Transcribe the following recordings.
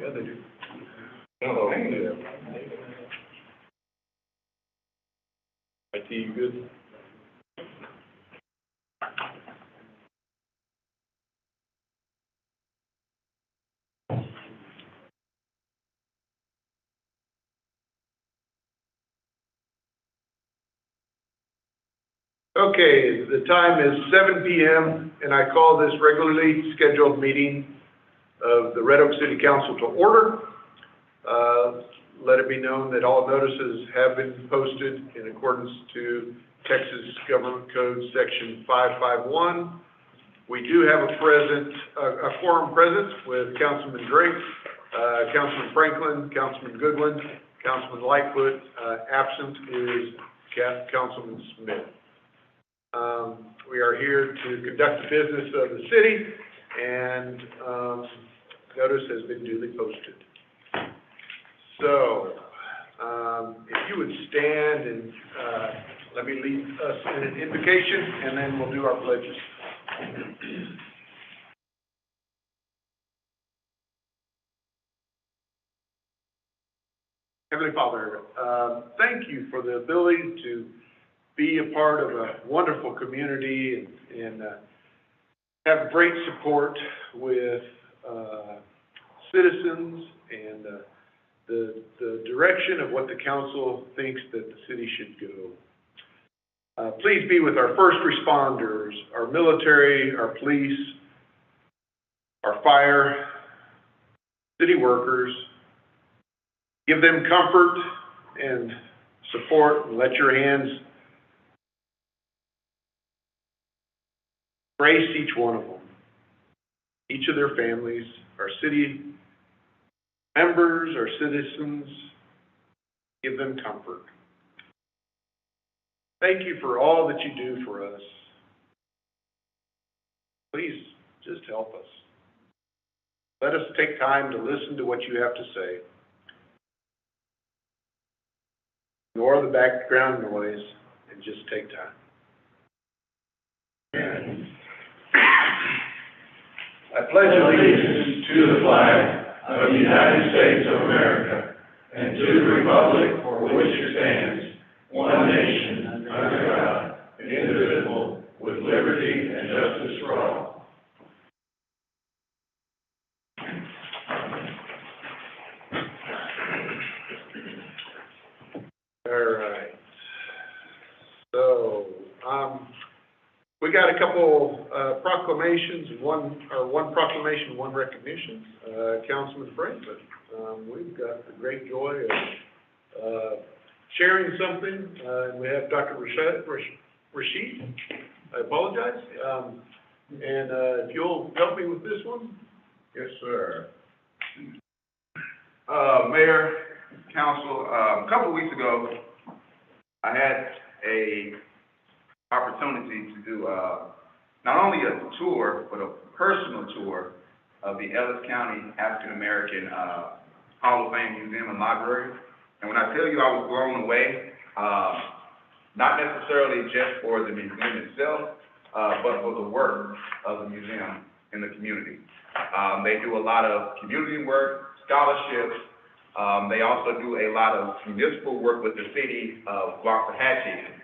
Yeah, they do. Oh, yeah. IT, you good? Okay, the time is 7 p.m., and I call this regularly scheduled meeting of the Red Oak City Council to order. Let it be known that all notices have been posted in accordance to Texas Government Code Section 551. We do have a quorum present with Councilman Drake, Councilman Franklin, Councilman Goodwin, Councilman Lightfoot. Absent is Councilman Smith. We are here to conduct the business of the city, and notice has been duly posted. So, if you would stand and let me lead us in an invocation, and then we'll do our pledges. Heavenly Father, thank you for the ability to be a part of a wonderful community and have great support with citizens and the direction of what the council thinks that the city should go. Please be with our first responders, our military, our police, our fire, city workers. Give them comfort and support, and let your hands grace each one of them, each of their families, our city members, our citizens. Give them comfort. Thank you for all that you do for us. Please just help us. Let us take time to listen to what you have to say. Ignore the background noise and just take time. I pledge allegiance to the flag of the United States of America and to the republic for which it stands, one nation, under God, indivisible, with liberty and justice for all. All right. So, we got a couple proclamations, one proclamation, one recognition. Councilman Franklin, we've got the great joy of sharing something. And we have Dr. Rashid. I apologize. And if you'll help me with this one. Yes, sir. Mayor, Council, a couple of weeks ago, I had a opportunity to do not only a tour, but a personal tour of the Ellis County African American Hall of Fame Museum and Library. And when I tell you I was blown away, not necessarily just for the museum itself, but for the work of the museum in the community. They do a lot of community work, scholarships. They also do a lot of municipal work with the city of Waxahachie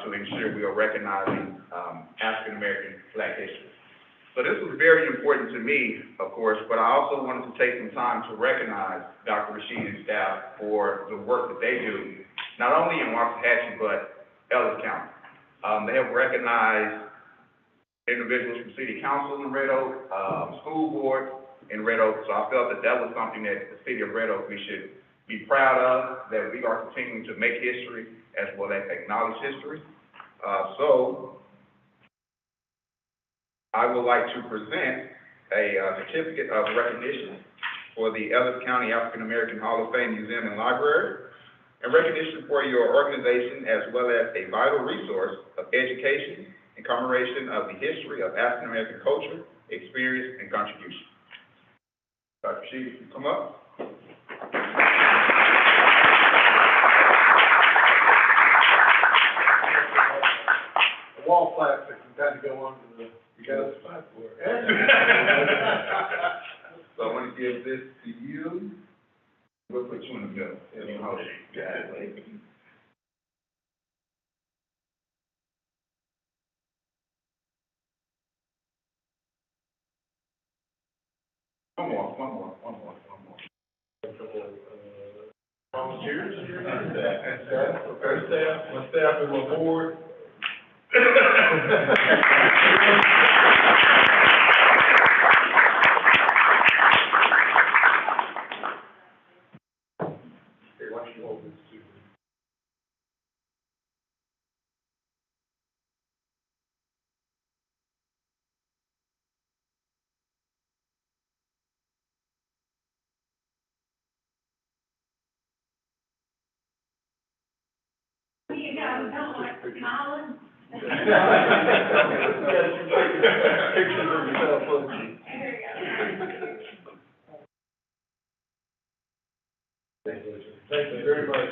to ensure we are recognizing African American Black history. So this was very important to me, of course, but I also wanted to take some time to recognize Dr. Rashid and staff for the work that they do, not only in Waxahachie, but Ellis County. They have recognized individuals from City Council in Red Oak, school board in Red Oak, so I felt that that was something that the city of Red Oak we should be proud of, that we are continuing to make history as well as acknowledge history. So I would like to present a certificate of recognition for the Ellis County African American Hall of Fame Museum and Library, and recognition for your organization as well as a vital resource of education and commemoration of the history of African American culture, experience, and contribution. Dr. Rashid, you come up. Wall plaques that can kind of go on to the, you got a spot for it. So I want to give give this to you. We'll put you in the middle. Yeah. One more. Volunteers? My staff and my board. Hey, why don't you hold this too? Pictures of yourself, Thank you very much.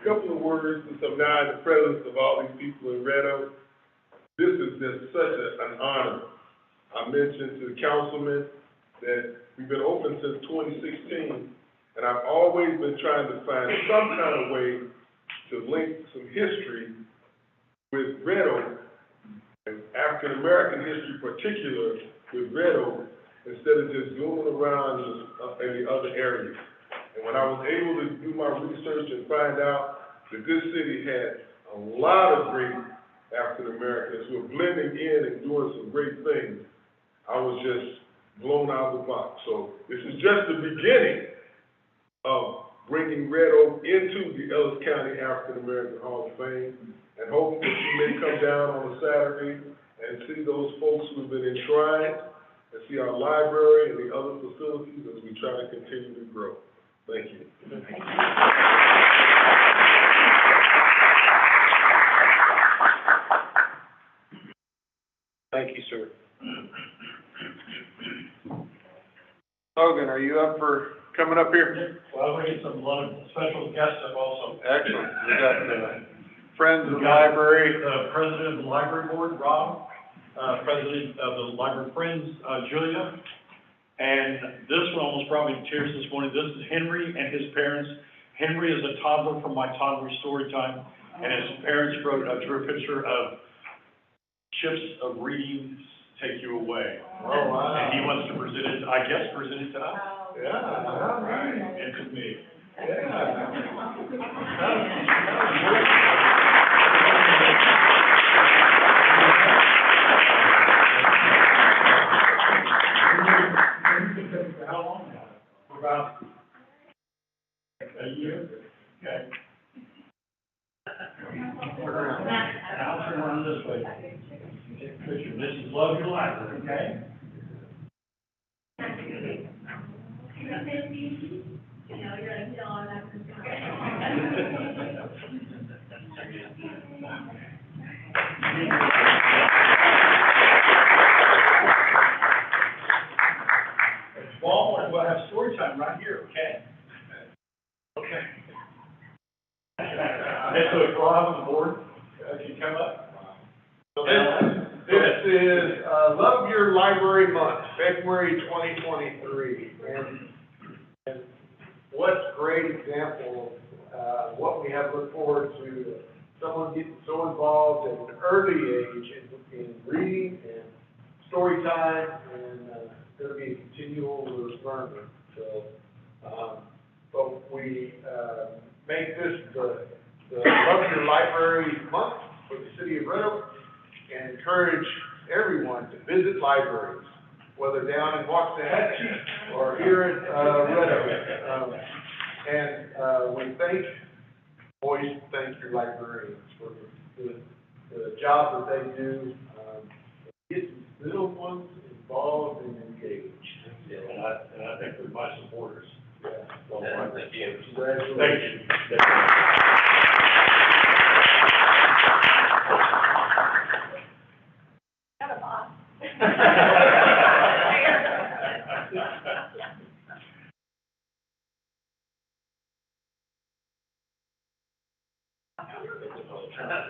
A couple of words, since I'm now in the presence of all these people in Red Oak. This is just such an honor. I mentioned to the councilman that we've been open since 2016, and I've always been trying to find some kind of way to link some history with Red Oak, and African American history particular with Red Oak, instead of just zooming around in the other areas. And when I was able to do my research and find out the good city had a lot of great African Americans who are blending in and doing some great things, I was just blown out of the box. So this is just the beginning of bringing Red Oak into the Ellis County African American Hall of Fame, and hoping that you may come down on a Saturday and see those folks who've been enshrined, and see our library and the other facilities as we try to continue to grow. Thank you. Thank you, sir. Hogan, are you up for coming up here? Well, we get a lot of special guests up also. Excellent. We got the Friends of the Library. The president of the library board, Rob, president of the library friends, Julia. And this one almost brought me to tears this morning. This is Henry and his parents. Henry is a toddler from my toddler story time, and his parents drew a picture of Chips of Reading Take You Away. Oh, wow. And he wants to present it, I guess, present it to us. Yeah, all right. And to me. How long now? For about a year? Okay. I'll turn around this way. Take a picture. This is Love Your Library, okay? Fall, and we'll have story time right here, okay? Okay. And so, Rob and the board, can you come up? So this is Love Your Library Month, February 2023. And what's a great example of what we have looked forward to, someone getting so involved at an early age in reading and story time, and going to be a continual learner. So, but we make this the Love Your Library Month for the city of Red Oak, and encourage everyone to visit libraries, whether down in Waxahachie or here in Red Oak. And we always thank your librarians for the job that they do, get these little ones involved and engaged. Yeah, and I think they're my supporters. Yeah. Well, Thank you. Congratulations. Thank you.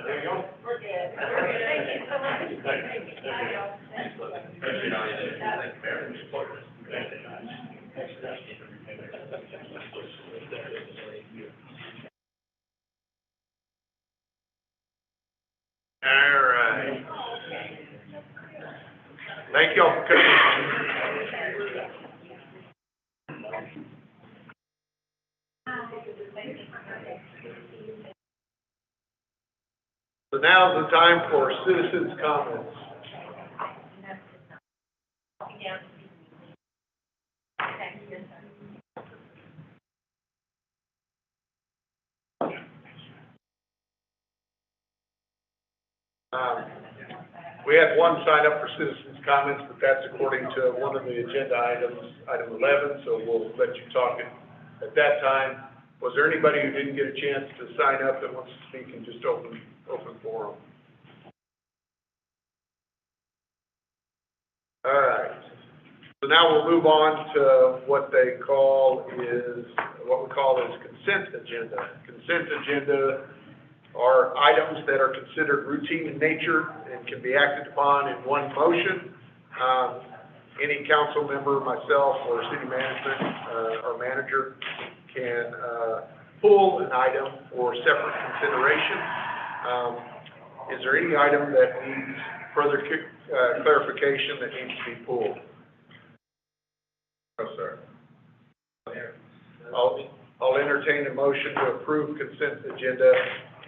There you go. We're good. Thank you so much. Thank you. Thank you. Appreciate all you do. Thank you, Mayor. Thank you. All right. Thank y'all for coming. So now's the time for citizens' comments. We had one sign up for citizens' comments, but that's according to one of the agenda items, item 11, so we'll let you talk at that time. Was there anybody who didn't get a chance to sign up that wants to speak and just open forum? All right. So now we'll move on to what we call consent agenda. Consent agenda are items that are considered routine in nature and can be acted upon in one motion. Any council member, myself, or city management, or manager can pull an item for separate consideration. Is there any item that needs further clarification that needs to be pulled? No, sir. I'll entertain a motion to approve consent agenda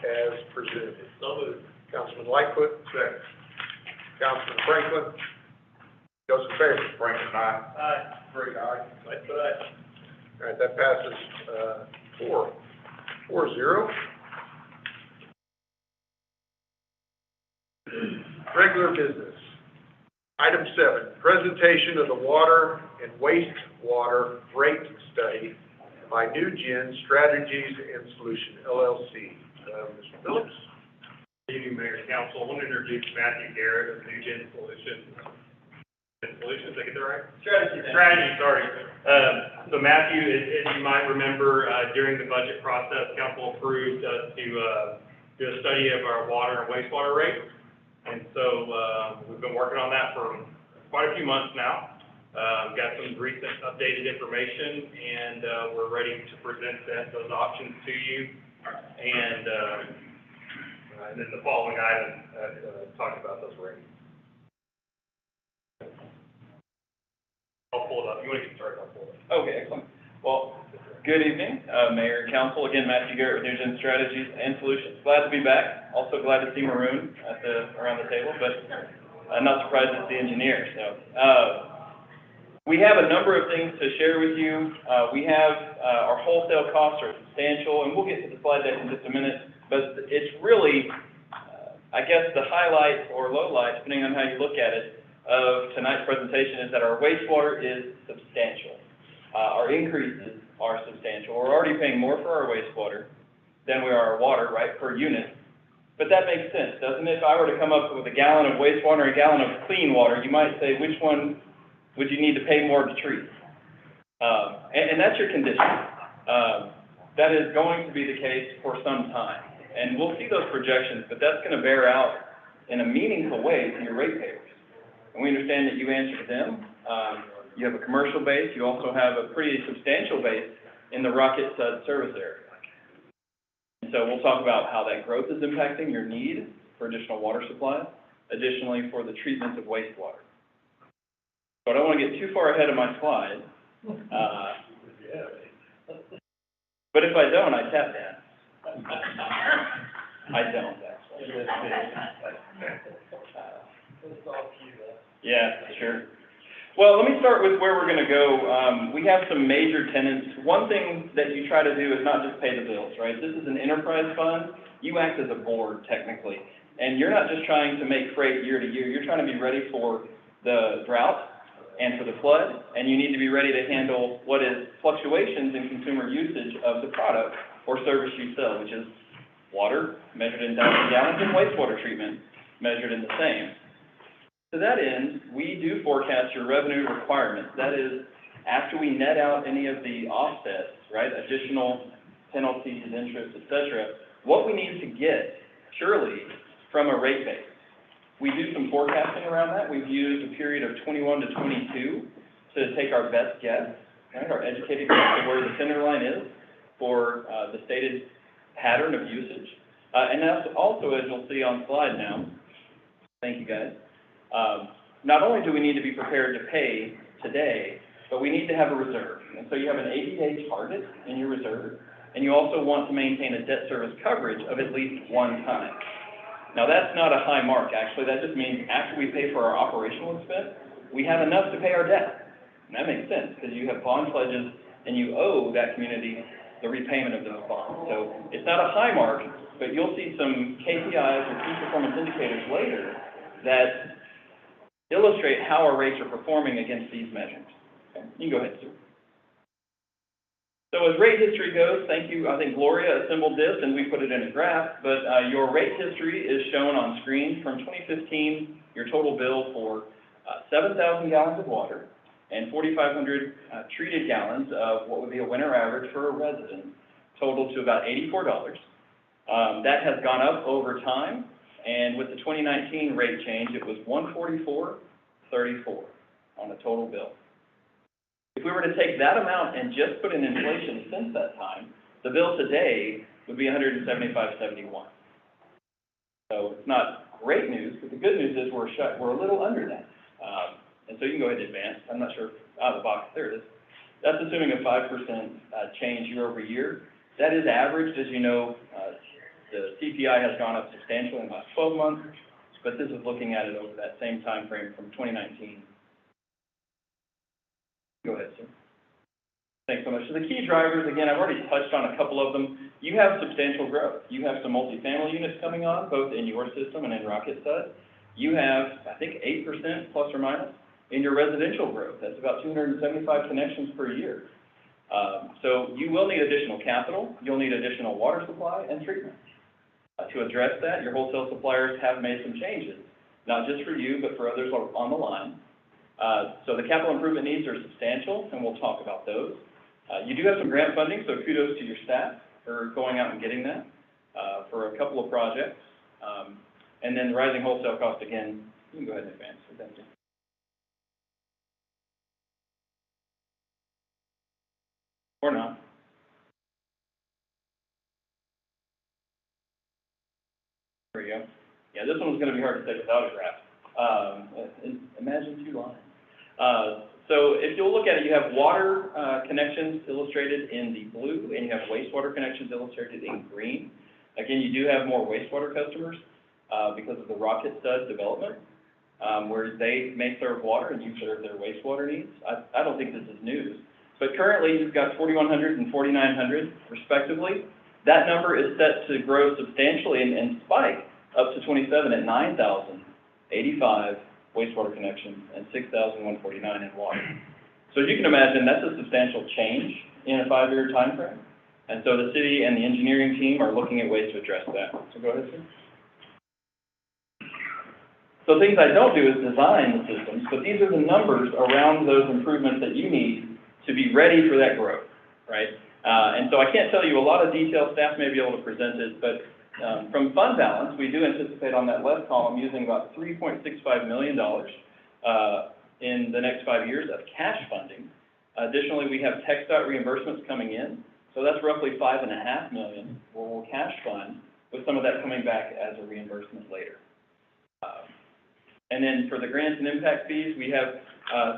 as presented. So moved. Councilman Lightfoot. Second. Councilman Franklin. Those in favor? Franklin, aye. Aye. Frank, aye. Lightfoot, aye. All right, that passes 4-0. Regular business. Item 7, presentation of the water and wastewater rate study by NewGen Strategies and Solutions, LLC. Mr. Phillips. Good evening, Mayor and Council. I want to introduce Matthew Garrett of NewGen Solutions. Did I get that right? Strategy, sorry. So Matthew, as you might remember, during the budget process, council approved us to do a study of our water and wastewater rates. And so we've been working on that for quite a few months now. Got some recent updated information, and we're ready to present those options to you. And then the following item talks about those rates. I'll pull it up. You want to get started? I'll pull it up. Okay, excellent. Well, good evening, Mayor and Council. Again, Matthew Garrett with NewGen Strategies and Solutions. Glad to be back. Also glad to see Maroon around the table, but not surprised to see engineer. So we have a number of things to share with you. We have our wholesale costs are substantial, and we'll get to the slide deck in just a minute. But it's really, I guess, the highlight or low light, depending on how you look at it, of tonight's presentation is that our wastewater is substantial. Our increases are substantial. We're already paying more for our wastewater than we are our water, right, per unit. But that makes sense, doesn't it? If I were to come up with a gallon of wastewater and a gallon of clean water, you might say, which one would you need to pay more to treat? And that's your condition. That is going to be the case for some time. And we'll see those projections, but that's going to bear out in a meaningful way to your ratepayers. And we understand that you answer to them. You have a commercial base. You also have a pretty substantial base in the Rocket service area. And so we'll talk about how that growth is impacting your need for additional water supply, additionally for the treatment of wastewater. So I don't want to get too far ahead of my slide. But if I don't, I tap dance. I don't, actually. Yeah, sure. Well, let me start with where we're going to go. We have some major tenants. One thing that you try to do is not just pay the bills, right? This is an enterprise fund. You act as a board, technically. And you're not just trying to make freight year to year. You're trying to be ready for the drought and for the flood, and you need to be ready to handle what is fluctuations in consumer usage of the product or service you sell, which is water, measured in thousand gallons, and wastewater treatment, measured in the same. To that end, we do forecast your revenue requirements. That is, after we net out any of the offsets, right, additional penalties, interest, et cetera, what we need to get, surely, from a rate base. We do some forecasting around that. We've used a period of 21 to 22 to take our best guess, right, our educated guess of where the center line is for the stated pattern of usage. And that's also, as you'll see on slide now, thank you guys, not only do we need to be prepared to pay today, but we need to have a reserve. And so you have an 80-day target in your reserve, and you also want to maintain a debt service coverage of at least 1 time. Now, that's not a high mark, actually. That just means after we pay for our operational expense, we have enough to pay our debt. And that makes sense, because you have bond pledges, and you owe that community the repayment of those bonds. So it's not a high mark, but you'll see some KPIs or key performance indicators later that illustrate how our rates are performing against these measures. Okay. You can go ahead, sir. So as rate history goes, thank you, I think Gloria assembled this and we put it in a graph, but your rate history is shown on screen from 2015, your total bill for 7,000 gallons of water and 4,500 treated gallons of what would be a winter average for a resident, totaled to about $84. That has gone up over time, and with the 2019 rate change, it was $144.34 on the total bill. If we were to take that amount and just put in inflation since that time, the bill today would be $175.71. So it's not great news, but the good news is we're a little under that. And so you can go ahead and advance. I'm not sure, out of the box, there it is. That's assuming a 5% change year over year. That is averaged, as you know, the CPI has gone up substantially in the last 12 months, but this is looking at it over that same time frame from 2019. Go ahead, sir. Thanks so much. So the key drivers, again, I've already touched on a couple of them. You have substantial growth. You have some multifamily units coming on, both in your system and in Rocket Sud. You have, I think, 8% plus or minus in your residential growth. That's about 275 connections per year. So you will need additional capital. You'll need additional water supply and treatment. To address that, your wholesale suppliers have made some changes, not just for you, but for others on the line. So the capital improvement needs are substantial, and we'll talk about those. You do have some grant funding, so kudos to your staff for going out and getting that for a couple of projects. And then the rising wholesale cost, again, you can go ahead and advance. Thank you. Or not. There we go. Yeah, this one was going to be hard to say without a graph. Imagine 2 lines. So if you'll look at it, you have water connections illustrated in the blue, and you have wastewater connections illustrated in green. Again, you do have more wastewater customers because of the Rocket Sud development, where they may serve water and you serve their wastewater needs. I don't think this is news. But currently, you've got 4,100 and 4,900, respectively. That number is set to grow substantially and spike up to 27 at 9,085 wastewater connections and 6,149 in water. So as you can imagine, that's a substantial change in a 5-year time frame. And so the city and the engineering team are looking at ways to address that. So go ahead, sir. So things I don't do is design the systems, but these are the numbers around those improvements that you need to be ready for that growth, right? And so I can't tell you a lot of detail. Staff may be able to present it, but from fund balance, we do anticipate on that left column using about $3.65 million in the next 5 years of cash funding. Additionally, we have TxDOT reimbursements coming in, so that's roughly $5.5 million where we'll cash fund, with some of that coming back as a reimbursement later. And then for the grants and impact fees, we have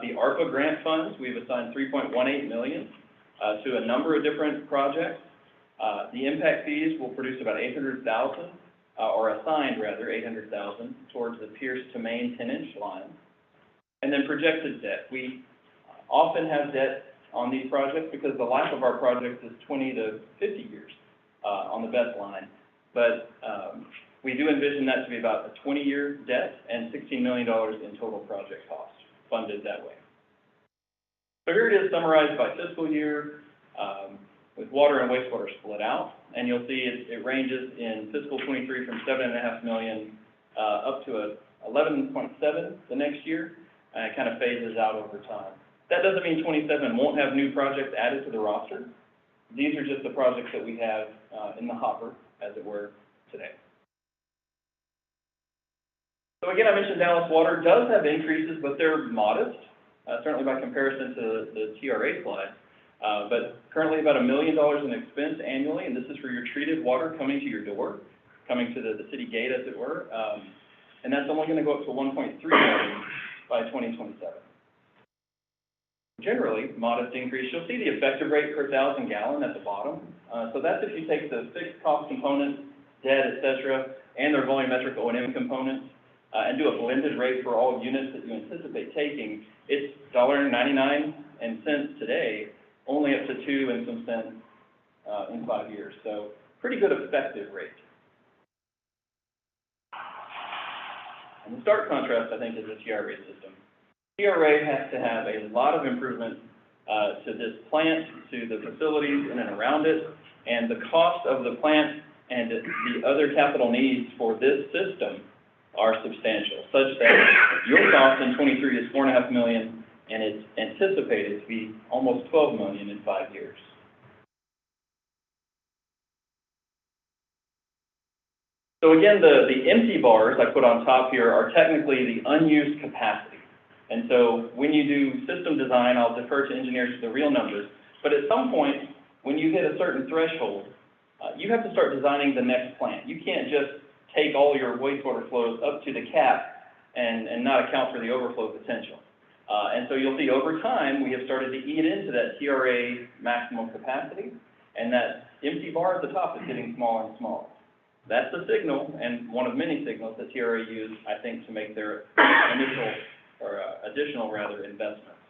the ARPA grant funds. We've assigned $3.18 million to a number of different projects. The impact fees will produce about $800,000, or assigned rather, $800,000 towards the Pierce to Main 10-inch line. And then projected debt. We often have debt on these projects because the life of our projects is 20 to 50 years on the best line. But we do envision that to be about a 20-year debt and $16 million in total project cost, funded that way. So here it is summarized by fiscal year, with water and wastewater split out, and you'll see it ranges in fiscal 23 from $7.5 million up to 11.7 the next year, and it kind of phases out over time. That doesn't mean 27 won't have new projects added to the roster. These are just the projects that we have in the hopper as it were, today. So again, I mentioned Dallas Water does have increases, but they're modest, certainly by comparison to the TRA slide. But currently about $1 million in expense annually, and this is for your treated water coming to your door, coming to the city gate, as it were. And that's only going to go up to $1.3 million by 2027. Generally, modest increase. You'll see the effective rate per 1,000 gallon at the bottom. So that's if you take the fixed cost components, debt, et cetera, and their volumetric O&M components, and do a blended rate for all units that you anticipate taking. It's $1.99 today, only up to $2 and some cents in 5 years. So pretty good effective rate. And the stark contrast, I think, is the TRA system. TRA has to have a lot of improvement to this plant, to the facilities in and around it, and the cost of the plant and the other capital needs for this system are substantial, such that your cost in '23 is $4.5 million, and it's anticipated to be almost $12 million in 5 years. So again, the empty bars I put on top here are technically the unused capacity. And so when you do system design, I'll defer to engineers for the real numbers, but at some point, when you hit a certain threshold, you have to start designing the next plant. You can't just take all your wastewater flows up to the cap and not account for the overflow potential. And so you'll see over time, we have started to eat into that TRA maximum capacity, and that empty bar at the top is getting smaller and smaller. That's the signal, and one of many signals that TRA use, I think, to make their additional investments.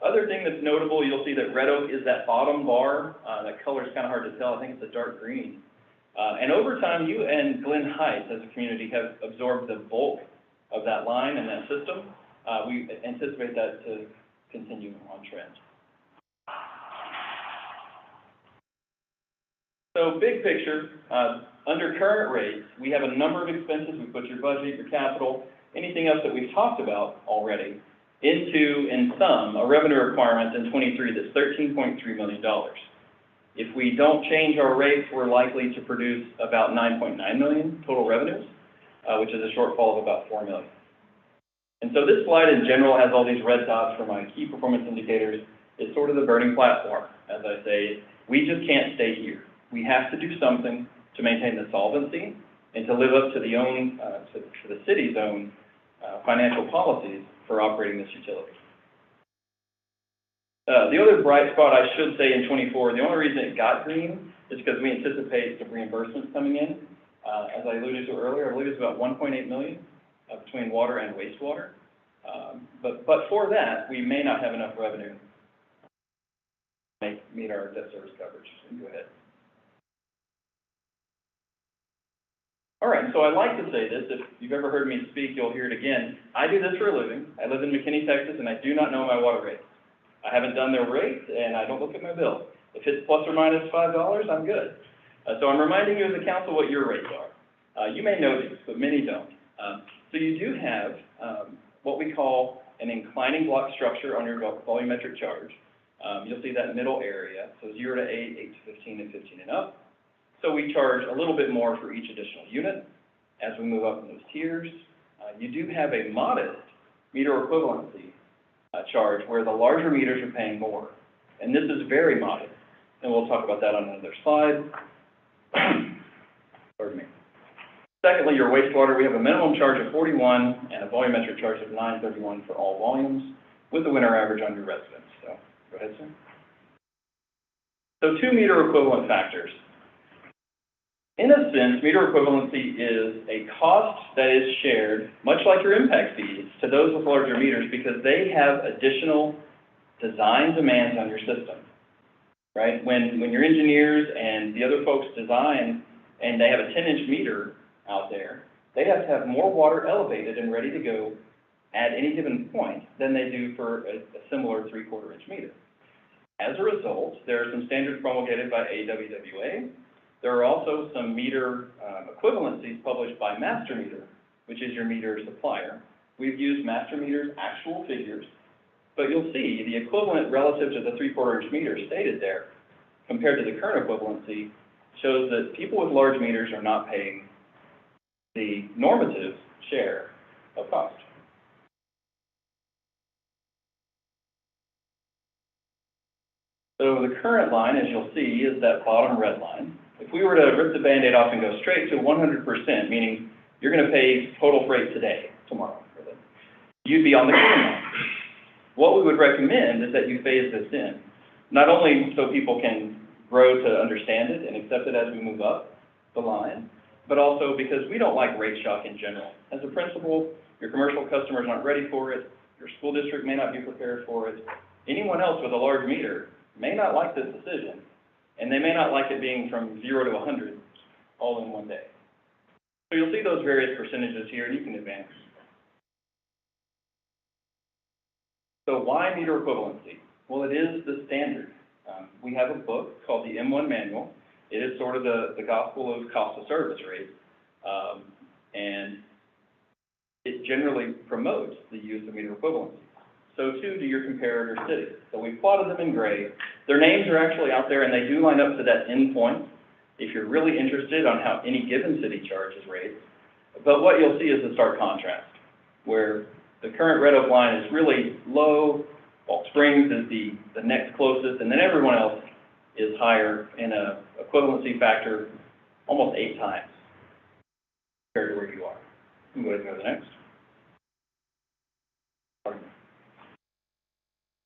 Other thing that's notable, you'll see that Red Oak is that bottom bar. That color is kind of hard to tell. I think it's a dark green. And over time, you and Glen Heights as a community have absorbed the bulk of that line and that system. We anticipate that to continue on trend. So big picture, under current rates, we have a number of expenses. We put your budget, your capital, anything else that we've talked about already into, in sum, a revenue requirement in '23 that's $13.3 million. If we don't change our rates, we're likely to produce about $9.9 million total revenues, which is a shortfall of about $4 million. And so this slide in general has all these red dots for my key performance indicators. It's sort of the burning platform. As I say, we just can't stay here. We have to do something to maintain the solvency and to live up to the city's own financial policies for operating this utility. The other bright spot I should say in '24, the only reason it got green is because we anticipate some reimbursements coming in. As I alluded to earlier, I believe it's about $1.8 million between water and wastewater. But for that, we may not have enough revenue to meet our debt service coverage. Go ahead. All right, so I like to say this. If you've ever heard me speak, you'll hear it again. I do this for a living. I live in McKinney, Texas, and I do not know my water rates. I haven't done their rates, and I don't look at my bill. If it's plus or minus $5, I'm good. So I'm reminding you as a council what your rates are. You may know these, but many don't. So you do have what we call an inclining block structure on your volumetric charge. You'll see that middle area, so 0 to 8, 8 to 15, and 15 and up. So we charge a little bit more for each additional unit as we move up in those tiers. You do have a modest meter equivalency charge where the larger meters are paying more. And this is very modest, and we'll talk about that on another slide. Pardon me. Secondly, your wastewater, we have a minimum charge of $41 and a volumetric charge of $9.31 for all volumes, with the winter average on your residents. So, go ahead, sir. So 2 meter equivalent factors. In a sense, meter equivalency is a cost that is shared, much like your impact fees, to those with larger meters because they have additional design demands on your system, right? When your engineers and the other folks design and they have a 10-inch meter out there, they have to have more water elevated and ready to go at any given point than they do for a similar 3/4-inch meter. As a result, there are some standards promulgated by AWWA. There are also some meter equivalencies published by Master Meter, which is your meter supplier. We've used Master Meter's actual figures, but you'll see the equivalent relative to the 3/4-inch meter stated there compared to the current equivalency shows that people with large meters are not paying the normative share of cost. So the current line, as you'll see, is that bottom red line. If we were to rip the Band-Aid off and go straight to 100%, meaning you're going to pay total freight today, tomorrow, you'd be on the green line. What we would recommend is that you phase this in, not only so people can grow to understand it and accept it as we move up the line, but also because we don't like rate shock in general. As a principal, your commercial customers aren't ready for it, your school district may not be prepared for it, anyone else with a large meter may not like this decision, and they may not like it being from 0 to 100 all in one day. So you'll see those various percentages here, and you can advance. So why meter equivalency? Well, it is the standard. We have a book called the M1 Manual. It is sort of the gospel of cost of service rates, and it generally promotes the use of meter equivalency. So too do your comparator cities. So we plotted them in gray. Their names are actually out there, and they do line up to that endpoint if you're really interested on how any given city charges rates. But what you'll see is the stark contrast, where the current Red Oak line is really low, Balch Springs is the next closest, and then everyone else is higher in a equivalency factor almost 8 times compared to where you are. You can go ahead and go to the next.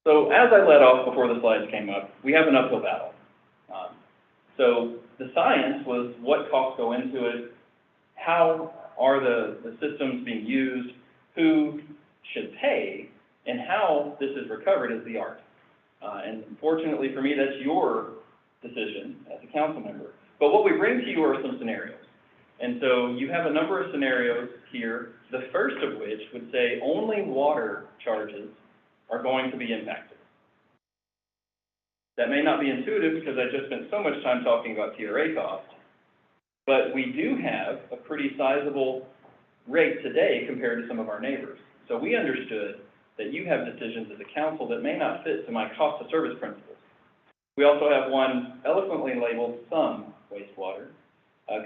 So as I led off before the slides came up, we have an uphill battle. So the science was what costs go into it, how are the systems being used, who should pay, and how this is recovered is the art. And fortunately for me, that's your decision as a council member. But what we bring to you are some scenarios. And so you have a number of scenarios here, the first of which would say only water charges are going to be impacted. That may not be intuitive because I just spent so much time talking about TRA cost, but we do have a pretty sizable rate today compared to some of our neighbors. So we understood that you have decisions as a council that may not fit to my cost of service principles. We also have one eloquently labeled some wastewater.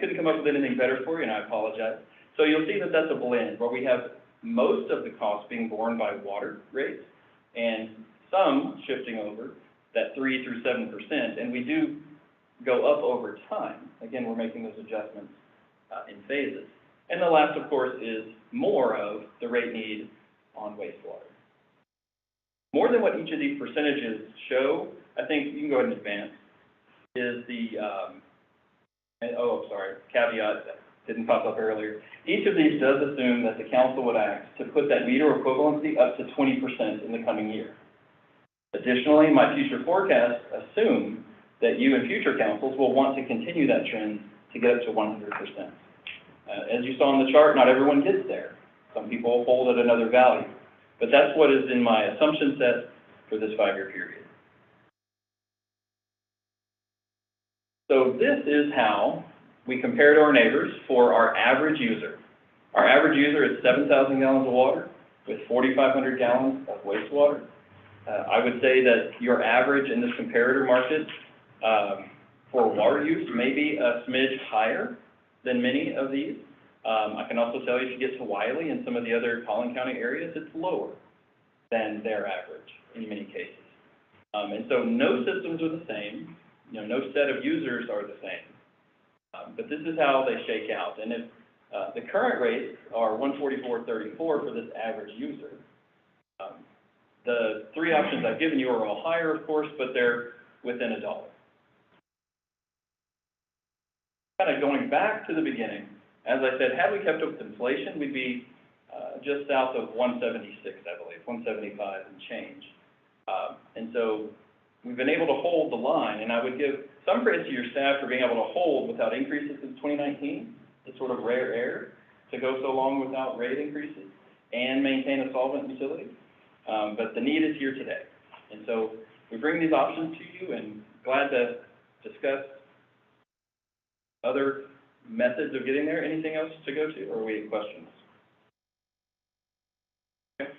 Couldn't come up with anything better for you, and I apologize. So you'll see that that's a blend where we have most of the cost being borne by water rates and some shifting over that 3 through 7%, and we do go up over time. Again, we're making those adjustments in phases. And the last, of course, is more of the rate need on wastewater. More than what each of these percentages show, I think you can go ahead and advance, is the, caveat that didn't pop up earlier. Each of these does assume that the council would act to put that meter equivalency up to 20% in the coming year. Additionally, my future forecasts assume that you and future councils will want to continue that trend to get up to 100%. As you saw on the chart, not everyone gets there. Some people hold at another value. But that's what is in my assumption set for this 5-year period. So this is how we compare to our neighbors for our average user. Our average user is 7,000 gallons of water with 4,500 gallons of wastewater. I would say that your average in this comparator market for water use may be a smidge higher than many of these. I can also tell you if you get to Wiley and some of the other Collin County areas, it's lower than their average in many cases. And so no systems are the same, no set of users are the same. But this is how they shake out. And if the current rates are $144.34 for this average user, the 3 options I've given you are all higher, of course, but they're within $1. Kind of going back to the beginning, as I said, had we kept up with inflation, we'd be just south of 176, I believe, 175 and change. And so we've been able to hold the line, and I would give some credit to your staff for being able to hold without increases since 2019. It's sort of rare air to go so long without rate increases and maintain a solvent utility. But the need is here today. And so we bring these options to you and glad to discuss other methods of getting there. Anything else to go to, or we have questions? Okay,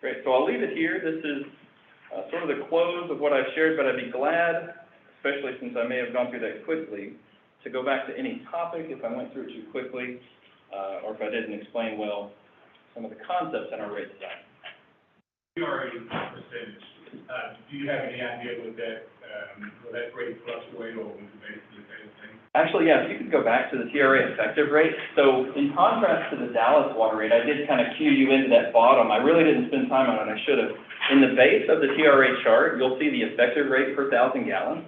great. So I'll leave it here. This is sort of the close of what I've shared, but I'd be glad, especially since I may have gone through that quickly, to go back to any topic if I went through it too quickly, or if I didn't explain well some of the concepts in our rate design. TRA percentage, do you have any idea what that, will that rate fluctuate or will it basically stay the same? Actually, yeah, if you could go back to the TRA effective rate. So in contrast to the Dallas water rate, I did kind of cue you into that bottom. I really didn't spend time on it, I should have. In the base of the TRA chart, you'll see the effective rate per 1,000 gallons.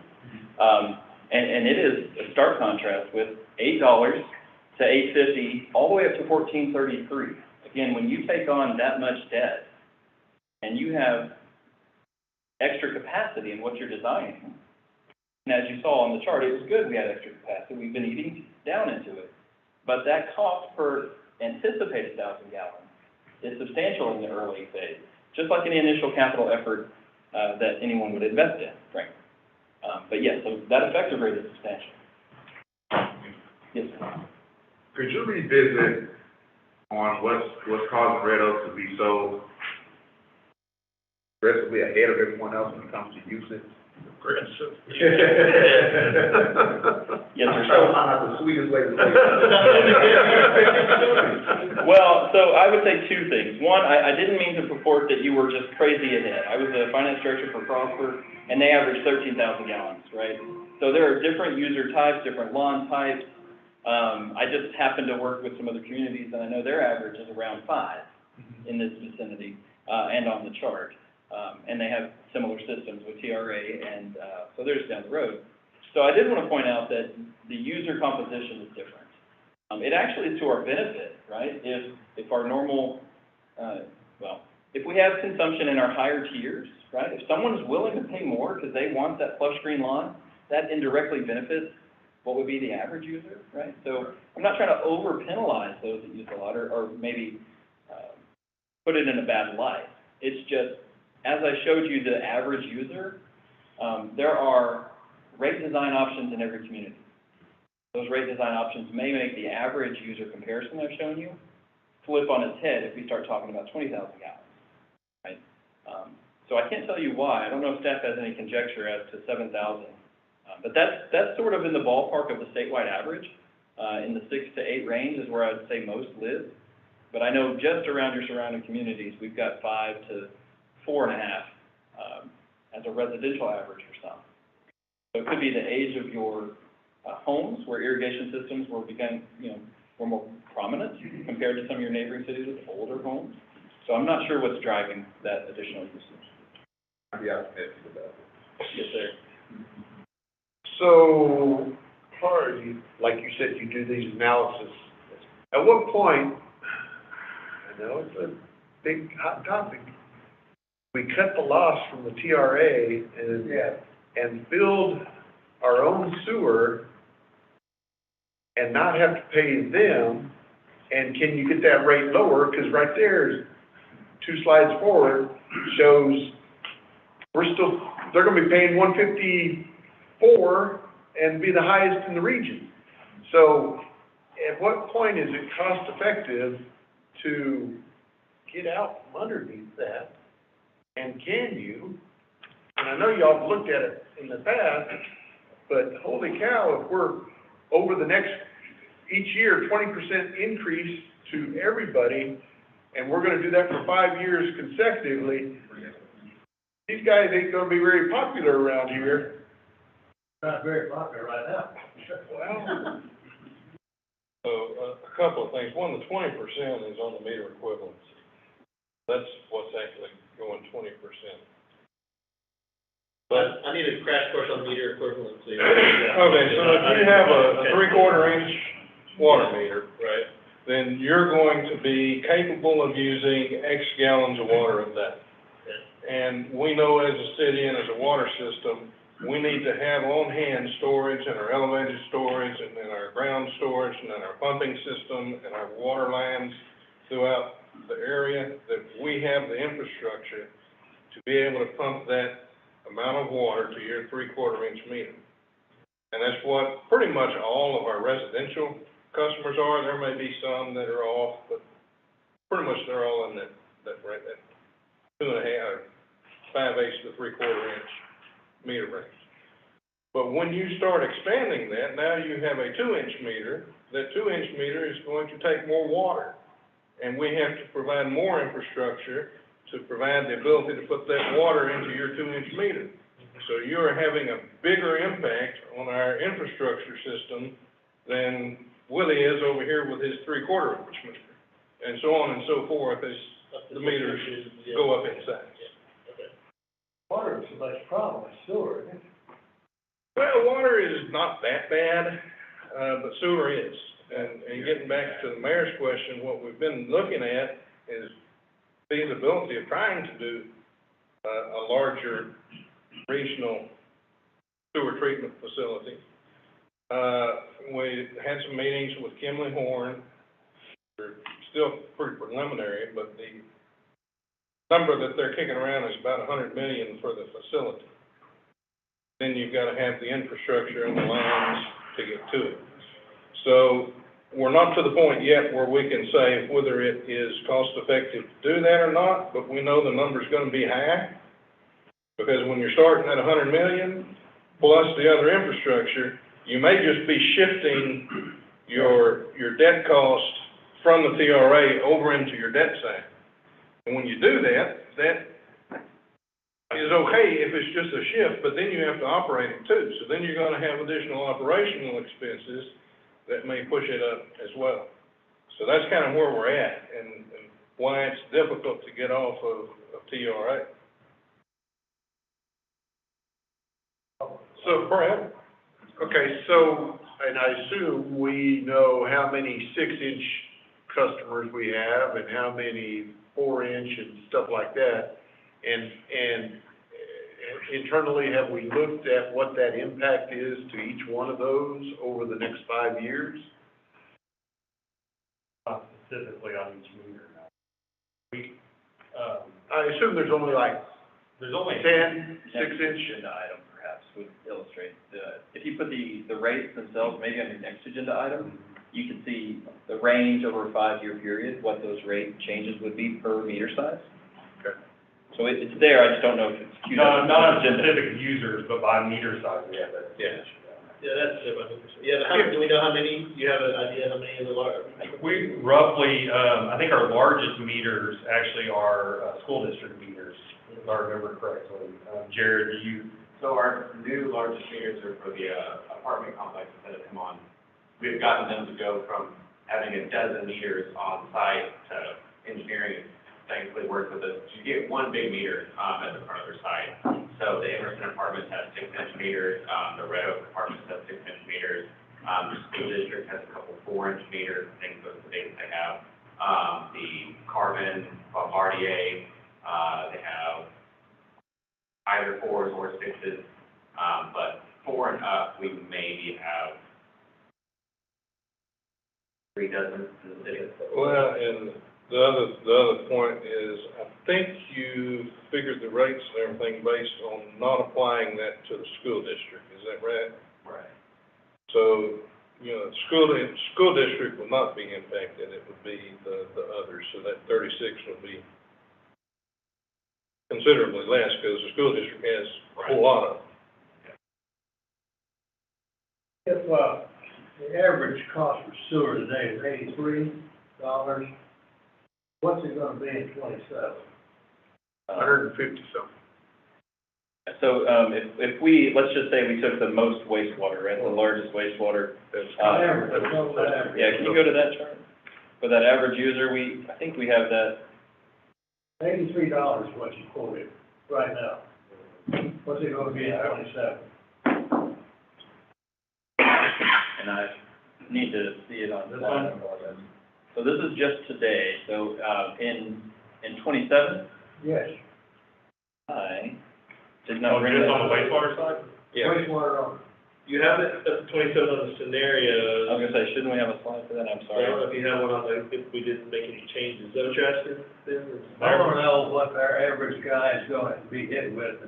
And it is a stark contrast with $8 to $8.50, all the way up to $14.33. Again, when you take on that much debt, and you have extra capacity in what you're designing, and as you saw on the chart, it was good we had extra capacity, we've been eating down into it. But that cost per anticipated 1,000 gallons is substantial in the early phase, just like any initial capital effort that anyone would invest in, frankly. But yeah, so that effective rate is substantial. Yes, sir. Could you revisit on what's causing Red Oak to be so aggressively ahead of everyone else when it comes to usage? Aggressive. Yes, sir. I'm trying to find out the sweetest way to say it. Well, so I would say two things. One, I didn't mean to purport that you were just crazy ahead. I was the finance director for Prosper, and they average 13,000 gallons, right? So there are different user types, different lawn types. I just happen to work with some other communities, and I know their average is around 5 in this vicinity, and on the chart. And they have similar systems with TRA, and so they're just down the road. So I did want to point out that the user composition is different. It actually is to our benefit, right? If our normal, if we have consumption in our higher tiers, right? If someone is willing to pay more because they want that plush green lawn, that indirectly benefits what would be the average user, right? So I'm not trying to over penalize those that use a lot, or maybe put it in a bad light. It's just, as I showed you the average user, there are rate design options in every community. Those rate design options may make the average user comparison I've shown you flip on its head if we start talking about 20,000 gallons, right? So I can't tell you why. I don't know if staff has any conjecture as to 7,000, but that's sort of in the ballpark of the statewide average. In the 6 to 8 range is where I'd say most live. But I know just around your surrounding communities, we've got 5 to 4.5 as a residential average for some. So it could be the age of your homes, where irrigation systems were more prominent compared to some of your neighboring cities with older homes. So I'm not sure what's driving that additional usage. I'd be optimistic about it. Yes, sir. So, like you said, you do these analysis. At what point, I know it's a big hot topic, we cut the loss from the TRA and build our own sewer and not have to pay them, and can you get that rate lower? Because right there, 2 slides forward, shows they're gonna be paying $154 and be the highest in the region. So at what point is it cost effective to get out from underneath that? And can you, and I know y'all have looked at it in the past, but holy cow, if we're over the next, each year, 20% increase to everybody, and we're gonna do that for 5 years consecutively, these guys ain't gonna be very popular around here. Not very popular right now. Well, So, a couple of things. One, the 20% is on the meter equivalency. That's what's actually going 20%. But, I need a crash course on meter equivalency. okay, so if you have a 3/4 inch water meter, right, then you're going to be capable of using X gallons of water a day. And we know as a city and as a water system, we need to have on-hand storage and our elevated storage and then our ground storage and then our pumping system and our water lines throughout the area, that we have the infrastructure to be able to pump that amount of water to your 3/4 inch meter. And that's what pretty much all of our residential customers are. There may be some that are off, but pretty much they're all in that right, that 2.5 or 5/8 to 3/4 inch meter range. But when you start expanding that, now you have a 2-inch meter. That 2-inch meter is going to take more water. And we have to provide more infrastructure to provide the ability to put that water into your 2-inch meter. So you're having a bigger impact on our infrastructure system than Willie is over here with his 3/4 inch meter. And so on and so forth as the meters go up in size. Water is a much problem, with sewer, isn't it? Well, water is not that bad, but sewer is. And getting back to the mayor's question, what we've been looking at is feasibility of trying to do a larger regional sewer treatment facility. We had some meetings with Kimley Horn. They're still pretty preliminary, but the number that they're kicking around is about $100 million for the facility. Then you've got to have the infrastructure and the lines to get to it. So we're not to the point yet where we can say whether it is cost effective to do that or not, but we know the number's going to be high. Because when you're starting at $100 million plus the other infrastructure, you may just be shifting your debt cost from the TRA over into your debt side. And when you do that, that is okay if it's just a shift, but then you have to operate it too. So then you're going to have additional operational expenses that may push it up as well. So that's kind of where we're at and why it's difficult to get off of TRA. So, Brad? okay, so, and I assume we know how many 6-inch customers we have and how many 4-inch and stuff like that. And internally, have we looked at what that impact is to each one of those over the next 5 years? Not specifically on each meter. I assume there's only like There's only 10 6-inch. Agenda item perhaps would illustrate if you put the rates themselves, maybe on your next agenda item, you can see the range over a 5-year period, what those rate changes would be per meter size. Okay. So it's there, I just don't know if it's queued Not, up. not on specific users, but by meter size, yeah, but. Yeah. Yeah, that's it, yeah, do we know how many, you have an idea how many of the large? We roughly, I think our largest meters actually are, school district meters, if I remember correctly. Jared, do you? So our new largest meters are for the apartment complexes that have come on. We've gotten them to go from having a dozen meters on site to engineering thankfully worked with us to get one big meter at the front of their site. So the Emerson apartments have 6-inch meters, the Red Oak apartments have 6-inch meters, the school district has a couple 4-inch meters, things of the things they have. The Carbon, Bombardier, they have either 4s or 6s, but 4 and up, we maybe have 3 dozen in the city. Well, and the other point is, I think you figured the rates and everything based on not applying that to the school district, is that right? Right. So, you know, school district will not be impacted, it would be the others, so that 36 will be considerably less, because the school district has a whole lot of them. If, the average cost for sewer today is $83, what's it gonna be in 27? 150 something. So, if we, let's just say we took the most wastewater, right, the largest wastewater. Average, what's the average? Yeah, can you go to that chart? For that average user, I think we have that. $83 is what you quoted right now. What's it gonna be in 27? And I need to see it on this one. So this is just today, so, in 27, Yes. I did not Oh, bring just that. on the wastewater side? Yeah. Wastewater on. You have it at 27 on the scenarios. I was gonna say, shouldn't we have a slide for that? I'm I sorry. don't know if you have one on the, if we didn't make any changes. Is that what you're asking, Ben? I wanna know what our average guy is going to be hit with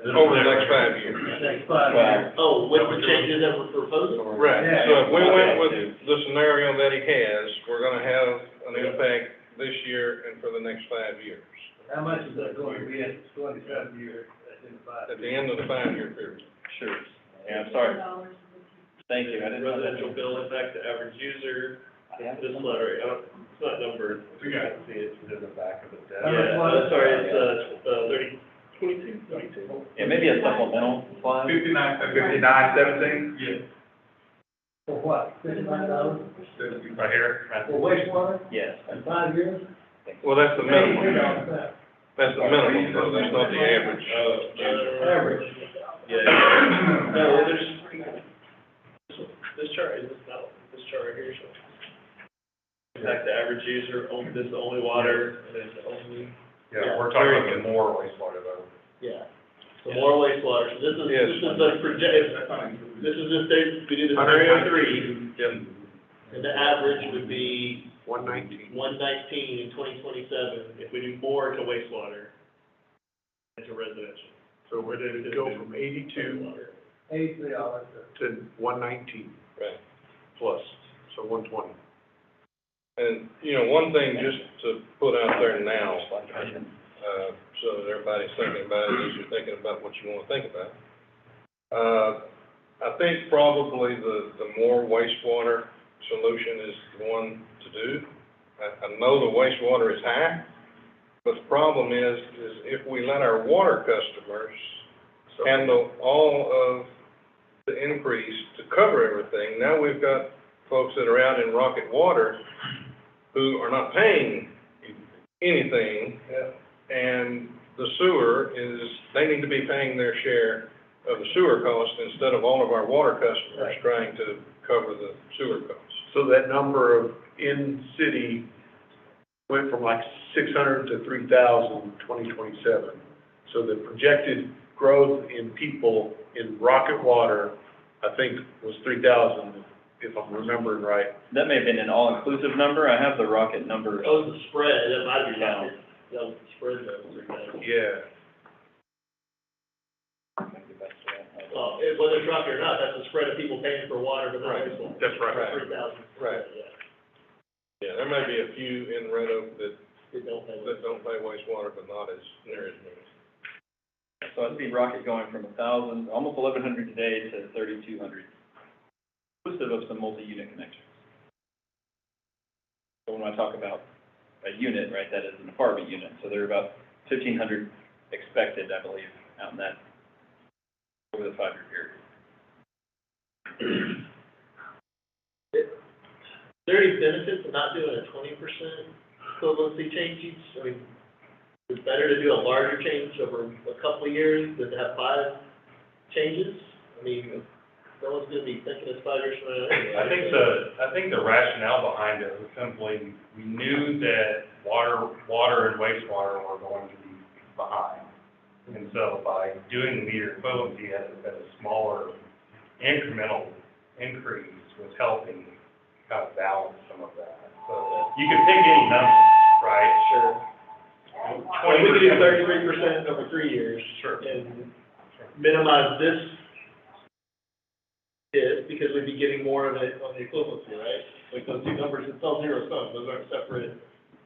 Over the next 5 years. in the next 5 years. Oh, with the changes that we're proposing? Right, Yeah. so if we went with the scenario that he has, we're gonna have an impact this year and for the next 5 years, How much is that going to be at 27 years, at the 5 at the end of the 5-year period. Sure. Yeah, I'm sorry. Thank you, I didn't know that. Residential bill impact to average user, I have this some- letter, it's not numbered. We got it. See it, it's in the back of the deck. How much Yeah, was it? sorry, it's, 22. Yeah, maybe a supplemental slide. 5917? Yeah. For what, $59? Right here. For wastewater Yes. in 5 years? Well, that's the minimum. $83. That's the minimum, though, that's not the average. Average. Yeah, no, there's, this chart, is this not, this chart right here, shows. Impact the average user, only, this is only water, and then only. Yeah, we're talking about the more wastewater though. Yeah. So more wastewater, so this is, Yes. this is the this is the state, we do the scenario 3, Yep. and the average would be 119. 119 in 2027, if we do more to wastewater than to residential. So we're going to go from 82 $83. to 119 Right. plus, so 120. And, you know, one thing just to put out there now, so that everybody's thinking about it as you're thinking about what you want to think about. I think probably the more wastewater solution is the one to do. I know the wastewater is high, but the problem is if we let our water customers handle all of the increase to cover everything, now we've got folks that are out in Rocket Water who are not paying anything, and the sewer is, they need to be paying their share of the sewer cost instead of all of our water customers trying to cover the sewer costs. So that number of in-city went from like 600 to 3,000 in 2027. So the projected growth in people in Rocket Water, I think, was 3,000, if I'm remembering right. That may have been an all-inclusive number, I have the Rocket number. That was the spread, that might be Yeah. right. That was the spread, that was 3,000. Yeah. Well, whether it's Rocket or not, that's the spread of people paying for water, but not Right. wastewater. That's right. 3,000. Right. Yeah, Yeah, there may be a few in Red Oak that they don't pay. don't pay wastewater, but not as near as many. So I see Rocket going from 1,000, almost 1,100 today to 3,200, inclusive of some multi-unit connections. So when I talk about a unit, right, that is an apartment unit, so there are about 1,500 expected, I believe, out in that, over the 5-year period. Is there any benefit to not doing a 20% equivalency change each? I mean, it's better to do a larger change over a couple of years than to have 5 changes? I mean, no one's gonna be thinking it's 5 years from now anyway. I think the rationale behind it was simply, we knew that water and wastewater were going to be behind. And so by doing the meter equivalency at a smaller incremental increase was helping kind of balance some of that. So you could pick any number, right? Sure. Well, we could do 33% over 3 years. Sure. And minimize this because we'd be getting more of it on the equivalency, right? Like those two numbers, it's all zero sum, those aren't separate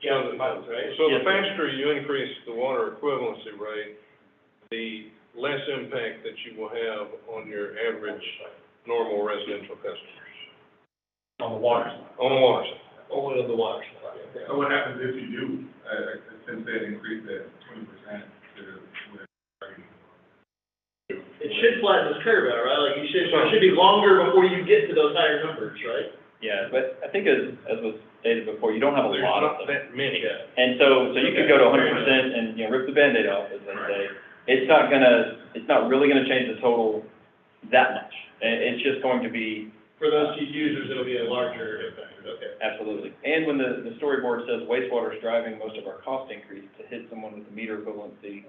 gallons and miles, right? So the Yes. faster you increase the water equivalency rate, the less impact that you will have on your average normal residential customers. On the water side. On the water side. Only on the water side. Yeah. So what happens if you do, since they increased that 20% to, It should flatten this curve out, right? Like it should be longer before you get to those higher numbers, right? Yeah, but I think as was stated before, you don't have a There's lot of not them. that many. And so you could go to 100% and, you know, rip the Band-Aid off, as they say. It's not really gonna change the total that much. It's just going to be, For those cheap users, it'll be a larger impact, okay. absolutely. And when the storyboard says wastewater is driving most of our cost increase to hit someone with the meter equivalency,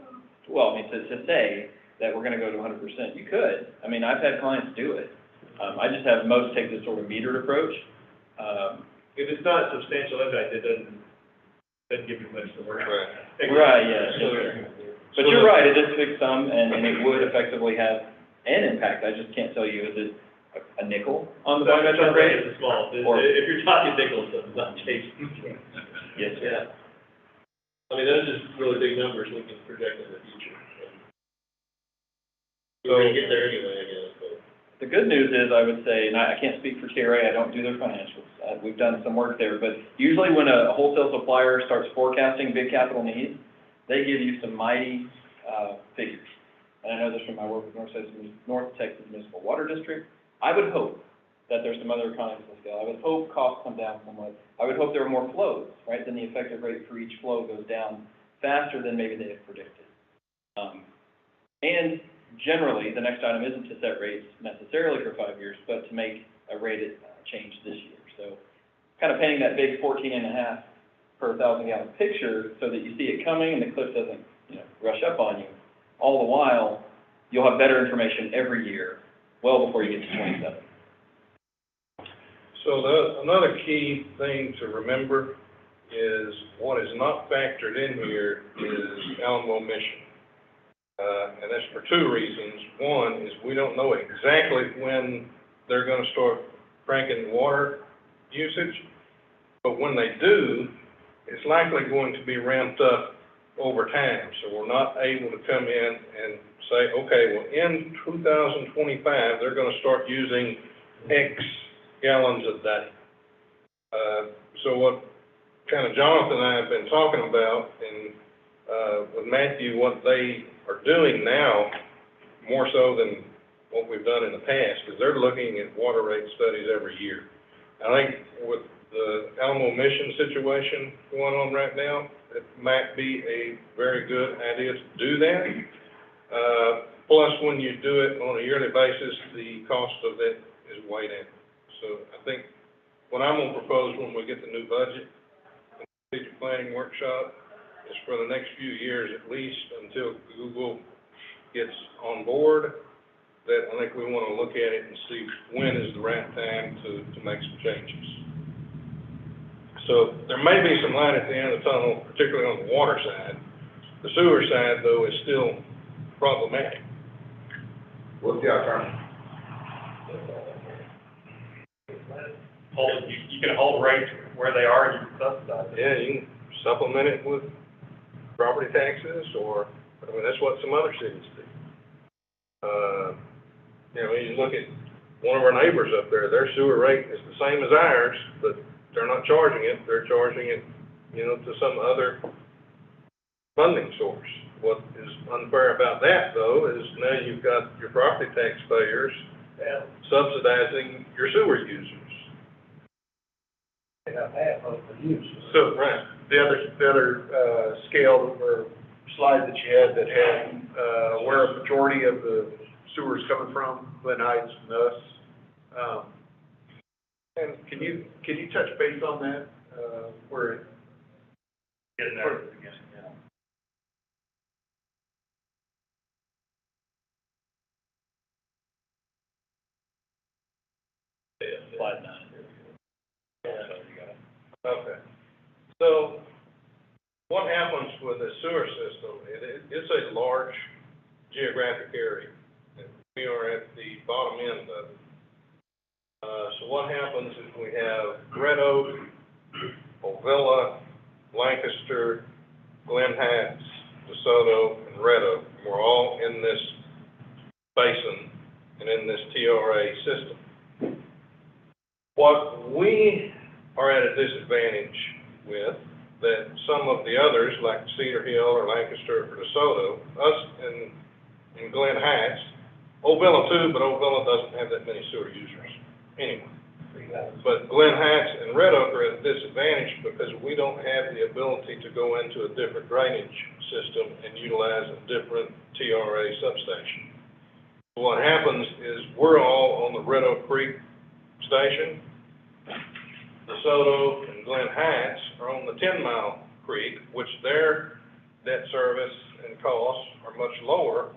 well, I mean, to say that we're gonna go to 100%, you could. I mean, I've had clients do it. I just have most take this sort of metered approach. If it's not substantial impact, it doesn't give you much to work on. Right. Right, yeah. But you're right, it is fixed sum, and it would effectively have an impact. I just can't tell you, is it a nickel on the volumetric rate? It's small, Or- if you're talking nickels, it's not changing. Yes, sir. Yeah. I mean, those are just really big numbers we can project in the future. We're gonna get there anyway, I guess, but. The good news is, I would say, and I can't speak for TRA, I don't do their financials, we've done some work there, but usually when a wholesale supplier starts forecasting big capital needs, they give you some mighty, figures. And I know this from my work with North Texas Municipal Water District. I would hope that there's some other economies of scale. I would hope costs come down somewhat. I would hope there are more flows, right? Then the effective rate for each flow goes down faster than maybe they had predicted. And generally, the next item isn't to set rates necessarily for 5 years, but to make a rated change this year. So kind of painting that big 14.5 per 1,000 gallon picture so that you see it coming and the cliff doesn't, rush up on you. All the while, you'll have better information every year, well before you get to 27. So another key thing to remember is what is not factored in here is Alamo Mission. And that's for two reasons. One is we don't know exactly when they're gonna start cranking water usage, but when they do, it's likely going to be ramped up over time. So we're not able to come in and say, okay, well, in 2025, they're gonna start using X gallons a day. So what kind of Jonathan and I have been talking about, and with Matthew, what they are doing now, more so than what we've done in the past, is they're looking at water rate studies every year. I think with the Alamo Mission situation going on right now, it might be a very good idea to do that. Plus, when you do it on a yearly basis, the cost of it is way down. So I think what I'm gonna propose when we get the new budget and strategic planning workshop is for the next few years, at least until Google gets on board, that I think we wanna look at it and see when is the right time to make some changes. So there may be some light at the end of the tunnel, particularly on the water side. The sewer side, though, is still problematic. What's the alternative? You can hold rates where they are and you can subsidize it. Yeah, you can supplement it with property taxes, or, I mean, that's what some other cities do. You look at one of our neighbors up there, their sewer rate is the same as ours, but they're not charging it, they're charging it, to some other funding source. What is unfair about that, though, is now you've got your property taxpayers subsidizing your sewer users. They have half of the use. So, Right. the other scale or slide that you had that had, where a majority of the sewer's coming from, Glen Heights and us. And can you touch base on that, where it? Getting there at the beginning, Slide 9. Okay. So what happens with the sewer system, it's a large geographic area. And we are at the bottom end of it. So what happens is we have Red Oak, Ovilla, Lancaster, Glen Heights, DeSoto, and Red Oak. We're all in this basin and in this TRA system. What we are at a disadvantage with, that some of the others, like Cedar Hill or Lancaster or DeSoto, us in Glen Heights, Ovilla too, but Ovilla doesn't have that many sewer users anyway. But Glen Heights and Red Oak are at a disadvantage because we don't have the ability to go into a different drainage system and utilize a different TRA substation. What happens is we're all on the Red Oak Creek station. DeSoto and Glen Heights are on the 10-mile creek, which their debt service and costs are much lower.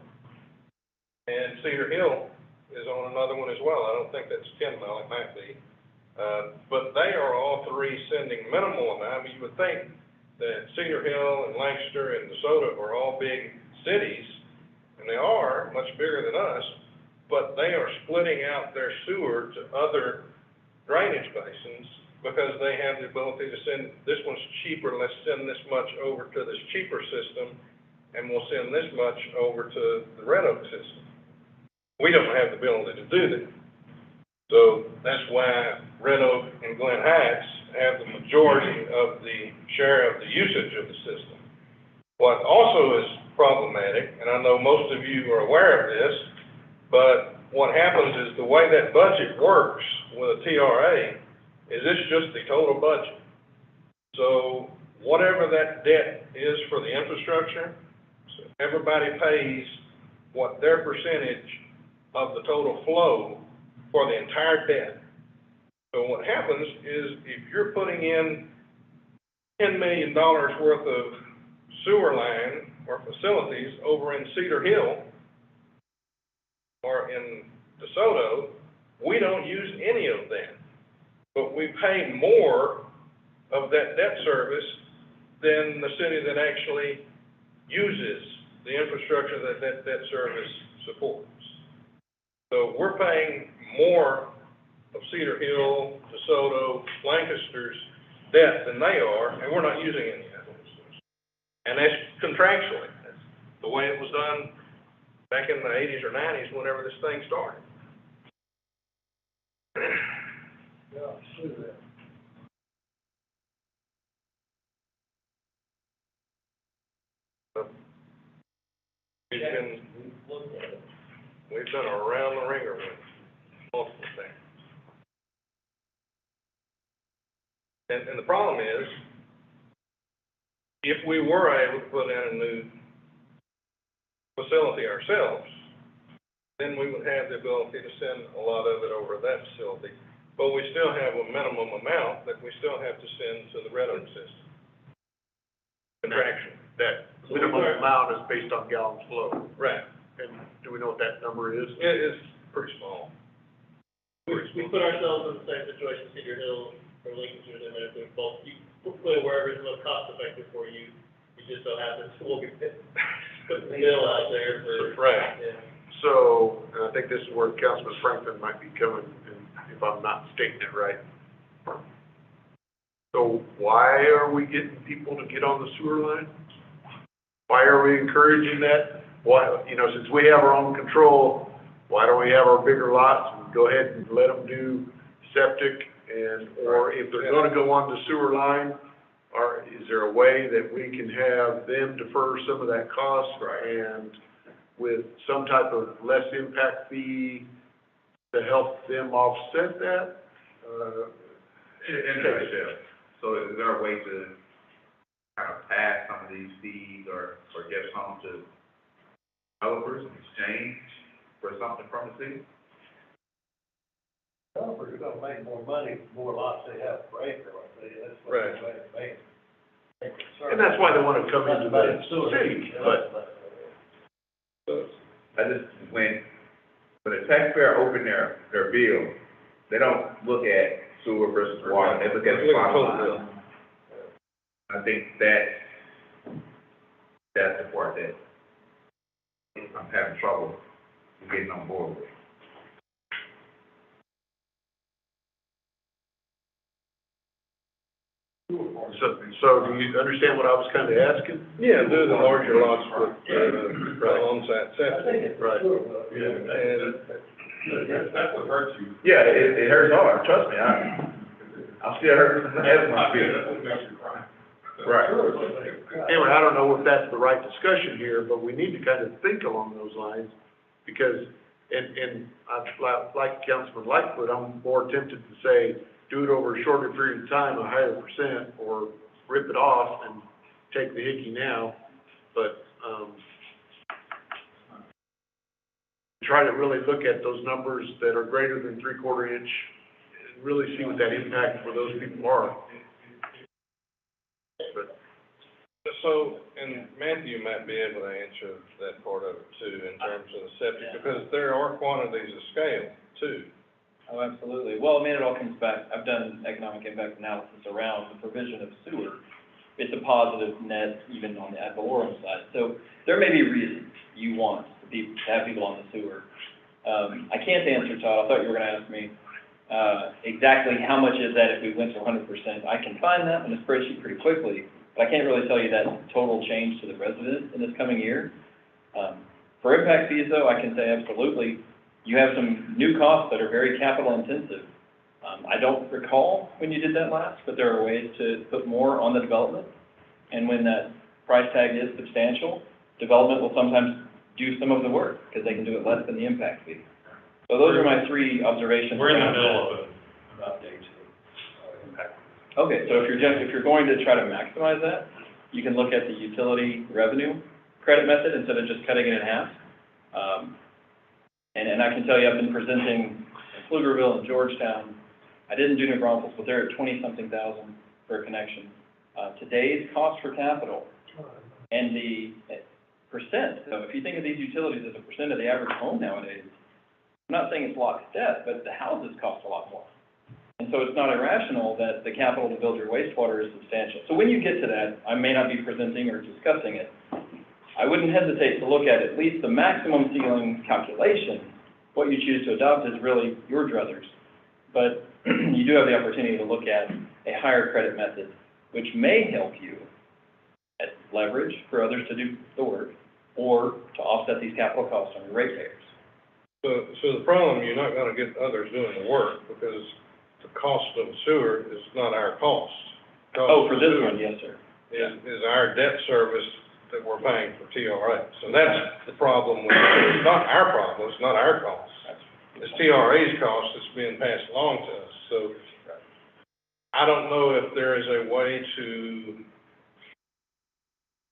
And Cedar Hill is on another one as well. I don't think that's 10-mile, it might be. But they are all three sending minimal amount. I mean, you would think that Cedar Hill and Lancaster and DeSoto are all big cities, and they are much bigger than us, but they are splitting out their sewer to other drainage basins because they have the ability to send, this one's cheaper, let's send this much over to this cheaper system, and we'll send this much over to the Red Oak system. We don't have the ability to do that. So that's why Red Oak and Glen Heights have the majority of the share of the usage of the system. What also is problematic, and I know most of you are aware of this, but what happens is the way that budget works with a TRA is it's just the total budget. So whatever that debt is for the infrastructure, so everybody pays what their percentage of the total flow for the entire debt. So what happens is if you're putting in $10 million worth of sewer line or facilities over in Cedar Hill or in DeSoto, we don't use any of that. But we pay more of that debt service than the city that actually uses the infrastructure that that debt service supports. So we're paying more of Cedar Hill, DeSoto, Lancaster's debt than they are, and we're not using any of it. And that's contractually. That's the way it was done back in the 80s or 90s, whenever this thing started. Yeah, I see that. We've done around the ringer with multiple things. And the problem is, if we were able to put in a new facility ourselves, then we would have the ability to send a lot of it over that facility. But we still have a minimum amount that we still have to send to the Red Oak system. Contraction. That minimum amount is based on gallons flow. Right. And do we know what that number is? It is pretty small. We put ourselves in the same situation, Cedar Hill or Lincoln, and everything, both, you put it wherever is most cost effective for you. You just so happen to we'll be putting the bill out there for. Right. Yeah. So, and I think this is where Councilman Franklin might be coming, if I'm not stating it right. So why are we getting people to get on the sewer line? Why are we encouraging that? Why, since we have our own control, why don't we have our bigger lots and go ahead and let them do septic? Or if they're gonna go on the sewer line, is there a way that we can have them defer some of that cost? Right. And with some type of less impact fee to help them offset that? In a nutshell, so is there a way to kind of pass some of these fees or give some to developers in exchange for something from the city? Developers are gonna make more money, more lots they have per acre, I say, that's what Right. they're making. And that's why they wanna come into the city, but. I just, when a taxpayer open their bill, they don't look at sewer versus water, they look at the bottom line. I think that's the part that I'm having trouble getting on board with. So do you understand what I was kinda asking? Yeah, do the larger lots with, on-site I septic. think it's Right. sure, And That's what hurts you. Yeah, it hurts hard, trust me, I'm still hurting from having my bill. That's what makes you cry. Right. Anyway, I don't know if that's the right discussion here, but we need to kind of think along those lines, because, and like Councilman Lightfoot, I'm more tempted to say, do it over a shorter period of time, a higher percent, or rip it off and take the hickey now, but, try to really look at those numbers that are greater than 3/4 inch, and really see what that impact for those people are. But, so, and Matthew might be able to answer that part of it too, in terms of the septic, because there are quantities of scale too. Oh, absolutely. Well, I mean, it all comes back, I've done economic impact analysis around the provision of sewer. It's a positive net even on the ad valorem side. So there may be reasons you want to have people on the sewer. I can't answer, Todd, I thought you were gonna ask me, exactly how much is that if we went to 100%. I can find that in a spreadsheet pretty quickly, but I can't really tell you that total change to the residents in this coming year. For impact fees though, I can say absolutely, you have some new costs that are very capital intensive. I don't recall when you did that last, but there are ways to put more on the development. And when that price tag is substantial, development will sometimes do some of the work, because they can do it less than the impact fee. So those are my three observations. We're in the around middle that. of an update to impact. Okay, so if you're going to try to maximize that, you can look at the utility revenue credit method instead of just cutting it in half. And I can tell you, I've been presenting in Pflugerville and Georgetown. I didn't do New Braunfels, but they're at 20-something thousand for a connection. Today's cost for capital and the percent, so if you think of these utilities as a percent of the average home nowadays, I'm not saying it's lockstep, but the houses cost a lot more. And so it's not irrational that the capital to build your wastewater is substantial. So when you get to that, I may not be presenting or discussing it. I wouldn't hesitate to look at least the maximum ceiling calculation. What you choose to adopt is really your druthers. But you do have the opportunity to look at a higher credit method, which may help you at leverage for others to do the work, or to offset these capital costs on your ratepayers. So the problem, you're not gonna get others doing the work, because the cost of sewer is not our cost. Oh, for this one, yes, sir. Is our debt service that we're paying for TRA. So that's the problem with, it's not our problem, it's not our cost. It's TRA's cost that's being passed along to us. So I don't know if there is a way to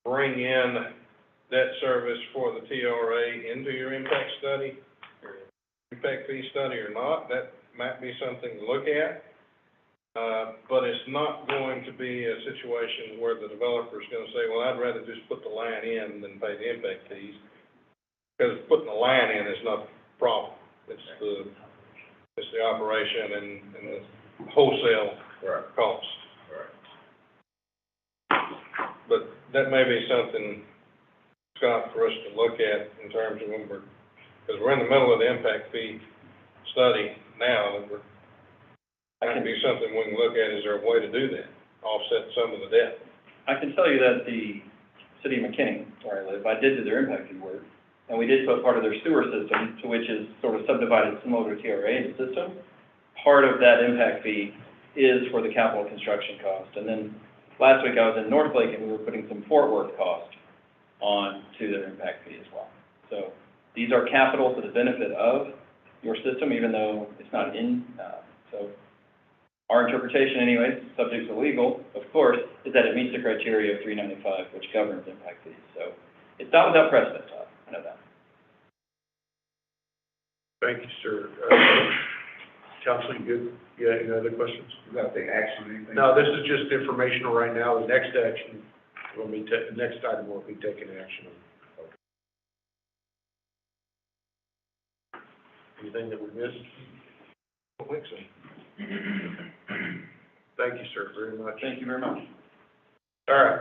bring in debt service for the TRA into your impact study, or impact fee study or not. That might be something to look at. But it's not going to be a situation where the developer is gonna say, well, I'd rather just put the line in than pay the impact fees. Because putting the line in is not the problem. It's the operation and the wholesale cost. But that may be something, Scott, for us to look at in terms of when because we're in the middle of the impact fee study now, that that can be something we can look at. Is there a way to do that, offset some of the debt? I can tell you that the city of McKinney, where I live, I did do their impact fee work, and we did put part of their sewer system, to which is sort of subdivided similar to TRA in the system. Part of that impact fee is for the capital construction cost. And then last week I was in Northlake, and we were putting some Fort Worth cost on to their impact fee as well. So these are capital to the benefit of your system, even though it's not in, so our interpretation anyways, subject to legal, of course, is that it meets the criteria of 395, which governs impact fees. So it's not without precedent, Todd. I know that. Thank you, sir. Counsel, you good? You got any other questions? You got to take action or anything? No, this is just informational right now. The next action will be, the next item will be taking action on. Anything that we missed? I don't think so. Thank you, sir, very much. Thank you very much. All right,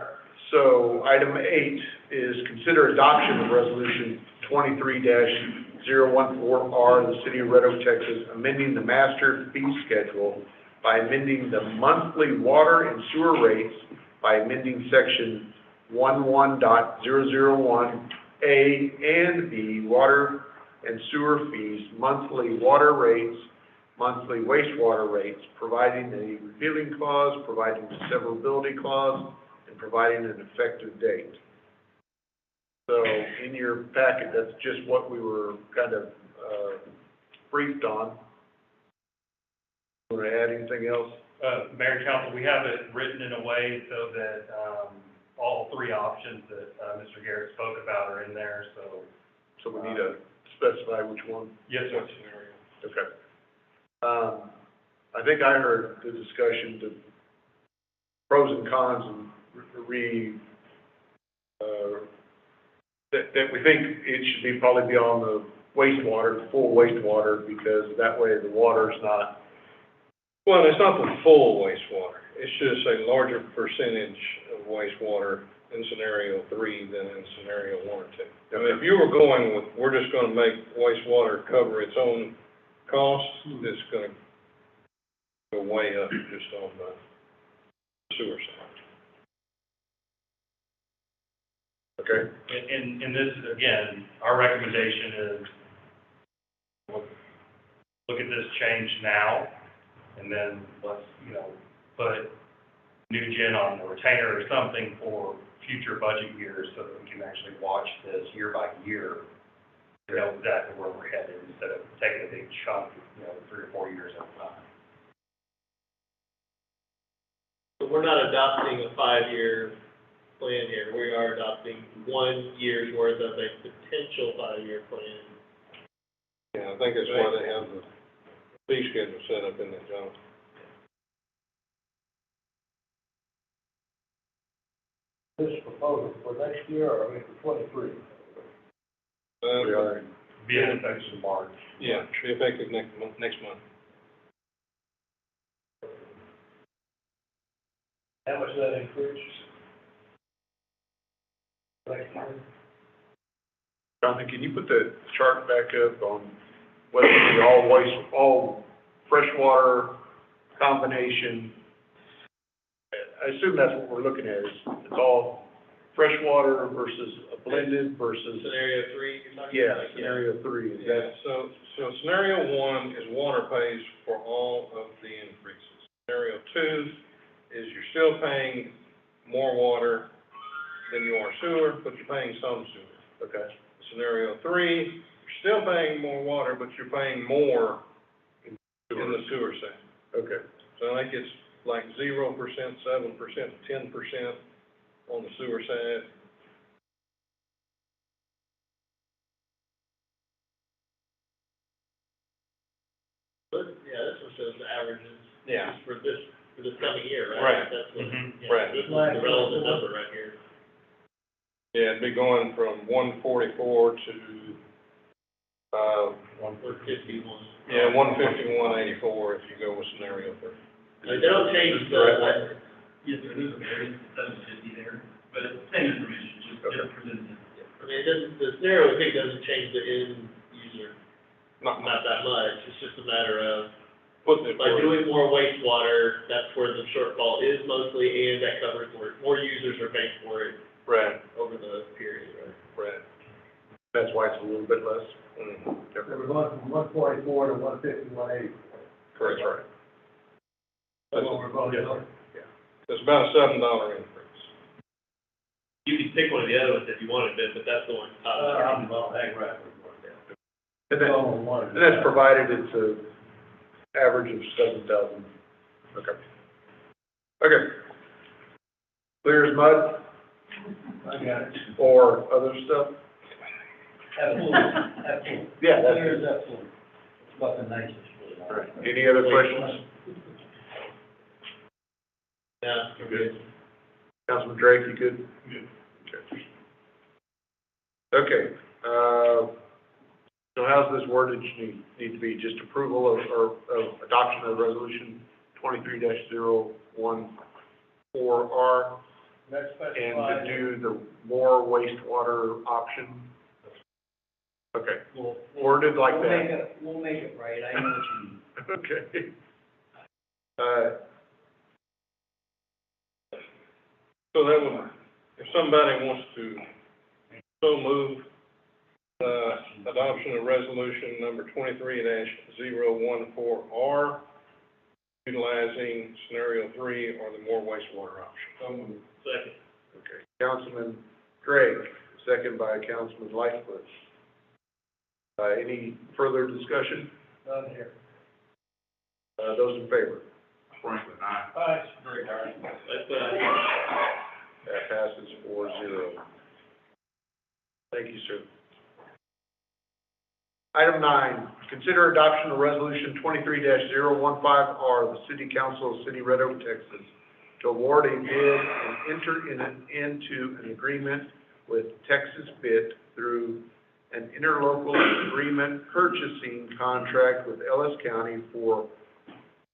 so item 8 is consider adoption of resolution 23-014R, the city of Red Oak, Texas, amending the master fee schedule by amending the monthly water and sewer rates by amending section 11.001A and B, water and sewer fees, monthly water rates, monthly wastewater rates, providing a repealing clause, providing a severability clause, and providing an effective date. So in your packet, that's just what we were kind of briefed on. Want to add anything else? Mayor and Council, we have it written in a way so that, all three options that, Mr. Garrett spoke about are in there, so. So we need to specify which one? Yes, sir. Okay. I think I heard the discussion, the pros and cons, and that we think it should be probably be on the wastewater, the full wastewater, because that way the water's not. Well, it's not the full wastewater. It's just a larger percentage of wastewater in scenario 3 than in scenario 1 or 2. I mean, if you were going with, we're just gonna make wastewater cover its own costs, it's gonna go way up just on the sewer side. Okay. And this, again, our recommendation is, look at this change now, and then let's, put new gen on the retainer or something for future budget years so that we can actually watch this year by year to know exactly where we're headed instead of taking a big chunk, 3 or 4 years at a time. So we're not adopting a 5-year plan here, we are adopting 1 year's worth of a potential 5-year plan. Yeah, I think that's why they have the fee schedule set up in that, John. This proposal for next year, or for 23? We are be in effect in March. Yeah, be effective next month. How much does that increase? Next year? Jonathan, can you put the chart back up on whether it be all waste, all freshwater combination? I assume that's what we're looking at, is it's all freshwater versus a blended versus. Scenario 3, you're talking Yeah, about? scenario 3, is Yeah, that? so scenario 1 is water pays for all of the increases. Scenario 2 is you're still paying more water than you are sewer, but you're paying some sewer. Okay. Scenario 3, you're still paying more water, but you're paying more in the sewer side. Okay. So I think it's like 0%, 7%, 10% on the sewer side. But, yeah, this one shows the averages. Yeah. For this coming year, right? Right. That's what, Mhm. yeah, Right. this is the relevant number right here. Yeah, it'd be going from 144 to, 151. yeah, 151.84 if you go with scenario 3. Like, they don't change the, Yes, there is a variance, it doesn't just be there, but it's same information, just presented. I mean, it doesn't, the scenario thing doesn't change the end user, Not not that much. It's just a matter of, putting it by where- doing more wastewater, that's where the shortfall is mostly, and that covers more users are paying for it Right, over the period, right? right. That's why it's a little bit less. Mhm. So we're going from 144 to 151.80. Correct, right. That's what we're voting on. It's about a $7 increase. You can pick one of the other ones if you wanted, but that's the one top. I'm about ag right. And that's provided it's a average of 7,000. Okay. Okay. Clear as mud I got it. or other stuff? Absolutely, absolutely. Yeah, that's Clear good. as absolutely. It's about the nicest. All right. Any other questions? Yeah. You good? Councilman Drake, you good? Good. Okay, so how's this wordage need to be? Just approval of adoption of resolution 23-014R That's and specified. to do the more wastewater option? Okay, worded like that. We'll make it right, I know what you mean. Okay. So that would, if somebody wants to so move, adoption of resolution number 23-014R, utilizing scenario 3 or the more wastewater option. So moved. Second. Okay, Councilman Gregg, second by Councilman Lightfoot. Any further discussion? None here. Those in favor? Franklin, aye. Aye. That's, That passes 4-0. Thank you, sir. Item 9, consider adoption of resolution 23-015R, the City Council of City Red Oak, Texas, to award a bid and enter into an agreement with Texas Bit through an interlocal agreement purchasing contract with Ellis County for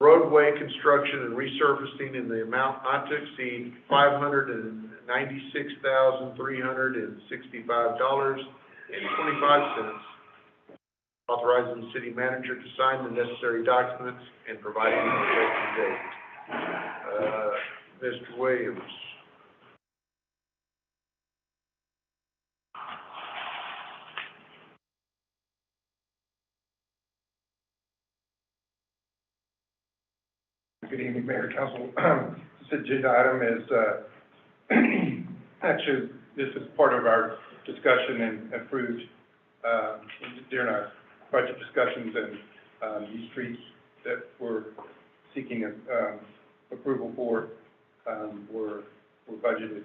roadway construction and resurfacing in the amount not to exceed $596,365.25, authorizing the city manager to sign the necessary documents and providing an effective date. Mr. Williams. Good evening, Mayor, Council. This agenda item is, actually, this is part of our discussion and approved, during our budget discussions and, these streets that we're seeking, approval for, were budgeted,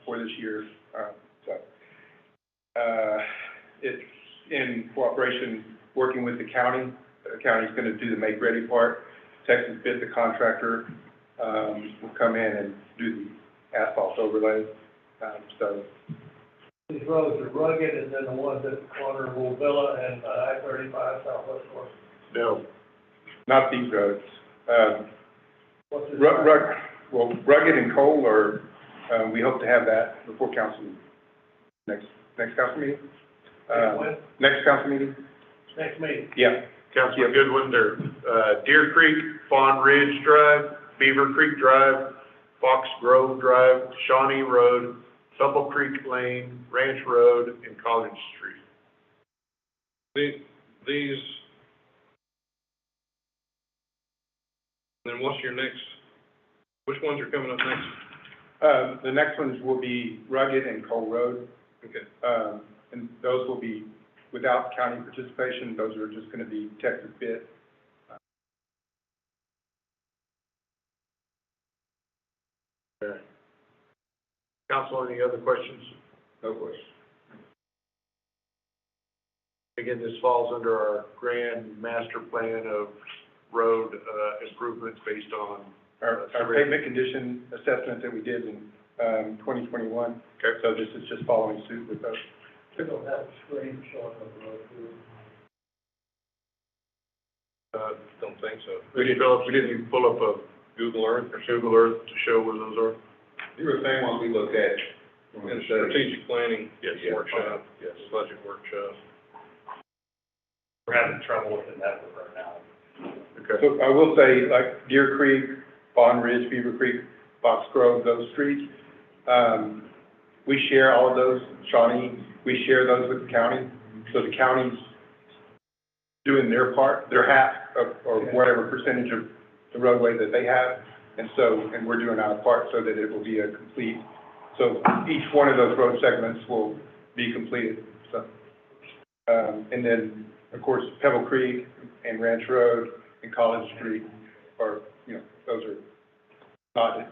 for this year. It's in cooperation, working with the county. The county's gonna do the make-ready part. Texas Bid, the contractor, will come in and do the asphalt overlay. So These roads are rugged, and then the ones at the corner of Wovilla and I-35 southwest corner. No. not these roads. What's this? Rugged and Cole are, we hope to have that before council, next council meeting. When? Next council meeting? Next meeting. Yeah. Councilman Goodwin, there, Deer Creek, Fawn Ridge Drive, Beaver Creek Drive, Fox Grove Drive, Shawnee Road, Tupple Creek Lane, Ranch Road, and College Street. These, then what's your next, which ones are coming up next? The next ones will be Rugged and Cole Road. Okay. And those will be without county participation. Those are just gonna be Texas Bid. Okay. Council, any other questions? No questions. Again, this falls under our grand master plan of road, improvements based on. Our pavement condition assessment that we did in, 2021. Okay. So this is just following suit with those. We don't have a screen showing the road, do we? Don't think so. Mr. Phillips, did you pull up a Google Earth? Google Earth to show where those are? You were saying ones we looked at. In strategic planning. Yes. Workshop, yes, budget workshop. We're having trouble with the network right now. Okay. So I will say, like Deer Creek, Fawn Ridge, Beaver Creek, Fox Grove, those streets, we share all of those. Shawnee, we share those with the county. So the county's doing their part, their half of, or whatever percentage of the roadway that they have. And we're doing our part so that it will be a complete, so each one of those road segments will be completed, so. And then, of course, Pebble Creek and Ranch Road and College Street are, those are not,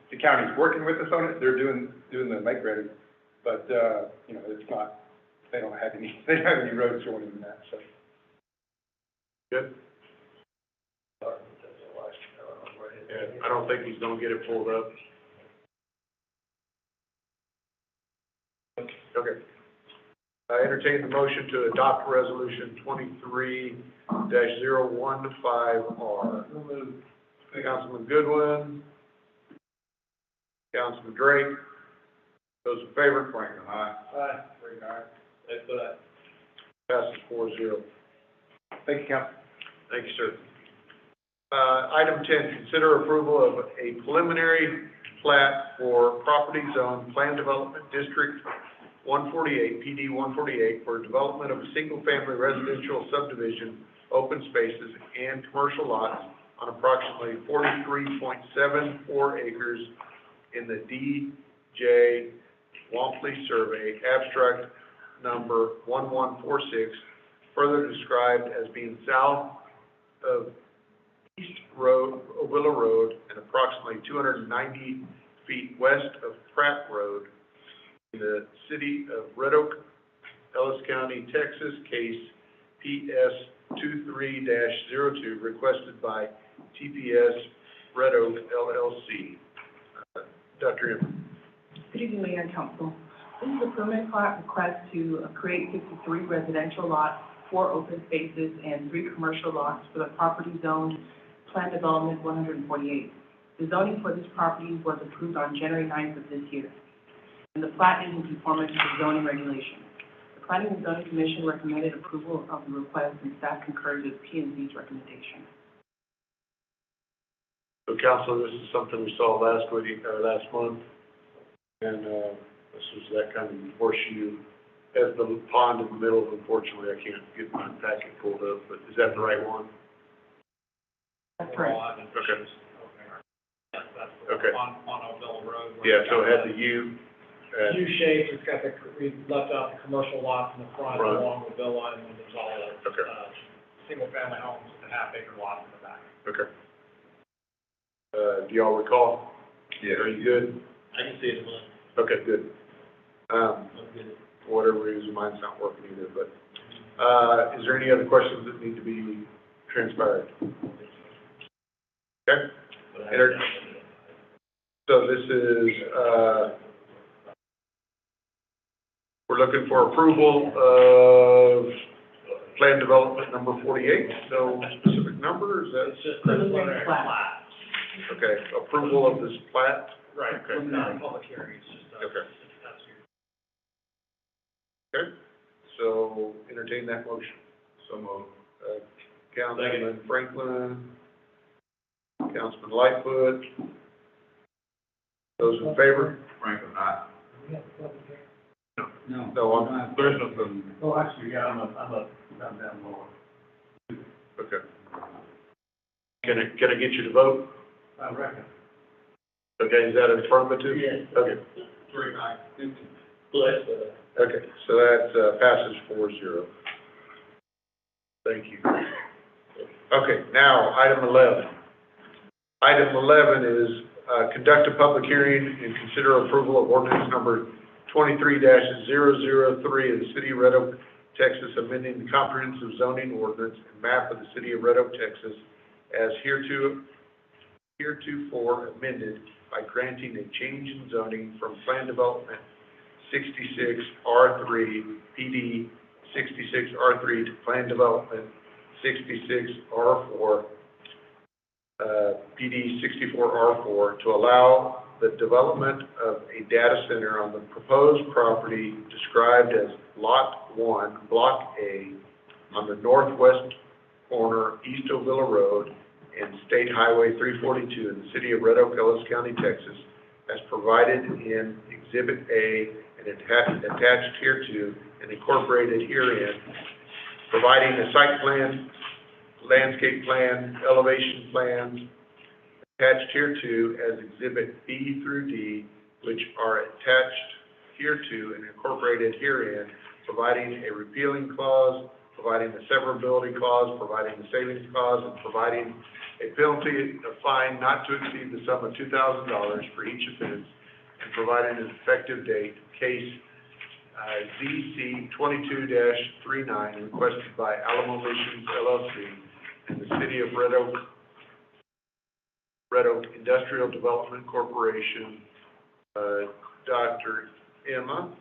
the county's working with us on it, they're doing the make ready, but, it's not, they don't have any roads showing in that, so. Good. Yeah, I don't think he's gonna get it pulled up. Okay. I entertain the motion to adopt resolution 23-015R. Councilman Goodwin. Councilman Drake. Those in favor, Franklin, aye. Aye. Drake, aye. Passes 4-0. Thank you, Council. Thank you, sir. Item 10, consider approval of a preliminary plat for property zone plan development district 148, PD 148, for development of a single-family residential subdivision, open spaces, and commercial lots on approximately 43.74 acres in the D.J. Wampley Survey, abstract number 1146, further described as being south of East Road, Ovilla Road, and approximately 290 feet west of Pratt Road in the city of Red Oak, Ellis County, Texas, case PS 23-02, requested by TPS Red Oak LLC. Dr. Emmett. Good evening, Mayor and Council. This is a permit plat request to create 53 residential lots, 4 open spaces, and 3 commercial lots for the property zone Plan Development 148. The zoning for this property was approved on January 9th of this year, and the plat is in conformance with zoning regulations. The Planning and Zoning Commission recommended approval of the request, and staff concurs with P&Z's recommendation. So, Council, this is something we saw last month, and this was that kind of horseshoe as the pond in the middle. Unfortunately, I can't get my packet pulled up, but is that the right one? That's correct. lot and Okay. issues. Yes, that's Okay. on Ovilla Road. where Yeah, it's so it got had the U, U-shaped, it's got the, we left out the commercial lots in the front Front. along with Villa, and then there's all the, Okay. single-family homes with the half-acre lots in the back. okay. Do y'all recall? Yeah. Are you good? I can see it in mine. Okay, good. I'm good. For whatever reason, mine's not working either, but, is there any other questions that need to be transpired? Okay, Enter- so this is, we're looking for approval of plan development number 48, no specific number, is that, It's just Preliminary preliminary plat. plat. okay, approval of this plat? Right, Okay. it's not a public hearing, it's just, Okay. that's your. Okay, so entertain that motion. So moved. Councilman Franklin, Councilman Lightfoot. Those in favor? Franklin, aye. No, I'm, there's nothing. Oh, actually, yeah, I'm down lower. Okay. Can I get you to vote? I reckon. Okay, is that affirmative? Yes. Okay, Bless, okay, so that, passes 4-0. Thank you. Okay, now, item 11. Item 11 is, conduct a public hearing and consider approval of ordinance number 23-003 of the City of Red Oak, Texas, amending the comprehensive zoning ordinance and map of the City of Red Oak, Texas, as heretofore amended by granting a change in zoning from Plan Development 66 R3 PD 66 R3 to Plan Development 66 R4 PD 64 R4 to allow the development of a data center on the proposed property described as Lot 1, Block A, on the northwest corner, East Ovilla Road, and State Highway 342 in the city of Red Oak, Ellis County, Texas, as provided in Exhibit A and attached hereto and incorporated herein, providing a site plan, landscape plan, elevation plans, attached hereto as Exhibit B through D, which are attached hereto and incorporated herein, providing a repealing clause, providing the severability clause, providing the savings clause, and providing a penalty, a fine not to exceed the sum of $2,000 for each offense, and providing an effective date, case ZC 22-39, requested by Alamo Missions LLC and the City of Red Oak Industrial Development Corporation. Dr. Emma?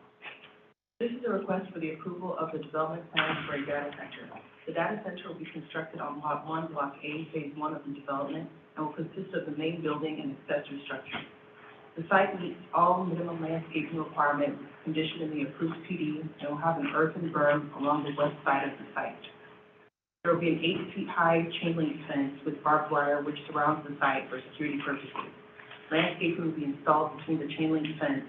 This is a request for the approval of the development plan for a data center. The data center will be constructed on Lot 1, Block A, Phase 1 of the development, and will consist of the main building and accessory structures. The site meets all minimum landscaping requirements conditioned in the approved PD and will have an earthen berm along the west side of the site. There will be an 8-feet-high chain link fence with barbed wire which surrounds the site for security purposes. Landscaping will be installed between the chain link fence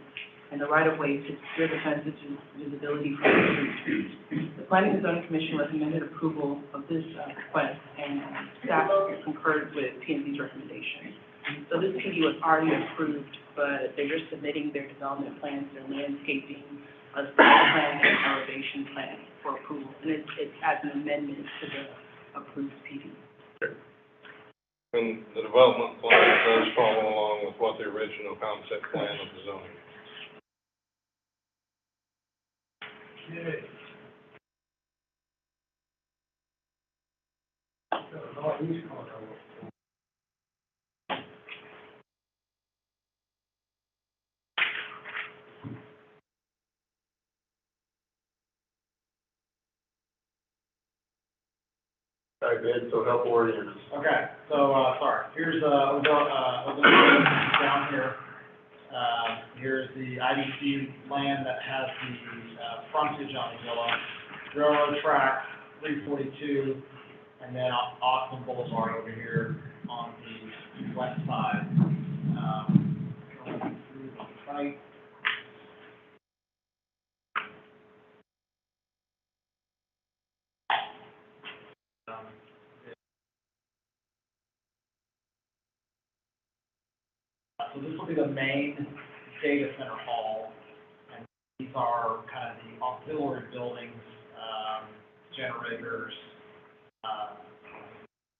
and the right-of-way to secure the fence's visibility from the street. The Planning and Zoning Commission recommended approval of this request, and staff concurred with P&Z's recommendation. So this PD was already approved, but they're just submitting their development plans, their landscaping, a site plan, and elevation plan for approval, and it's as an amendment to the approved PD. And the development plan does follow along with what the original concept plan of the zoning. Yay. Northeast corner. All right, Ben, so help orient us. Okay, so, sorry, here's, down here. Here's the IDC land that has the, frontage on Villa, railroad track, 342, and then Austin Boulevard over here on the west side. Going through the site. So this will be the main data center hall, and these are kind of the auxiliary buildings, generators,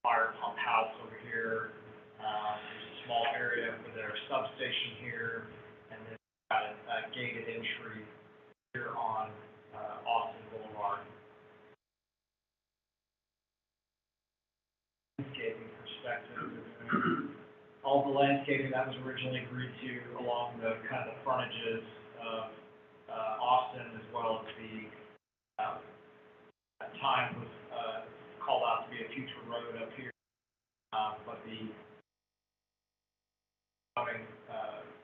fire pump house over here. There's a small area for their substation here, and then got a gated entry here on Austin Boulevard. Landscaping perspective, all the landscaping that was originally agreed to along the kind of the frontages of Austin, as well as the at time was called out to be a future road up here, but the zoning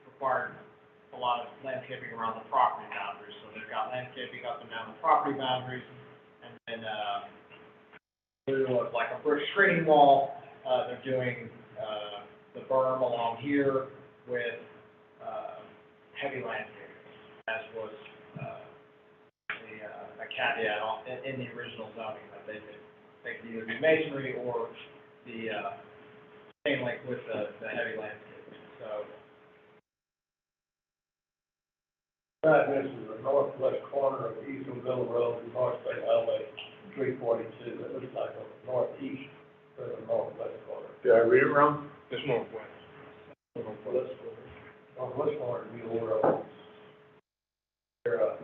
required a lot of landscaping around the property boundaries. So they've got landscaping up and down the property boundaries, and then like a brick screening wall. They're doing the berm along here with heavy landscaping, as was a caveat in the original zoning, that they could either do masonry or the chain link with the heavy landscaping. So This is the northwest corner of Eastonville Road, North State Highway 342. It looks like a northeast or the northwest corner. Did I read it wrong? It's northwest. Northwest corner of Mule Road. There,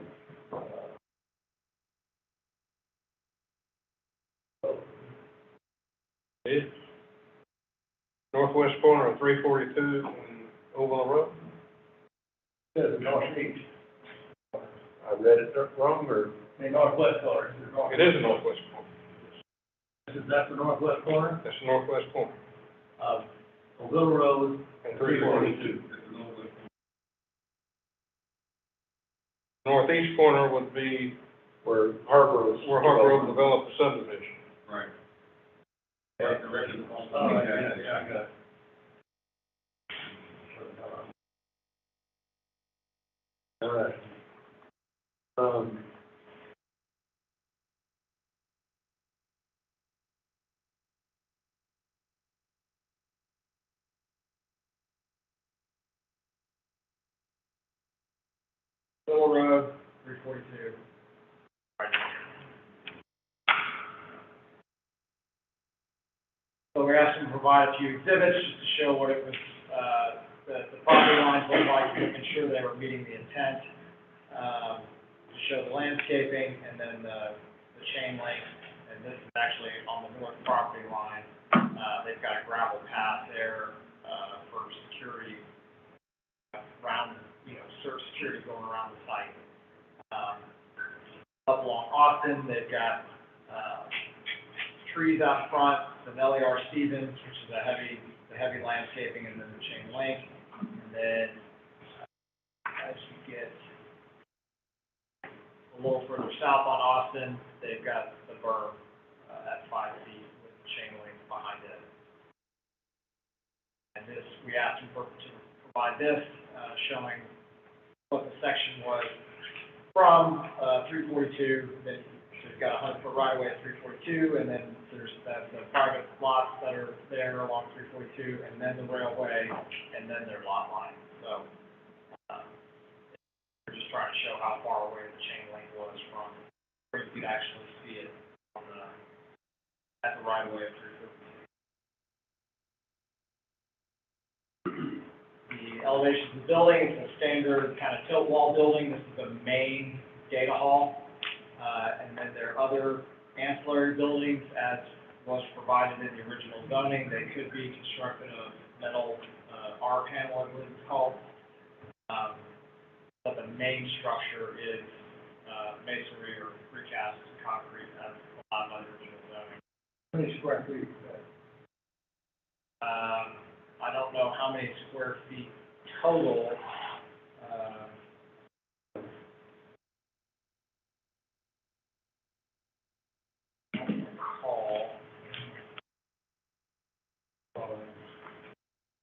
It, northwest corner of 342 and Oval Road. the northeast, I read it wrong, or? the northwest corner. It is the northwest corner. Is that the northwest corner? That's the northwest corner. Oval Road And 342. Northeast corner would be Where Harbor was. where Harbor developed the subdivision. Right. All right, yeah, I got it. All right. Middle Road, 342. So we asked them to provide a few exhibits just to show what it was, the property lines looked like, making sure they were meeting the intent. To show the landscaping and then the chain link, and this is actually on the north property line. They've got a gravel path there, for security, around, security going around the site. Up along Austin, they've got, trees out front, the Nellie R. Stevens, which is the heavy landscaping, and then the chain link. And then, as you get a little further south on Austin, they've got the berm, at 5 feet with the chain link behind it. And this, we asked them to provide this, showing what the section was from, 342, then we've got a 100-foot right-of-way at 342, and then there's the private lots that are there along 342, and then the railway, and then their lot line. So, we're just trying to show how far away the chain link was from where you could actually see it on at the right-of-way of 342. The elevations of the building, it's a standard kind of tilt wall building. This is the main data hall. And then there are other ancillary buildings, as was provided in the original zoning. They could be constructed of metal, R panel, I believe it's called. But the main structure is, masonry or precast concrete, as allowed by the original zoning. How many square feet is that? I don't know how many square feet total. Recall.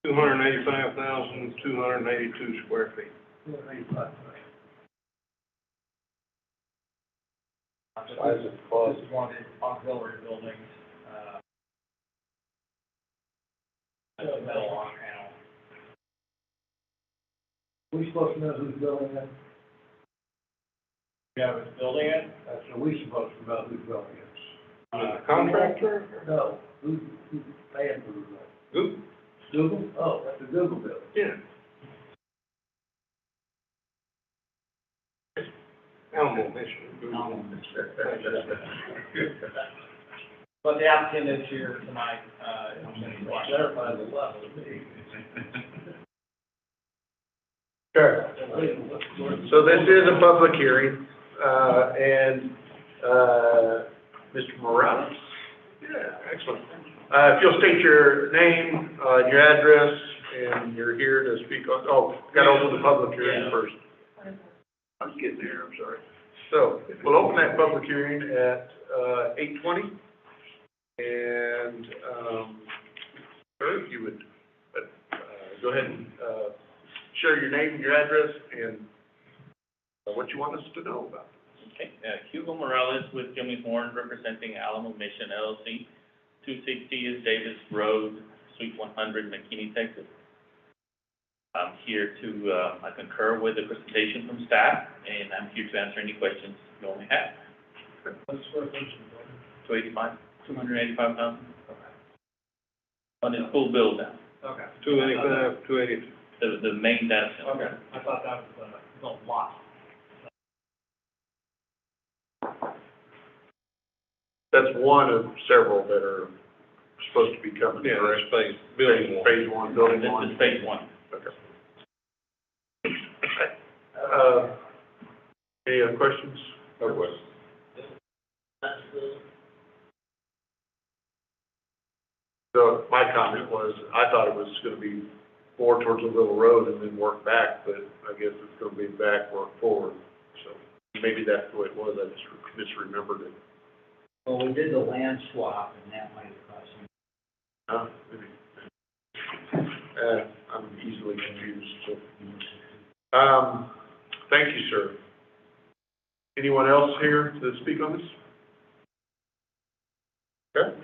285,282 square feet. 285. This is one of the auxiliary buildings, metal on panel. We supposed to know who's building it? Yeah, it's building it. That's what we supposed to know who's building it. Contractor? No, who's paying for the building? Who? Google? Oh, that's a Google building. Yeah. Animal mission. But the applicant is here tonight, Clarify the level. Sure. So this is a public hearing, Mr. Morales? Yeah, excellent. If you'll state your name, your address, and you're here to speak on, got to open the public hearing first. I'm getting there, I'm sorry. So, we'll open that public hearing at, 8:20. And, sir, if you would, go ahead and, share your name, your address, and what you want us to know about. Okay, Hugo Morales with Kimley Horn, representing Alamo Mission LLC. 260 is Davis Road, Suite 100, McKinney, Texas. I'm here to, I concur with the presentation from staff, and I'm here to answer any questions you all may have. what's the square footage of the building? 285,000. On its full build now, Okay. 285, 282. the main data center. Okay, I thought that was the lot. That's one of several that are supposed to be coming, Yeah, correct? space, building one. Phase one, building This one. is phase one. Okay. Any other questions? No question. So my comment was, I thought it was gonna be more towards the Little Road and then work back, but I guess it's gonna be back, work forward. So maybe that's the way it was, I just misremembered it. Well, we did the land swap, and that might have cost some. Maybe. I'm easily confused, so. Thank you, sir. Anyone else here to speak on this? Okay.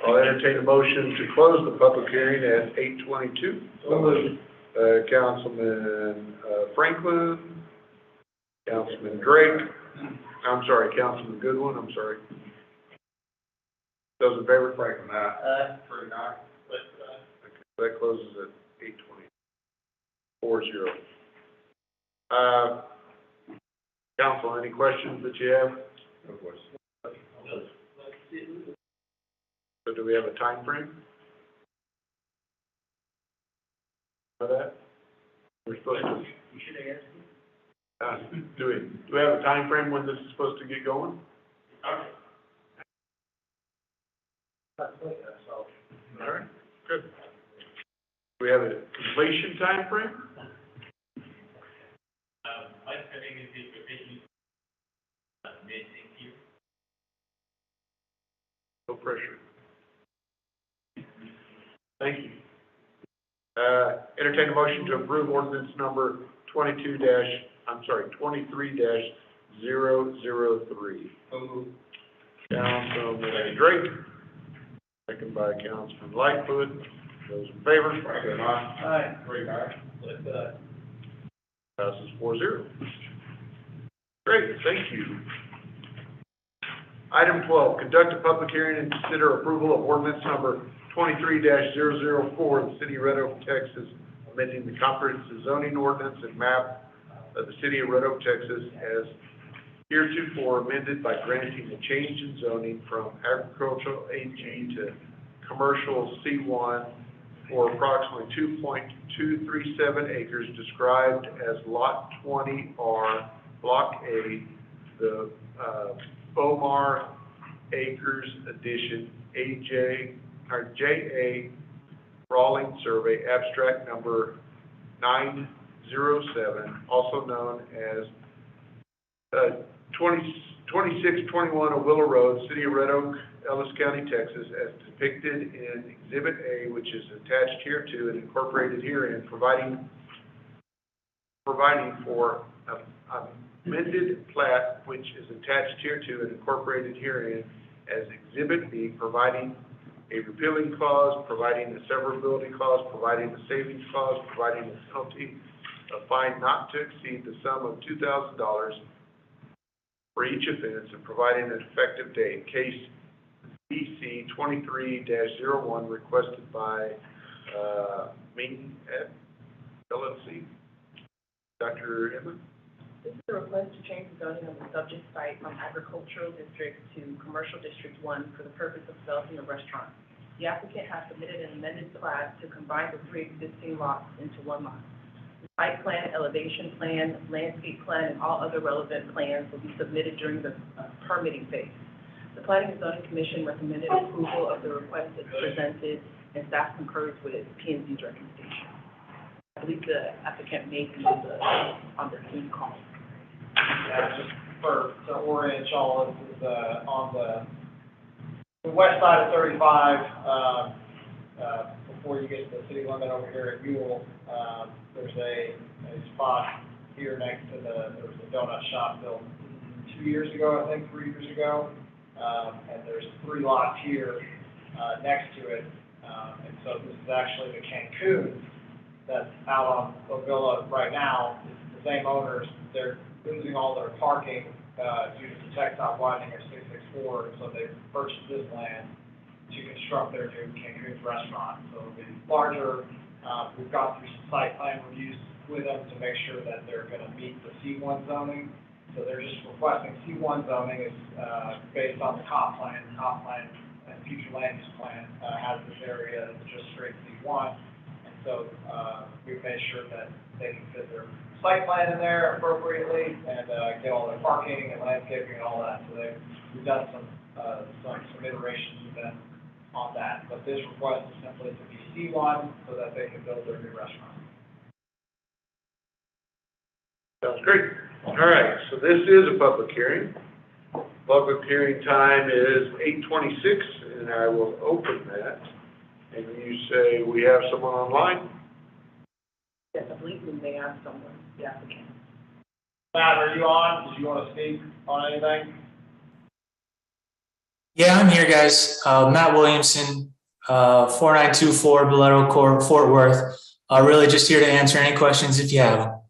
I'll entertain a motion to close the public hearing at 8:22. Councilman Franklin, Councilman Drake, Councilman Goodwin, Those in favor? Franklin, aye. Drake, aye. That closes at 8:20. 4-0. Council, any questions that you have? No question. So do we have a time frame for that? We're supposed to, You should have asked me. do we have a time frame when this is supposed to get going? All right, good. Do we have a completion time frame? My understanding is the expectation is mid-next year. No pressure. Thank you. Entertain a motion to approve ordinance number 23-003. Councilman Drake, second by Councilman Lightfoot. Those in favor? Franklin, aye. Aye. Drake, aye. Passes 4-0. Great, thank you. Item 12, conduct a public hearing and consider approval of ordinance number 23-004 of the City of Red Oak, Texas, amending the comprehensive zoning ordinance and map of the City of Red Oak, Texas, as heretofore amended by granting a change in zoning from agricultural AG to commercial C1 for approximately 2.237 acres described as Lot 20R, Block A, the Bomar Acres Addition, JA Rawling Survey, abstract number 907, also known as 2621 of Willow Road, City of Red Oak, Ellis County, Texas, as depicted in Exhibit A, which is attached hereto and incorporated herein, providing for amended plat, which is attached hereto and incorporated herein as Exhibit B, providing a repealing clause, providing a severability clause, providing a savings clause, providing a penalty a fine not to exceed the sum of $2,000 for each offense and providing an effective date. Case BC 23-01 requested by, Meeting at LLC. Dr. Edmund? This is a request to change the zoning of the subject site from agricultural district to commercial district 1 for the purpose of developing a restaurant. The applicant has submitted an amended plat to combine the 3 existing lots into 1 lot. The site plan, elevation plan, landscape plan, and all other relevant plans will be submitted during the permitting phase. The Planning and Zoning Commission recommended approval of the request as presented, and staff concurs with P&Z's recommendation. I believe the applicant may be on the team call. Yeah, just to orient y'all, this is, on the west side of 35, before you get to the city limit over here at Ewell, there's a spot here next to there was a donut shop built 2 years ago, I think, 3 years ago. And there's 3 lots here, next to it. And so this is actually the Cancun that's out on Ovilla right now. It's the same owners. They're losing all their parking, due to the textile widening of 664. And so they purchased this land to construct their new Cancun's restaurant. So it'll be larger. We've gone through some site plan reviews with them to make sure that they're gonna meet the C1 zoning. So they're just requesting C1 zoning is, based on the comp plan. The comp plan and future land use plan, has this area as just straight C1. And so, we've made sure that they can fit their site plan in there appropriately and, get all their parking and landscaping and all that. So we've done some iterations with them on that. But this request is simply to be C1 so that they can build their new restaurant. Sounds great. All right, so this is a public hearing. Public hearing time is 8:26, and I will open that. And you say we have someone online? Yes, I believe we may have someone, the applicant. Matt, are you on? Did you want to speak on anything? Yeah, I'm here, guys. Matt Williamson, 4924 Boleto Court, Fort Worth. Really just here to answer any questions if you have them.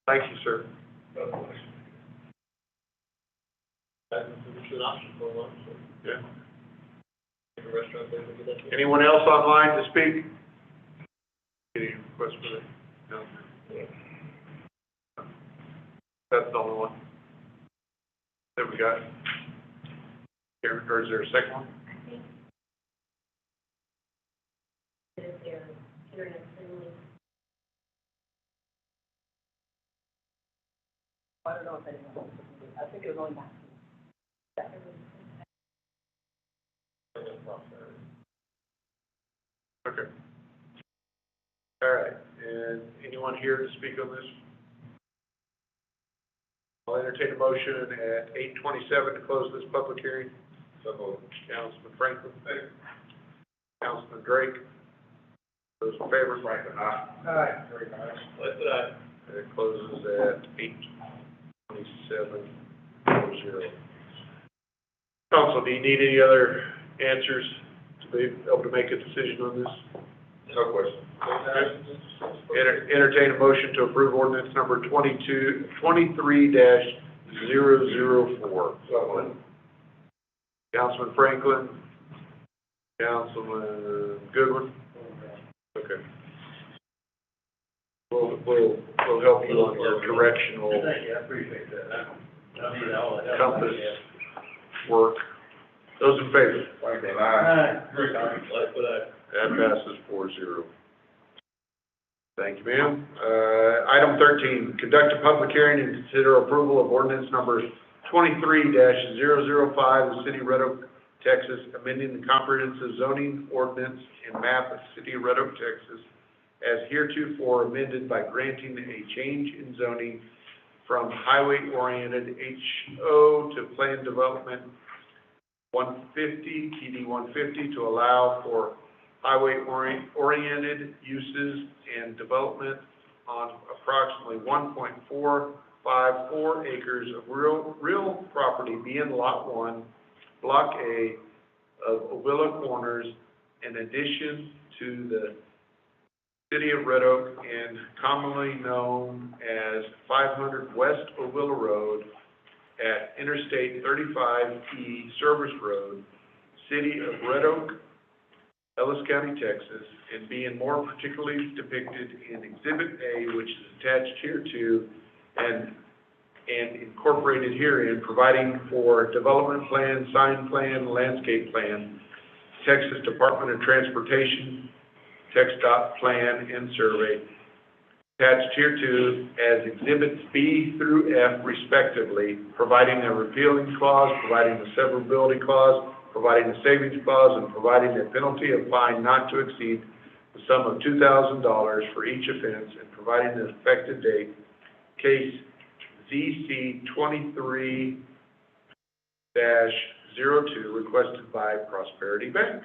Thank you, sir. It's an option for one, so. Yeah. If a restaurant, they would do that. Anyone else online to speak? Any questions for that? No? That's the only one that we got. Here, or is there a second one? I think it is there, here next to me. I don't know if anyone else is, I think it was only Matt. Okay. All right, and anyone here to speak on this? I'll entertain a motion at 8:27 to close this public hearing. So, Councilman Franklin. Councilman Drake. Those in favor? Franklin, aye. Aye. Very nice. That's what I, It closes at 8:27:00. Council, do you need any other answers to be able to make a decision on this? No question. Entertain a motion to approve ordinance number 23-004. Councilman Franklin. Councilman Goodwin. Okay. We'll help you on your directional Thank you, I appreciate that. I need all that help. compass work. Those in favor? Aye. that's what I. That passes 4-0. Thank you, ma'am. Item 13, conduct a public hearing and consider approval of ordinance number 23-005, the City of Red Oak, Texas, amending the comprehensive zoning ordinance and map of the City of Red Oak, Texas, as heretofore amended by granting a change in zoning from highway-oriented HO to planned development 150, TD 150, to allow for highway-oriented uses and development on approximately 1.454 acres of real property being Lot 1, Block A of Ovilla Corners, in addition to the City of Red Oak, and commonly known as 500 West Ovilla Road at Interstate 35E Service Road, City of Red Oak, Ellis County, Texas, and being more particularly depicted in Exhibit A, which is attached hereto and incorporated herein, providing for development plan, sign plan, landscape plan, Texas Department of Transportation, TxDOT plan and survey, attached hereto as Exhibits B through F respectively, providing a repealing clause, providing a severability clause, providing a savings clause, and providing a penalty of fine not to exceed the sum of $2,000 for each offense, and providing an effective date, case ZC 23-02, requested by Prosperity Bank.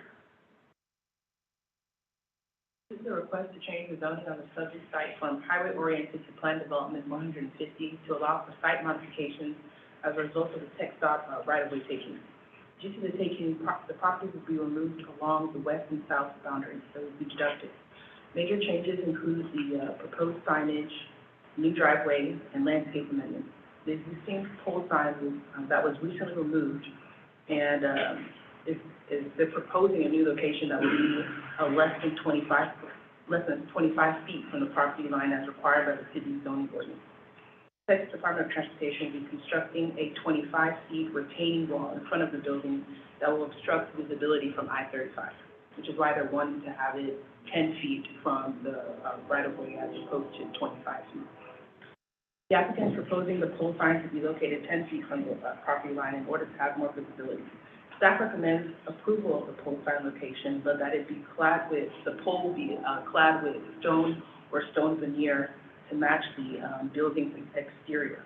This is a request to change the zoning on the subject site from highway-oriented to plan development 150 to allow for site modifications as a result of the TxDOT right-of-way taking. Due to the taking, the property will be removed along the west and south boundaries, so it will be deducted. Major changes include the proposed signage, new driveways, and landscape amendments. The existing pole sign that was recently removed, and they're proposing a new location that will be less than 25 feet from the property line as required by the city's zoning ordinance. Texas Department of Transportation will be constructing a 25-feet retaining wall in front of the building that will obstruct visibility from I-35, which is why they're wanting to have it 10 feet from the right-of-way as opposed to 25 feet. The applicant is proposing the pole sign to be located 10 feet from the property line in order to have more visibility. Staff recommends approval of the pole sign location, but that it be clad with, the pole will be clad with stone or stone veneer to match the building's exterior.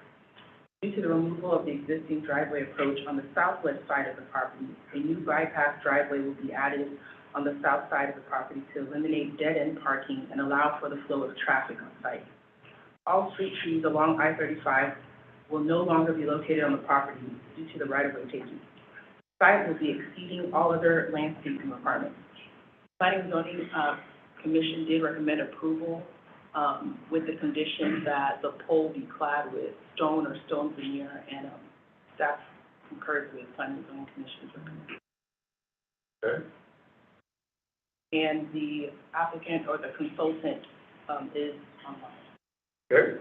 Due to the removal of the existing driveway approach on the southwest side of the property, a new bypass driveway will be added on the south side of the property to eliminate dead-end parking and allow for the flow of traffic on site. All street trees along I-35 will no longer be located on the property due to the right-of-way taking. The site will be exceeding all other landscaping requirements. Planning and Zoning Commission did recommend approval with the condition that the pole be clad with stone or stone veneer, and staff concurred with Planning and Zoning Commission's recommendation. Okay. And the applicant or the consultant is online. Okay.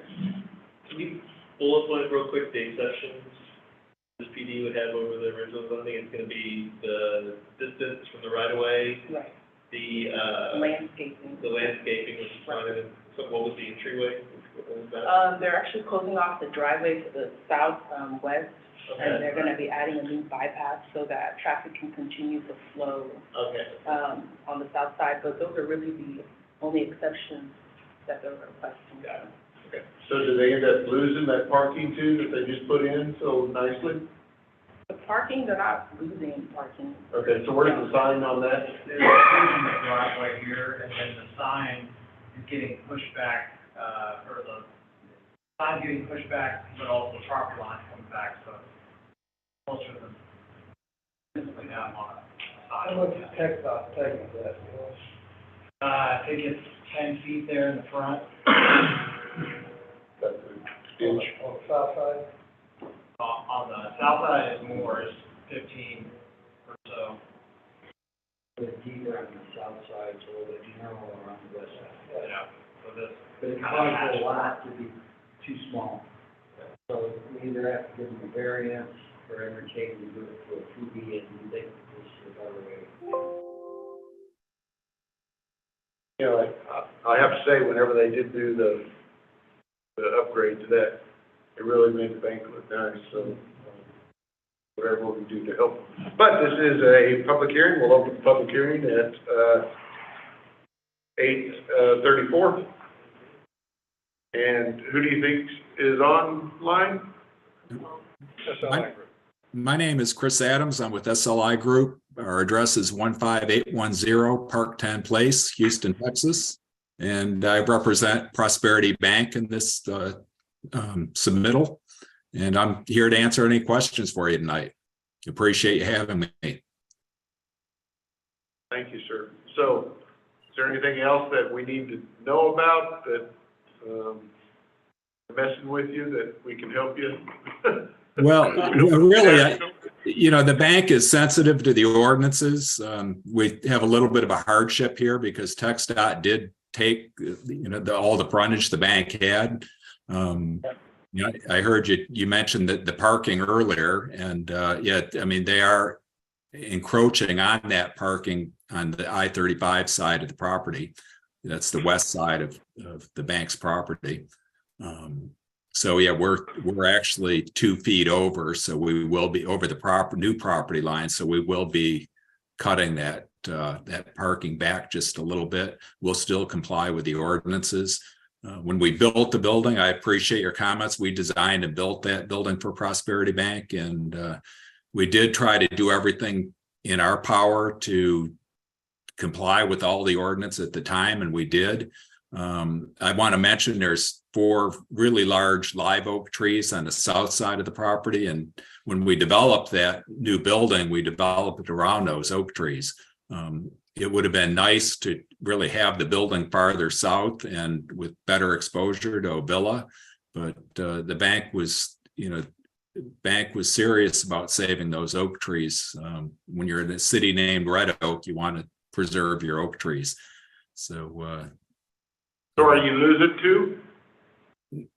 Can you bullet point real quick the exceptions this PD would have over the original zoning? It's gonna be the distance from the right of way, Right. the Landscaping. which is kind of, so what was the entryway? What was that? They're actually closing off the driveway to the south, west, Okay. and they're gonna be adding a new bypass so that traffic can continue to flow, Okay. on the south side, but those are really the only exceptions that they're requesting. Got it. Okay. So do they end up losing that parking too, that they just put in so nicely? The parking, they're not losing parking. Okay, so where's the sign on that? There's a driveway here, and then the sign is getting pushed back, or the sign's getting pushed back, but also the property line's coming back, so closer than physically down on the side. How much is TxDOT taking that? I think it's 10 feet there in the front. That's an inch. On the south side? On the south side is more, is 15 or so. A bit deeper on the south side, so a little bit narrower on the west side. Yeah, so this. But it causes a lot to be too small. So we either have to give them a variance or entertain to do it for a 2B, and we think this is a better way. You know, I have to say, whenever they did do the upgrade to that, it really made the bank look nice, so whatever we can do to help. But this is a public hearing. We'll open the public hearing at 8:34. And who do you think is online? My name is Chris Adams. I'm with SLI Group. Our address is 15810 Park 10 Place, Houston, Texas. And I represent Prosperity Bank in this submittal. And I'm here to answer any questions for you tonight. Appreciate you having me. Thank you, sir. So there anything else that we need to know about that, messing with you that we can help you? Well, really, the bank is sensitive to the ordinances. We have a little bit of a hardship here because TxDOT did take, all the frontage the bank had. I heard you mentioned that the parking earlier, and they are encroaching on that parking on the I-35 side of the property. That's the west side of the bank's property. We're actually 2 feet over, so we will be over the new property line. So we will be cutting that parking back just a little bit. We'll still comply with the ordinances. When we built the building, I appreciate your comments. We designed and built that building for Prosperity Bank, and we did try to do everything in our power to comply with all the ordinance at the time, and we did. I want to mention there's 4 really large live oak trees on the south side of the property, and when we developed that new building, we developed it around those oak trees. It would have been nice to really have the building farther south and with better exposure to Ovilla, but the bank was serious about saving those oak trees. When you're in a city named Red Oak, you want to preserve your oak trees. So are you losing 2?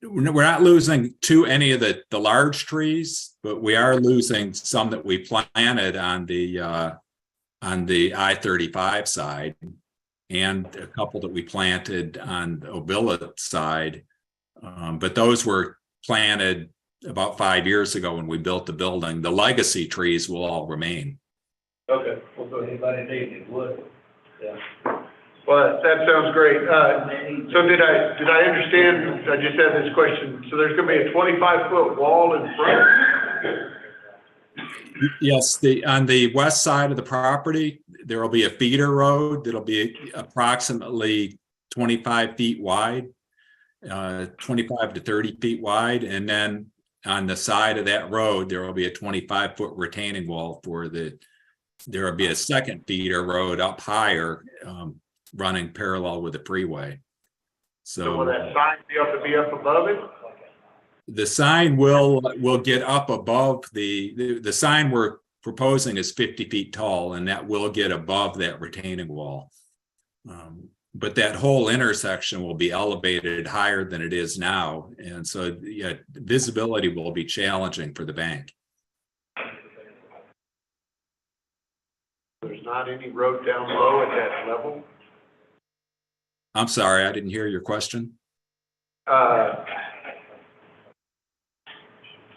We're not losing any of the large trees, but we are losing some that we planted on the I-35 side, and a couple that we planted on the Ovilla side. But those were planted about 5 years ago when we built the building. The legacy trees will all remain. Okay. Well, so anybody needs wood, yeah. Well, that sounds great. So did I understand, I just had this question, so there's gonna be a 25-foot wall in front? Yes, on the west side of the property, there will be a feeder road that'll be approximately 25 feet wide, 25 to 30 feet wide. And then on the side of that road, there will be a 25-foot retaining wall there will be a second feeder road up higher, running parallel with the freeway. So will that sign be up above it? The sign will get up above the sign we're proposing is 50 feet tall, and that will get above that retaining wall. But that whole intersection will be elevated higher than it is now. And so, visibility will be challenging for the bank. There's not any road down low at that level? I'm sorry, I didn't hear your question.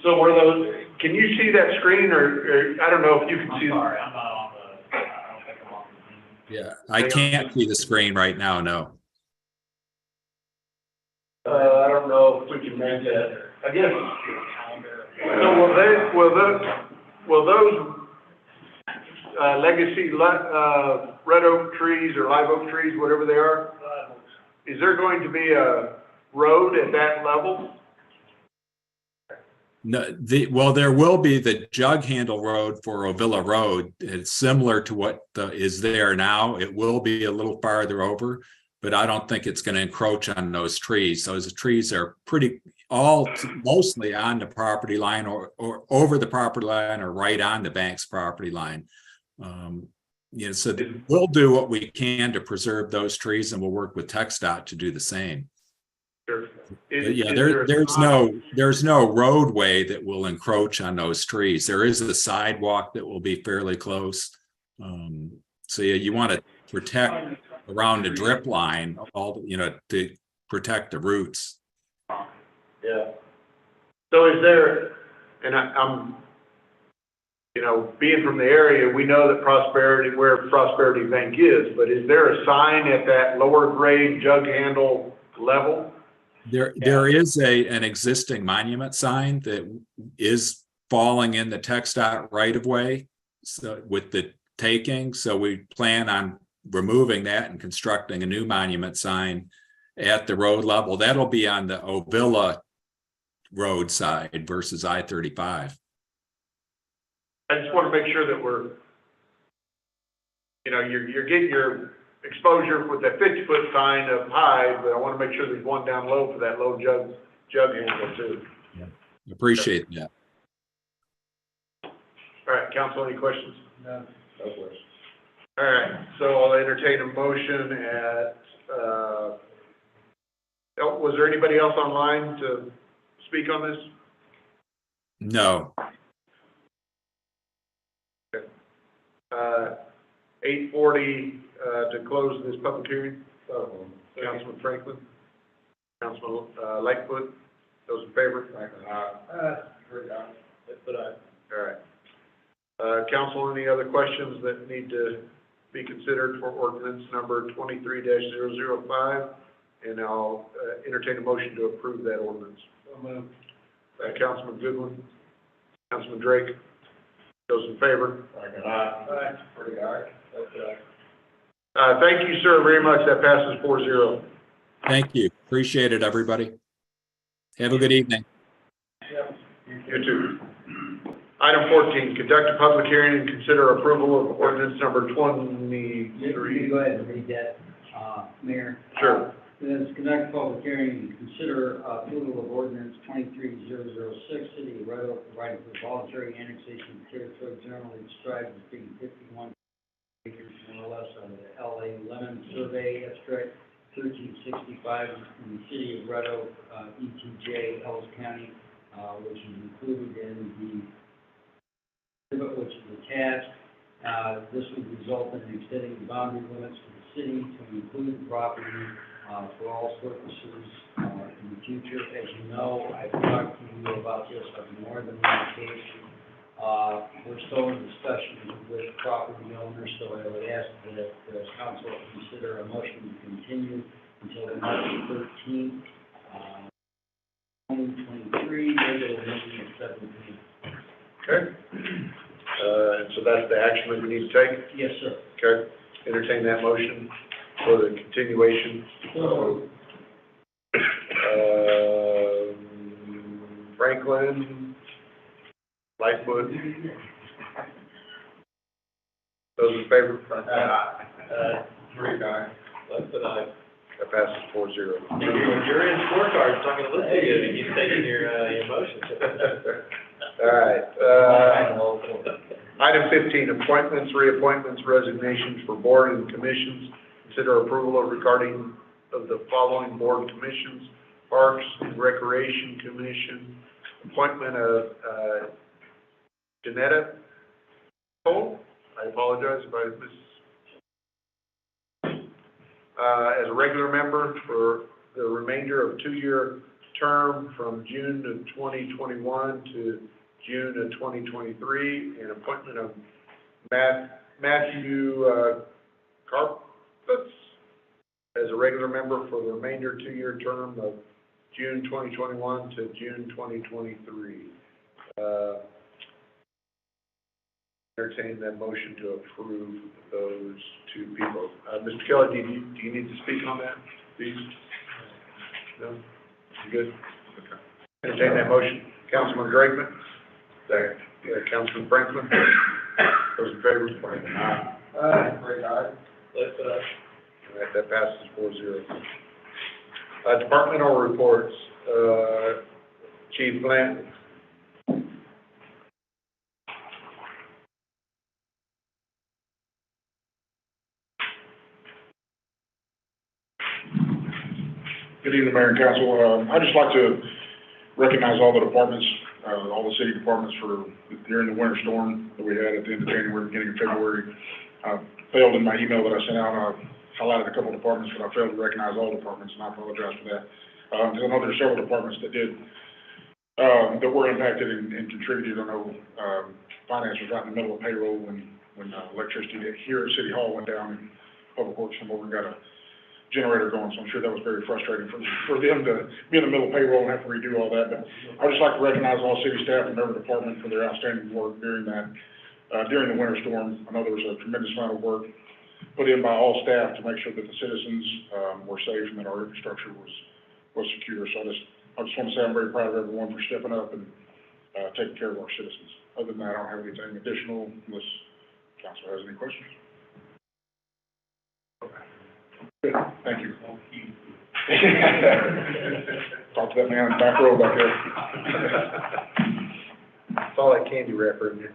So were those, can you see that screen, or I don't know if you can see? Sorry, I'm not on I don't think I'm on. Yeah, I can't see the screen right now, no. I don't know if we can make that, I guess. So will those legacy red oak trees or live oak trees, whatever they are, is there going to be a road at that level? No, there will be the jug handle road for Ovilla Road. It's similar to what is there now. It will be a little farther over, but I don't think it's going to encroach on those trees. Those trees are mostly on the property line or over the property line or right on the bank's property line. So we'll do what we can to preserve those trees, and we'll work with TxDOT to do the same. Sure. There's no roadway that will encroach on those trees. There is a sidewalk that will be fairly close. You want to protect around the drip line, to protect the roots. Yeah. So is there, and I'm, being from the area, we know that where Prosperity Bank is, but is there a sign at that lower grade jug handle level? There is an existing monument sign that is falling in the TxDOT right of way, so with the taking. So we plan on removing that and constructing a new monument sign at the road level. That'll be on the Ovilla road side versus I-35. I just want to make sure that we're, you're getting your exposure with that 50-foot sign up high, but I want to make sure there's one down low for that low jug handle too. Appreciate that. All right, council, any questions? No. No question. All right, so I'll entertain a motion at, was there anybody else online to speak on this? No. 8:40, to close this public hearing. Councilman Franklin, Councilman, Lightfoot, those in favor? All right. Council, any other questions that need to be considered for ordinance number 23-005? And I'll entertain a motion to approve that ordinance. Councilman Goodwin, Councilman Drake, those in favor? Thank you, sir, very much. That passes 4-0. Thank you. Appreciate it, everybody. Have a good evening. You too. Item 14, conduct a public hearing and consider approval of ordinance number 23. You go ahead and read that, Mayor. Sure. Let's conduct a public hearing and consider approval of ordinance 23006, City of Red Oak, providing for voluntary annexation of territory generally described as being 51 acres, more or less, under the L.A. Lemon Survey Abstract 1365 in the City of Red Oak, ETJ, Ellis County, which is included in the exhibit which is attached. This would result in extending the boundary limits of the city to include property for all purposes in the future. As you know, I've talked to you about this on more than one occasion. We're still in discussions with property owners, so I would ask that the council consider a motion to continue until the March 13th, 2023, regular meeting at 7 p.m. Okay. And so that's the action that we need to take? Yes, sir. Okay. Entertain that motion for the continuation. Franklin, Lightfoot. Those in favor? That passes 4-0. You're in scorecards, so I'm gonna listen to you, and you're taking your motion. All right, item 15, appointments, reappointments, resignations for board and commissions. Consider approval of regarding of the following board commissions: Parks and Recreation Commission, appointment of, Janetta Cole. I apologize if I missed. As a regular member for the remainder of two-year term from June of 2021 to June of 2023, and appointment of Matthew Carpus as a regular member for the remainder two-year term of June 2021 to June 2023. Entertain that motion to approve those two people. Mr. Kelly, do you need to speak on that, please? No? You good? Okay. Entertain that motion. Councilman Drakeman? Second. Yeah, Councilman Franklin? Those in favor? Aye. All right, that passes 4-0. Departmental reports. Chief Blanton. Good evening, Mayor and Council. I'd just like to recognize all the departments, all the city departments for during the winter storm that we had at the end of January, beginning of February. Failed in my email that I sent out. I highlighted a couple of departments, but I failed to recognize all departments, and I apologize for that. Because I know there are several departments that did, that were impacted and contributed. I know finance was right in the middle of payroll when electricity here at City Hall went down, and Public Works come over and got a generator going, so I'm sure that was very frustrating for them to be in the middle of payroll and have to redo all that. But I'd just like to recognize all city staff and every department for their outstanding work during that, during the winter storm. I know there was a tremendous amount of work put in by all staff to make sure that the citizens were safe and that our infrastructure was secure. So I just want to say I'm very proud of everyone for stepping up and taking care of our citizens. Other than that, I don't have anything additional unless council has any questions. Okay. Thank you. Talk to that man in the back row back there. It's all that candy wrapper in there.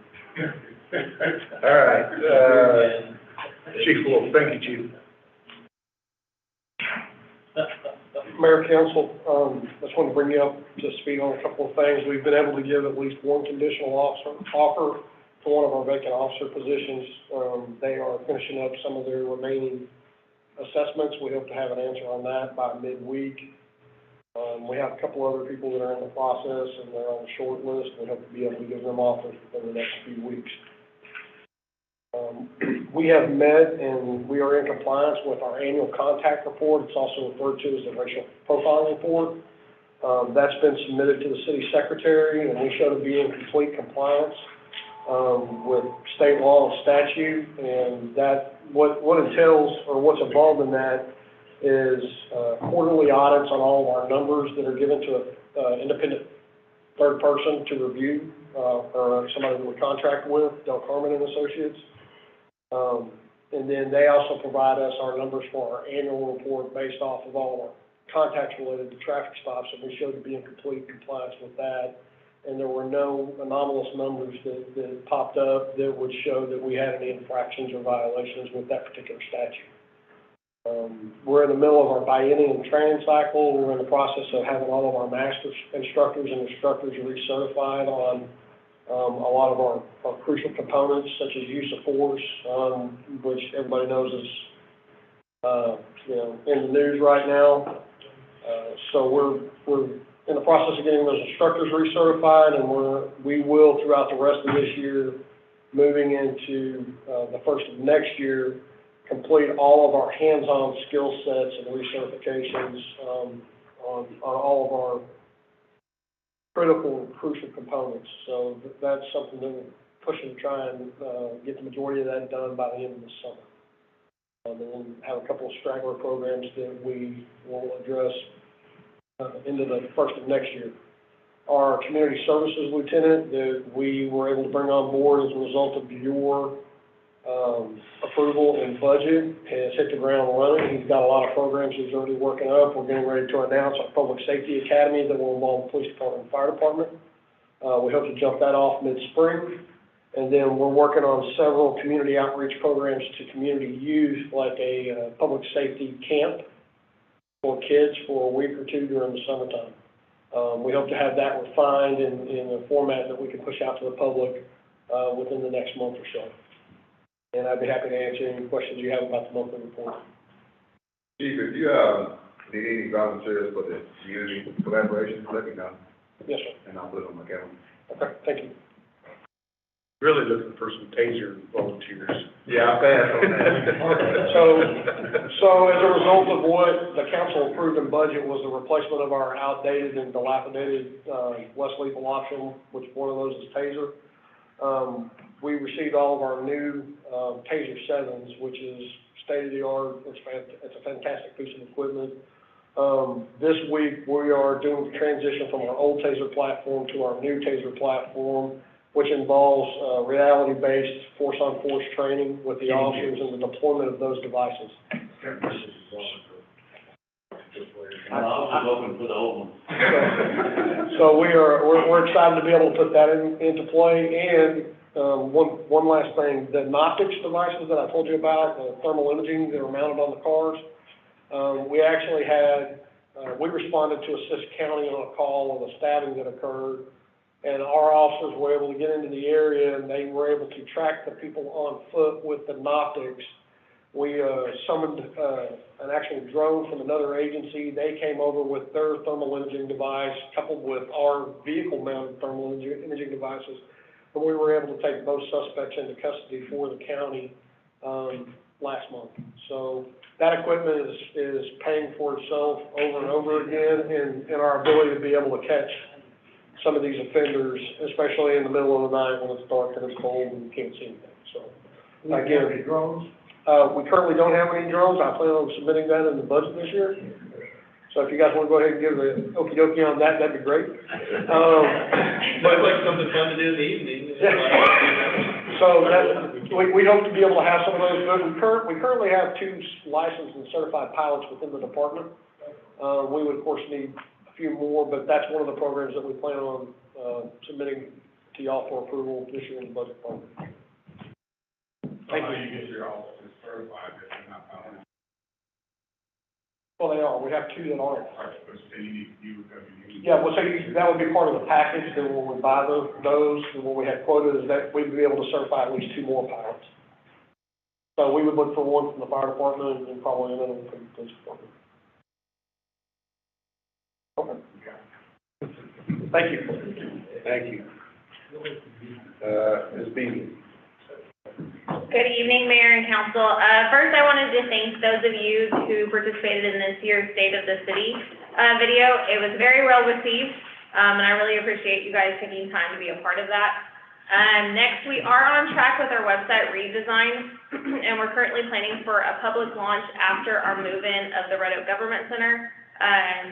All right, Chief Wolf, thank you, Chief. Mayor, Council, I just wanted to bring you up to speed on a couple of things. We've been able to give at least one conditional offer to one of our vacant officer positions. They are finishing up some of their remaining assessments. We hope to have an answer on that by midweek. We have a couple other people that are in the process, and they're on the short list. We hope to be able to give them offers within the next few weeks. We have met and we are in compliance with our annual contact report. It's also referred to as the racial profiling report. That's been submitted to the city secretary, and we show to be in complete compliance with state law and statute. And that what entails, or what's involved in that, is quarterly audits on all of our numbers that are given to an independent third person to review, or somebody that we contract with, Del Carmen and Associates. And then they also provide us our numbers for our annual report based off of all of our contacts related to traffic stops, and we showed to be in complete compliance with that. And there were no anomalous numbers that popped up that would show that we had any infractions or violations with that particular statute. We're in the middle of our biennium training cycle. We're in the process of having all of our master instructors and instructors recertified on a lot of our crucial components, such as use of force, which everybody knows is, in the news right now. So we're in the process of getting those instructors recertified, and we will, throughout the rest of this year, moving into the first of next year, complete all of our hands-on skill sets and recertifications on all of our critical and crucial components. So that's something that we're pushing to try and get the majority of that done by the end of the summer. And then have a couple of straggler programs that we will address into the first of next year. Our community services lieutenant that we were able to bring on board as a result of your approval and budget has hit the ground running. He's got a lot of programs he's already working up. We're getting ready to announce our Public Safety Academy that will involve the police department and fire department. We hope to jump that off mid-spring. And then we're working on several community outreach programs to community youth, like a public safety camp for kids for a week or two during the summertime. We hope to have that refined in a format that we can push out to the public within the next month or so. And I'd be happy to answer any questions you have about the monthly report. Chief, if you need any volunteers for the community collaboration, let me know. Yes, sir. And I'll put it on my calendar. Okay, thank you. Really looking for some TASER volunteers. Yeah, I'll pass on that. So as a result of what the council approved in budget was the replacement of our outdated and dilapidated less lethal option, which one of those is TASER. We received all of our new TASER 7s, which is state-of-the-art. It's a fantastic piece of equipment. This week, we are doing the transition from our old TASER platform to our new TASER platform, which involves reality-based force-on-force training with the officers and the deployment of those devices. I was hoping for the old one. So we're excited to be able to put that into play. And one last thing, the Noptics devices that I told you about, the thermal imaging that are mounted on the cars, we actually had, we responded to Assist County on a call of a stabbing that occurred, and our officers were able to get into the area, and they were able to track the people on foot with the Noptics. We summoned an actual drone from another agency. They came over with their thermal imaging device, coupled with our vehicle-mounted thermal imaging devices, and we were able to take both suspects into custody for the county last month. So that equipment is paying for itself over and over again in our ability to be able to catch some of these offenders, especially in the middle of the night when it's dark and it's cold and you can't see anything. So again, drones? We currently don't have any drones. I plan on submitting that in the budget this year. So if you guys want to go ahead and give the okie dokie on that, that'd be great. But like something fun to do in the evening. So We hope to be able to have some of those, but we currently have 2 licensed and certified pilots within the department. We would, of course, need a few more, but that's one of the programs that we plan on, submitting to y'all for approval this year in the budget program. Thank you. You get your officers certified, if they're not found. Well, they are. We have 2 that are. You. Yeah, well, so that would be part of the package, then when we buy those, and what we had quoted is that we'd be able to certify at least 2 more pilots. So we would look for one from the fire department and probably another one from the police department. Okay. Thank you. Thank you. Ms. Beebe. Good evening, Mayor and Council. First, I wanted to thank those of you who participated in this year's State of the City video. It was very well received, and I really appreciate you guys taking time to be a part of that. Next, we are on track with our website redesign, and we're currently planning for a public launch after our move-in of the Red Oak Government Center.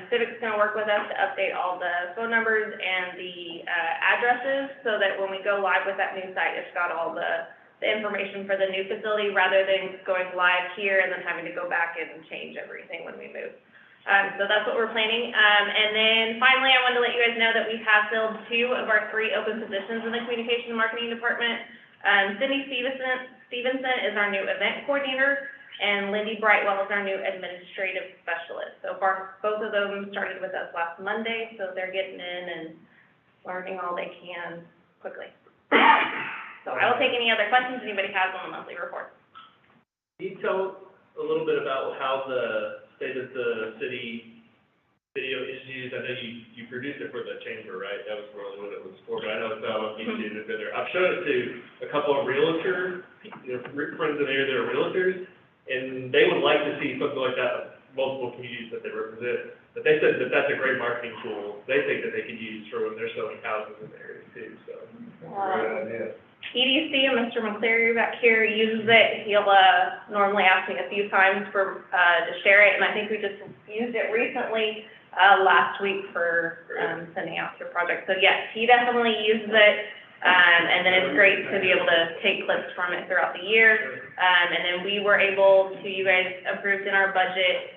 Civic's going to work with us to update all the phone numbers and the addresses so that when we go live with that new site, it's got all the information for the new facility rather than going live here and then having to go back and change everything when we move. So that's what we're planning. And then finally, I wanted to let you guys know that we have filled 2 of our 3 open positions in the Communication and Marketing Department. Cindy Stevenson is our new event coordinator, and Lindy Brightwell is our new administrative specialist. So far, both of them started with us last Monday, so they're getting in and learning all they can quickly. So I will take any other questions anybody has on the monthly report. Can you tell a little bit about how the State of the City video is used? I know you produced it for the chamber, right? That was really what it was for, but I know it's not on YouTube and there. I've shown it to a couple of realtors, friends of theirs that are realtors, and they would like to see something like that in multiple communities that they represent. But they said that that's a great marketing tool. They think that they could use for when they're selling houses in the area too, so. Great idea. EDC and Mr. McCleary back here uses it. He'll normally ask me a few times for to share it, and I think we just used it recently last week for sending out to a project. So yes, he definitely uses it, and then it's great to be able to take clips from it throughout the year. And then we were able to, you guys approved in our budget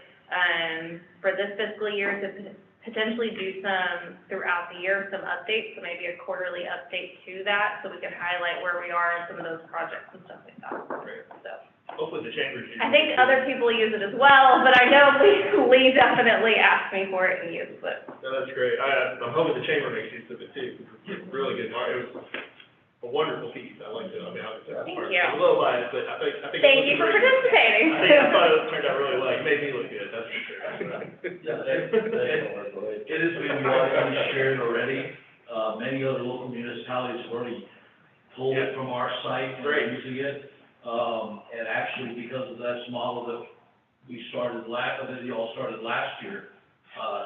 for this fiscal year to potentially do some throughout the year, some updates, so maybe a quarterly update to that, so we can highlight where we are in some of those projects and stuff like that. So hopefully the chamber. I think other people use it as well, but I know Lee definitely asked me for it and uses it. No, that's great. I'm hoping the chamber makes use of it too. It's really good. It was a wonderful piece. I liked it. I mean, Thank you. I'm a little biased, but I think. Thank you for participating. I thought it turned out really well. It made me look good, that's for sure. It has been widely shared already. Many other local municipalities have already pulled it from our site and are using it. And actually, because of that model that we started that you all started last year,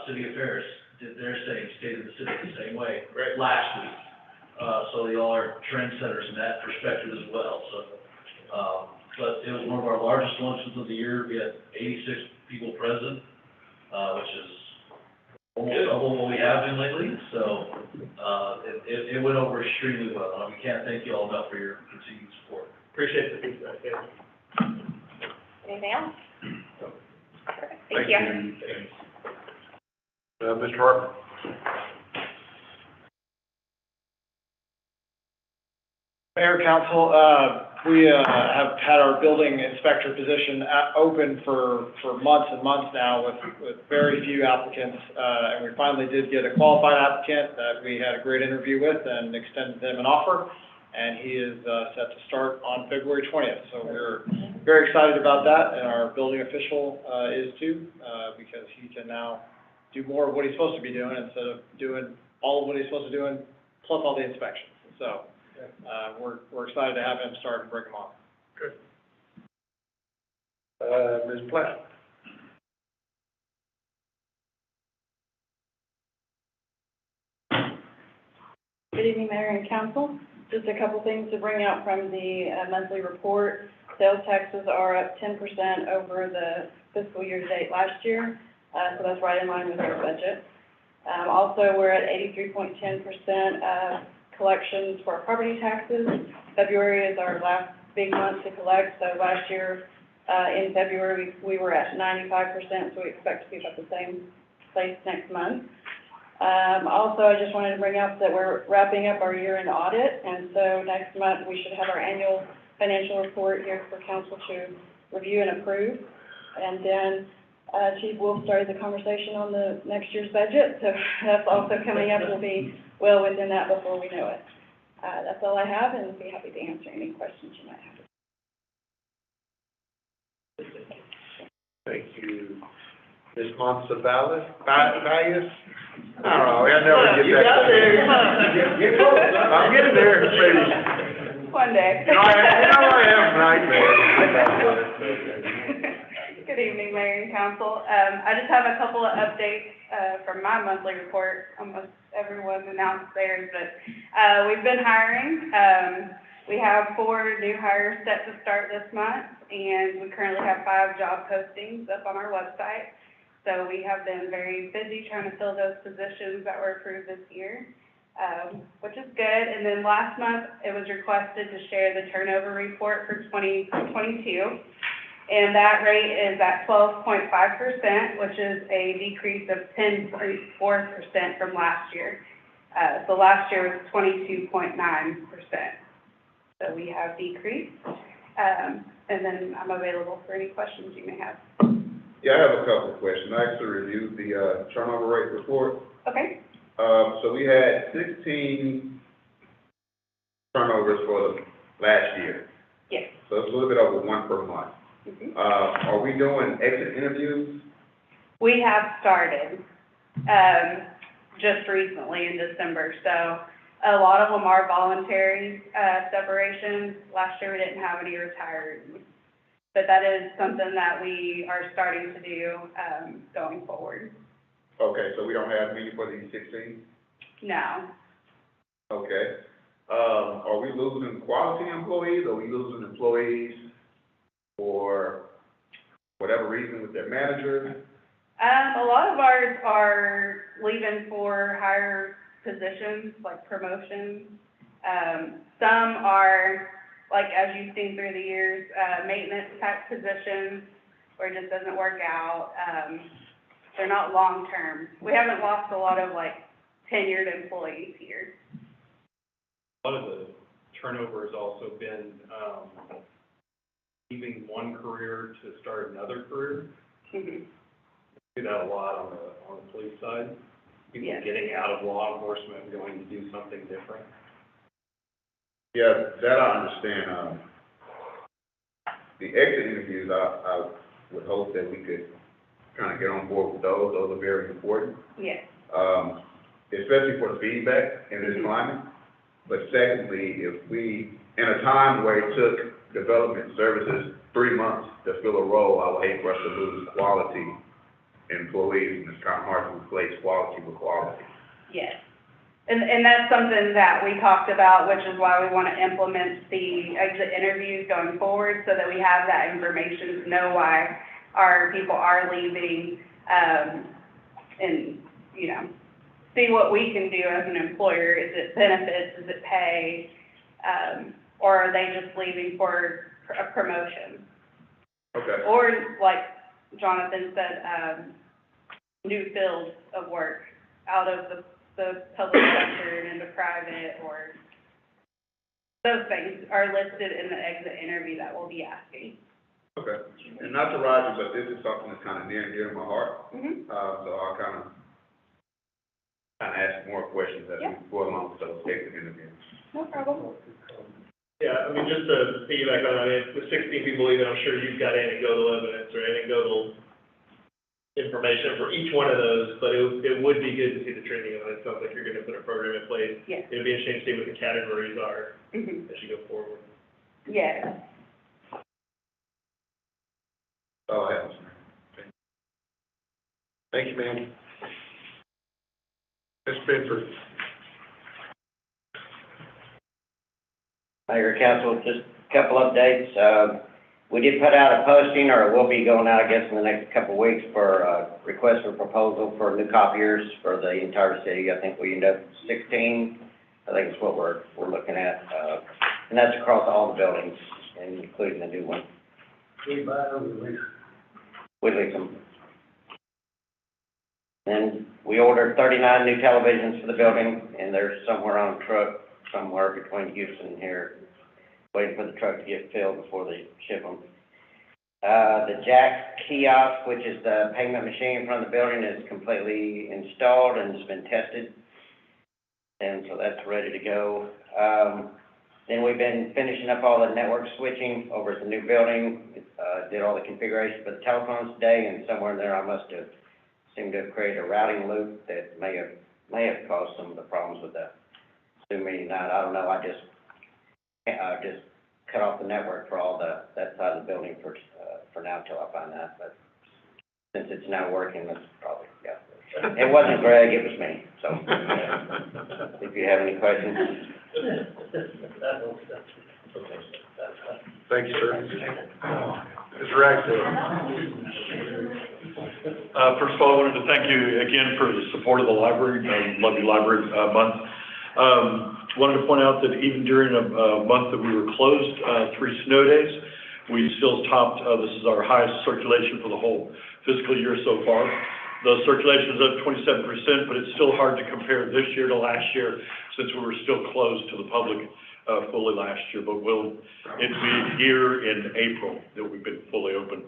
City Affairs did their State of the City the same way last week. So they all are trendsetters in that perspective as well. So, but it was one of our largest luncheons of the year. We had 86 people present, which is almost double what we have been lately. So, it went over extremely well. And we can't thank you all enough for your continued support. Appreciate the feedback. Anything else? Perfect. Thank you. Mr. Hartman. Mayor, Council, we have had our building inspector position open for months and months now with very few applicants, and we finally did get a qualified applicant that we had a great interview with and extended them an offer, and he is set to start on February 20th. So we're very excited about that, and our building official is too, because he can now do more of what he's supposed to be doing instead of doing all of what he's supposed to do, plus all the inspections. So we're excited to have him start and bring him on. Good. Ms. Platt. Good evening, Mayor and Council. Just a couple things to bring out from the monthly report. Sales taxes are up 10% over the fiscal year to date last year, so that's right in line with our budget. Also, we're at 83.10% of collections for property taxes. February is our last big month to collect. So last year, in February, we were at 95%, so we expect to be about the same place next month. Also, I just wanted to bring up that we're wrapping up our year-end audit, and so next month, we should have our annual financial report here for council to review and approve. And then, Chief Wolf started the conversation on the next year's budget, so that's also coming up. We'll be well within that before we know it. That's all I have, and be happy to answer any questions you might have. Thank you. Ms. Monsalve, Valles? I don't know, I never get that. You got there. Get close. I'm getting there, maybe. One day. I am nightmare. Good evening, Mayor and Council. I just have a couple of updates from my monthly report. Almost everyone announced theirs, but we've been hiring. We have 4 new hires set to start this month, and we currently have 5 job postings up on our website. So we have been very busy trying to fill those positions that were approved this year, which is good. And then last month, it was requested to share the turnover report for 2022. And that rate is at 12.5%, which is a decrease of 10.4% from last year. So last year was 22.9%. So we have decreased. And then I'm available for any questions you may have. Yeah, I have a couple of questions. I actually reviewed the turnover rate report. Okay. So we had 16 turnovers for the last year. Yes. So it's a little bit over 1 per month. Mm-hmm. Are we doing exit interviews? We have started, just recently in December, so a lot of them are voluntary, separations. Last year we didn't have any retired, but that is something that we are starting to do, going forward. Okay, so we don't have many for these 16? No. Okay. Are we losing quality employees? Are we losing employees for whatever reason with their managers? A lot of ours are leaving for higher positions, like promotions. Some are, like, as you've seen through the years, maintenance type positions where it just doesn't work out. They're not long-term. We haven't lost a lot of, like, tenured employees here. A lot of the turnover has also been, leaving one career to start another career. Mm-hmm. We do that a lot on the police side. People Yes. getting out of law enforcement and going to do something different. Yeah, that I understand. The exit interviews, I would hope that we could kind of get on board with those. Those are very important. Yes. Especially for the feedback in this climate. But secondly, if we, in a time where it took development services 3 months to fill a role, I would hate for us to lose quality employees, and it's kind of hard to replace quality with quality. Yes. And that's something that we talked about, which is why we want to implement the exit interviews going forward, so that we have that information to know why our people are leaving, and, you know, see what we can do as an employer. Is it benefits? Is it pay? Or are they just leaving for a promotion? Okay. Or, like Jonathan said, new fields of work out of the public sector and into private, or those things are listed in the exit interview that we'll be asking. Okay. And not to rise you, but this is something that's kind of near and dear to my heart. Mm-hmm. So I'll kind of ask more questions as we go along with those exit interviews. No problem. Yeah, I mean, just to piggyback on that, with 16 people leaving, I'm sure you've got anecdotal evidence or anecdotal information for each one of those, but it would be good to see the trending of it. It sounds like you're gonna put a program in place. Yes. It'd be interesting to see what the categories are Mm-hmm. as you go forward. Yes. Oh, I have. Thank you, ma'am. Ms. Benford. Mayor, Council, just a couple updates. We did put out a posting, or it will be going out, I guess, in the next couple of weeks, for a request for proposal for new copiers for the entire city. I think we end up 16. I think it's what we're looking at. And that's across all the buildings including the new one. We buy or we lease? We lease them. And we ordered 39 new televisions for the building, and they're somewhere on a truck, somewhere between Houston and here, waiting for the truck to get filled before they ship them. The Jack kiosk, which is the payment machine in front of the building, is completely installed and has been tested. And so that's ready to go. Then we've been finishing up all the network switching over at the new building. Did all the configuration for the telephones today, and somewhere in there I must have seemed to have created a routing loop that may have caused some of the problems with the Zoom meeting night. I don't know. I just cut off the network for all that side of the building for now till I find out. But since it's now working, that's probably, yeah. It wasn't Greg, it was me. So if you have any questions. Thank you, sir. Mr. Ragsdale. First of all, I wanted to thank you again for the support of the library. I love your library month. Wanted to point out that even during a month that we were closed, 3 snow days, we still topped, this is our highest circulation for the whole fiscal year so far. The circulation is up 27%, but it's still hard to compare this year to last year since we were still closed to the public fully last year. But it'll be here in April that we've been fully open.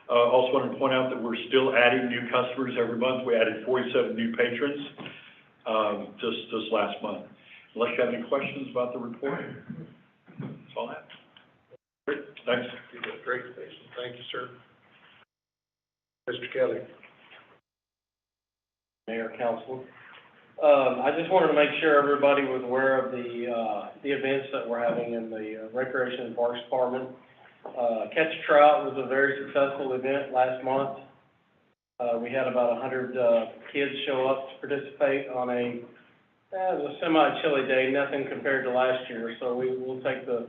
Also wanted to point out that we're still adding new customers every month. We added 47 new patrons just last month. Unless you have any questions about the report, that's all I have. Great, thanks. Great, thank you, sir. Mr. Kelly. Mayor, Council. I just wanted to make sure everybody was aware of the events that we're having in the Recreation and Parks Department. Catch a Trout was a very successful event last month. We had about 100 kids show up to participate on it was a semi-chilly day, nothing compared to last year, so we'll take the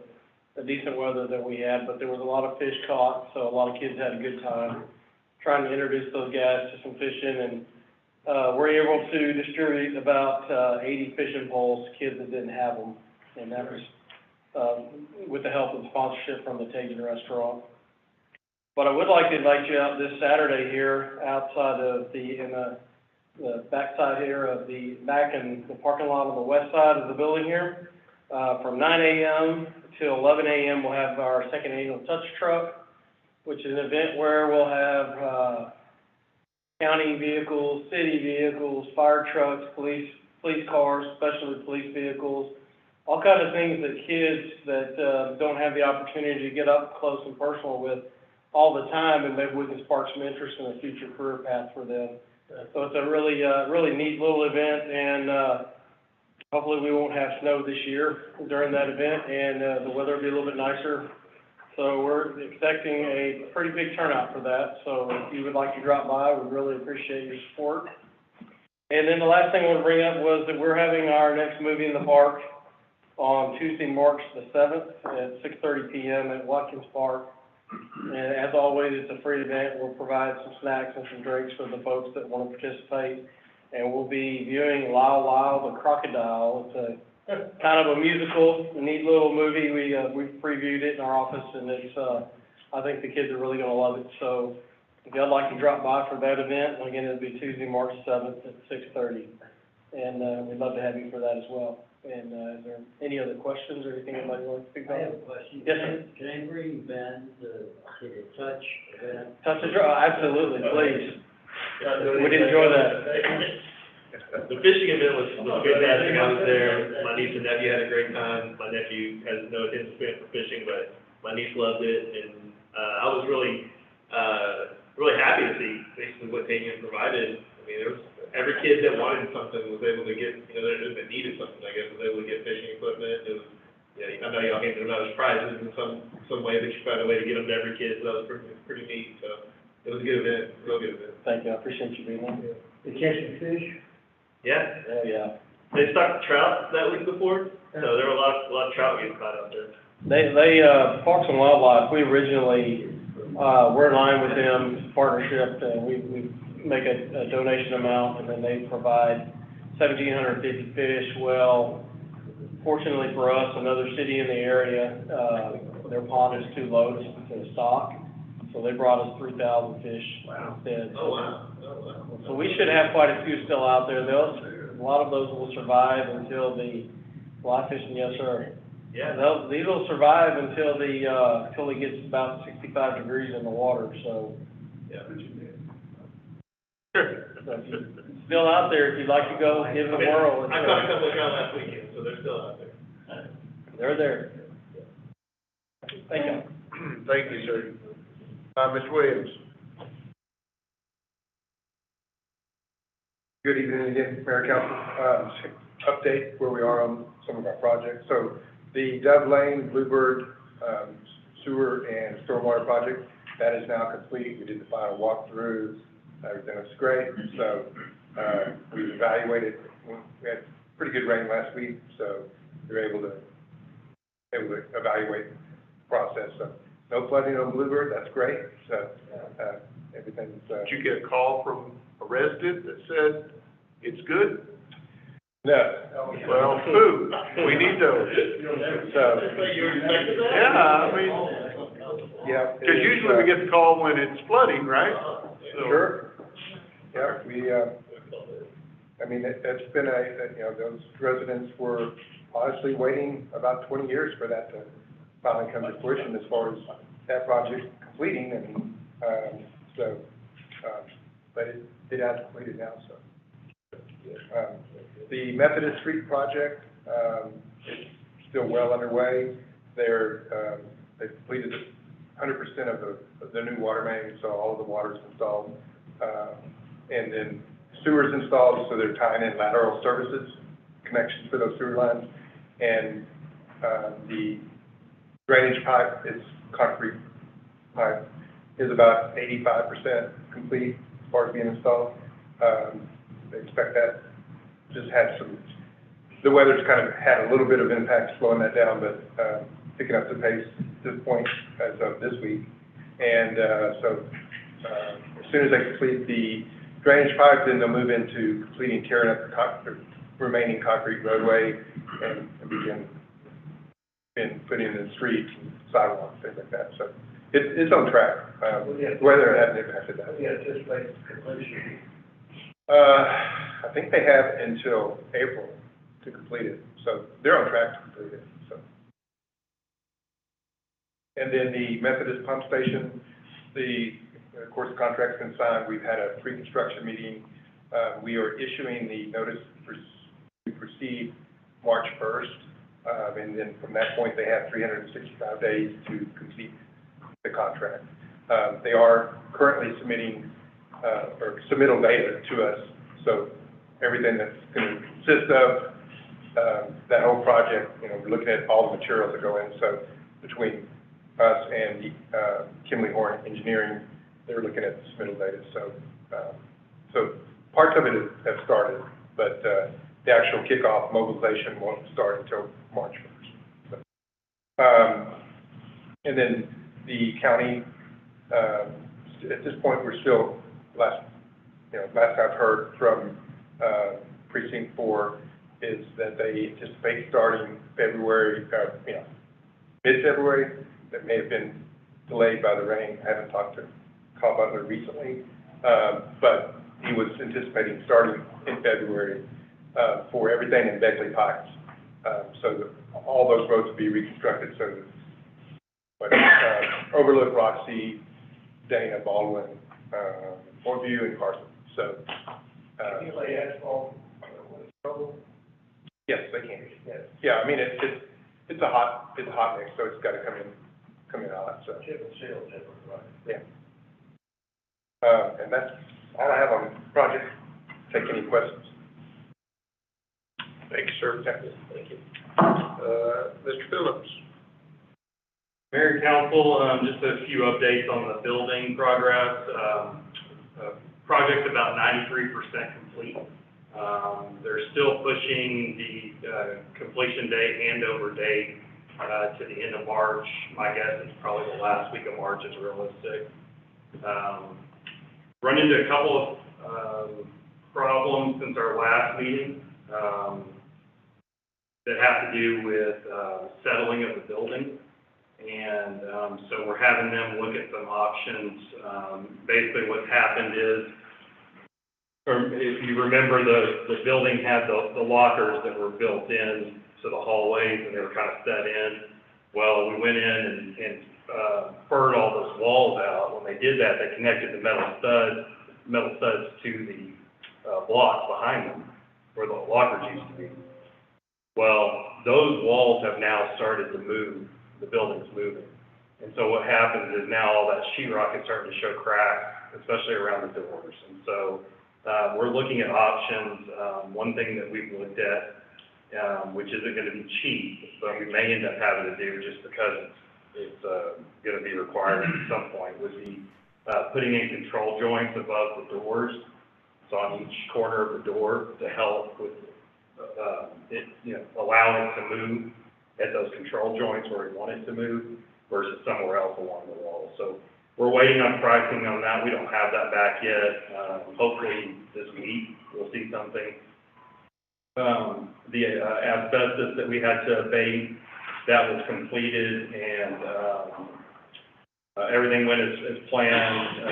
decent weather that we had, but there was a lot of fish caught, so a lot of kids had a good time trying to introduce those guys to some fishing, and we're able to distribute about 80 fishing poles to kids that didn't have them, and that was with the help of sponsorship from the Tajin Restaurant. But I would like to invite you out this Saturday here outside of the backside here of back in the parking lot on the west side of the building here. From 9 a.m. till 11 a.m. we'll have our second annual Touch Truck, which is an event where we'll have county vehicles, city vehicles, fire trucks, police cars, especially police vehicles, all kinds of things that kids that don't have the opportunity to get up close and personal with all the time, and maybe we can spark some interest in a future career path for them. So it's a really neat little event, and hopefully we won't have snow this year during that event, and the weather will be a little bit nicer. So we're expecting a pretty big turnout for that. So if you would like to drop by, we'd really appreciate your support. And then the last thing I want to bring up was that we're having our next movie in the park on Tuesday, March the 7th at 6:30 p.m. at Watkins Park. And as always, it's a free event. We'll provide some snacks and some drinks for the folks that want to participate. And we'll be viewing Lyle Lyle the Crocodile. It's a kind of a musical, neat little movie. We've previewed it in our office, and it's I think the kids are really going to love it. So if y'all like to drop by for that event, again, it'll be Tuesday, March 7th at 6:30. And we'd love to have you for that as well. And is there any other questions or anything anybody wants to speak about? I have a question. Yes, sir. Can I bring Ben to the Touch event? Touch the Draw, absolutely, please. We'd enjoy that. The fishing event was fantastic. I was there. My niece and nephew had a great time. My nephew has no attention span for fishing, but my niece loved it, and I was really happy to see basically what Tajin provided. I mean, there was every kid that wanted something was able to get, that needed something, I guess, was able to get fishing equipment. It was, I know y'all handed them out as prizes in some way, but you found a way to get them to every kid, so that was pretty neat. So it was a good event, real good event. Thank you, I appreciate you being there. You catching fish? Yeah. Oh, yeah. They stocked trout that week before, so there were a lot of trout getting caught out there. They Parks and Wildlife, we originally, we're in line with them, partnership, and we make a donation amount, and then they provide 1,750 fish. Well, fortunately for us, another city in the area, their pond is too low to stock, so they brought us 3,000 fish instead. Oh, wow. So we should have quite a few still out there. A lot of those will survive until the fly fishing, yes, sir. Yeah. These will survive until it gets about 65 degrees in the water, so. Yeah. So if you're still out there, if you'd like to go, give it a whirl. I caught a couple of trout last weekend, so they're still out there. They're there. Thank you. Thank you, sir. Mr. Williams? Good evening again, Mayor Council. Update where we are on some of our projects. So the Dove Lane, Bluebird, sewer and stormwater project, that is now complete. We did the final walkthrough. Everything looks great. So, we've evaluated. We had pretty good rain last week, so we were able to evaluate the process. So no flooding on Bluebird. That's great. So, everything's, Did you get a call from a resident that said it's good? no. Well, food, we need those. So, Yeah, I mean, yeah. because usually we get the call when it's flooding, right? So- Sure. Yeah, I mean, it's been those residents were honestly waiting about 20 years for that to finally come to fruition as far as that project completing, and, but it has completed now, so. The Methodist Street project, is still well underway. They've completed 100% of the new water main, so all of the water's installed. And then sewers installed, so they're tying in lateral services, connections for those sewer lines. And, the drainage pipe, it's concrete pipe, is about 85% complete as far as being installed. They expect that, just had the weather's kind of had a little bit of impact slowing that down, but, picking up the pace at this point as of this week. And, as soon as they complete the drainage pipe, then they'll move into completing tearing up the remaining concrete roadway and begin putting in the streets and sidewalks, things like that. So it's on track. Weather hasn't impacted that. Yeah, just like completion. I think they have until April to complete it, so they're on track to complete it, so. And then the Methodist pump station, of course, the contract's been signed. We've had a pre-construction meeting. We are issuing the notice to proceed March 1st. And then from that point, they have 365 days to complete the contract. They are currently submitting, or submittal data to us. So everything that's going to consist of, that whole project, we're looking at all the materials that go in. So between us and the, Kimley Horn Engineering, they're looking at the submittal data. So parts of it have started, but, the actual kickoff mobilization won't start until March 1st. And then the county, at this point, we're still, last I've heard from, Precinct 4 is that they anticipate starting February, mid-February. That may have been delayed by the rain. I haven't talked to Carl Butler recently, but he was anticipating starting in February, for everything in Beckley Pines. So that all those roads will be reconstructed, so that, Overlook, Roxy, Dana, Baldwin, Moreview, and Carson. So, Can you lay asphalt? yes, they can. Yeah, I mean, it's a hot mix, so it's got to come in hot, so. Chip and seal, right? Yeah. And that's all I have on the project. Take any questions. Thank you, sir. Thank you. Mr. Phillips? Mayor and Council, just a few updates on the building progress. Project's about 93% complete. They're still pushing the completion date, handover date, to the end of March. My guess is probably the last week of March is realistic. Run into a couple of problems since our last meeting that have to do with settling of the building. And, so we're having them look at some options. Basically what's happened is, if you remember, the building had the lockers that were built in to the hallways, and they were kind of set in. Well, we went in and furred all those walls out. When they did that, they connected the metal studs to the blocks behind them, where the lockers used to be. Well, those walls have now started to move. The building's moving. And so what happens is now all that sheetrock is starting to show cracks, especially around the doors. And so we're looking at options. One thing that we've looked at, which isn't going to be cheap, but we may end up having to do just because it's going to be required at some point, would be putting in control joints above the doors, so on each corner of the door, to help with allowing it to move at those control joints where we want it to move versus somewhere else along the wall. So we're waiting on pricing on that. We don't have that back yet. Hopefully this week we'll see something. The asbestos that we had to abate, that was completed, and everything went as planned.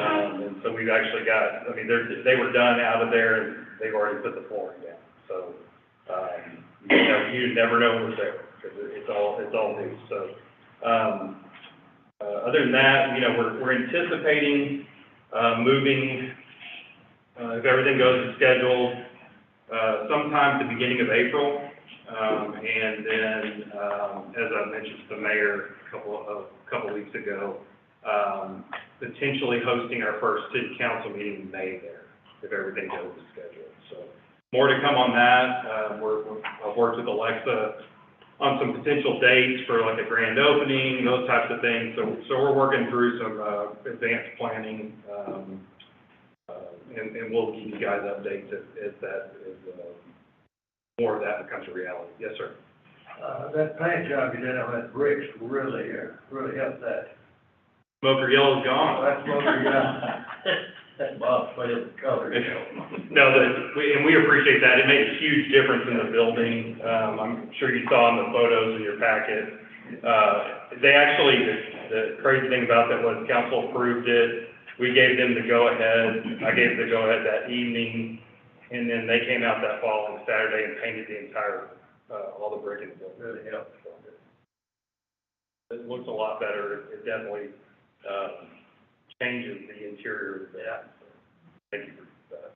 And so we've actually got, they were done out of there, and they've already put the flooring down. So you never know what's there, because it's all new. So other than that, we're anticipating moving, if everything goes as scheduled, sometime at the beginning of April. And then, as I mentioned to the mayor a couple weeks ago, potentially hosting our first city council meeting in May there, if everything goes as scheduled. So more to come on that. I've worked with Alexa on some potential dates for like a grand opening, those types of things. So we're working through some advanced planning, and we'll give you guys updates as more of that becomes a reality. Yes, sir. That paint job you did on that bricks really helped that. Smoker yellow's gone. That's smoker yellow. That Bob's favorite color. No, and we appreciate that. It made a huge difference in the building. I'm sure you saw in the photos in your packet. They actually, the crazy thing about that was council approved it. We gave them the go-ahead. I gave the go-ahead that evening, and then they came out that following Saturday and painted the entire, all the brick in the building. Really helped. It looks a lot better. It definitely changes the interior of the building. So thank you for that.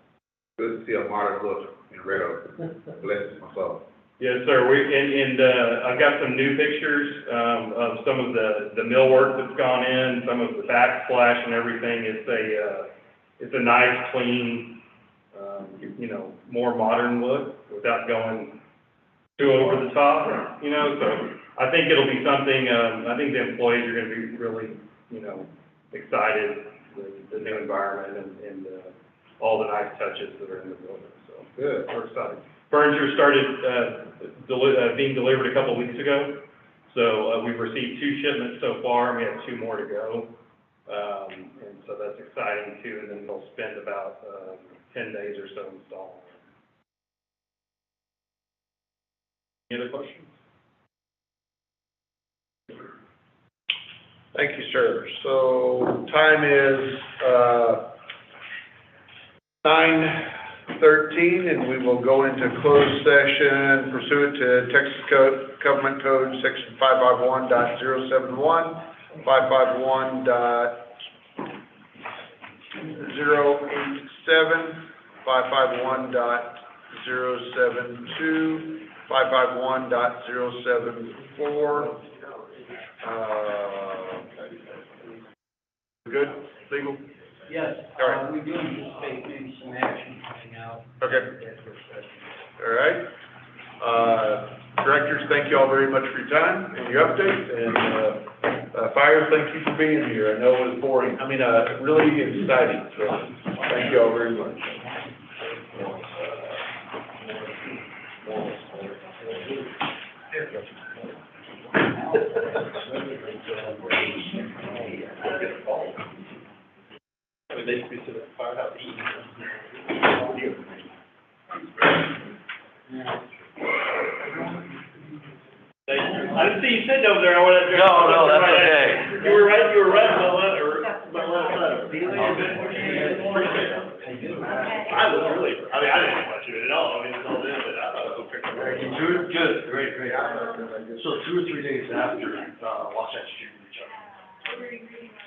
Good to see a modern look in Red Oak. Bless my soul. Yes, sir. I've got some new pictures of some of the millwork that's gone in, some of the backsplash and everything. It's a nice, clean, more modern look without going too over the top, So I think it'll be something. I think the employees are going to be really, excited with the new environment and all the nice touches that are in the building. So good. We're excited. Furniture started being delivered a couple weeks ago, so we've received 2 shipments so far, and we have 2 more to go, and so that's exciting too. And then they'll spend about 10 days or so installing. Any other questions? Thank you, sir. So time is 9:13, and we will go into closed session pursuant to Texas Government Code Section 551.071, 551.087, 551.072, 551.074. Good, legal? Yes, All right. we do anticipate maybe some action coming out. Okay. All right. Directors, thank you all very much for your time and your updates, and Fire, thank you for being here. I know it was boring, really exciting, so thank you all very much. They used to be sitting at the firehouse eating. Thank you. I didn't see you sitting over there, I went up there. No, that's Right. okay. You were right my left, or my left side. Appreciate it. I was really, I mean, I didn't want to do it at all, I mean, it's all this, but I thought it was pretty good. Good, great. So 2 or 3 days after, Wasatch Street reached out.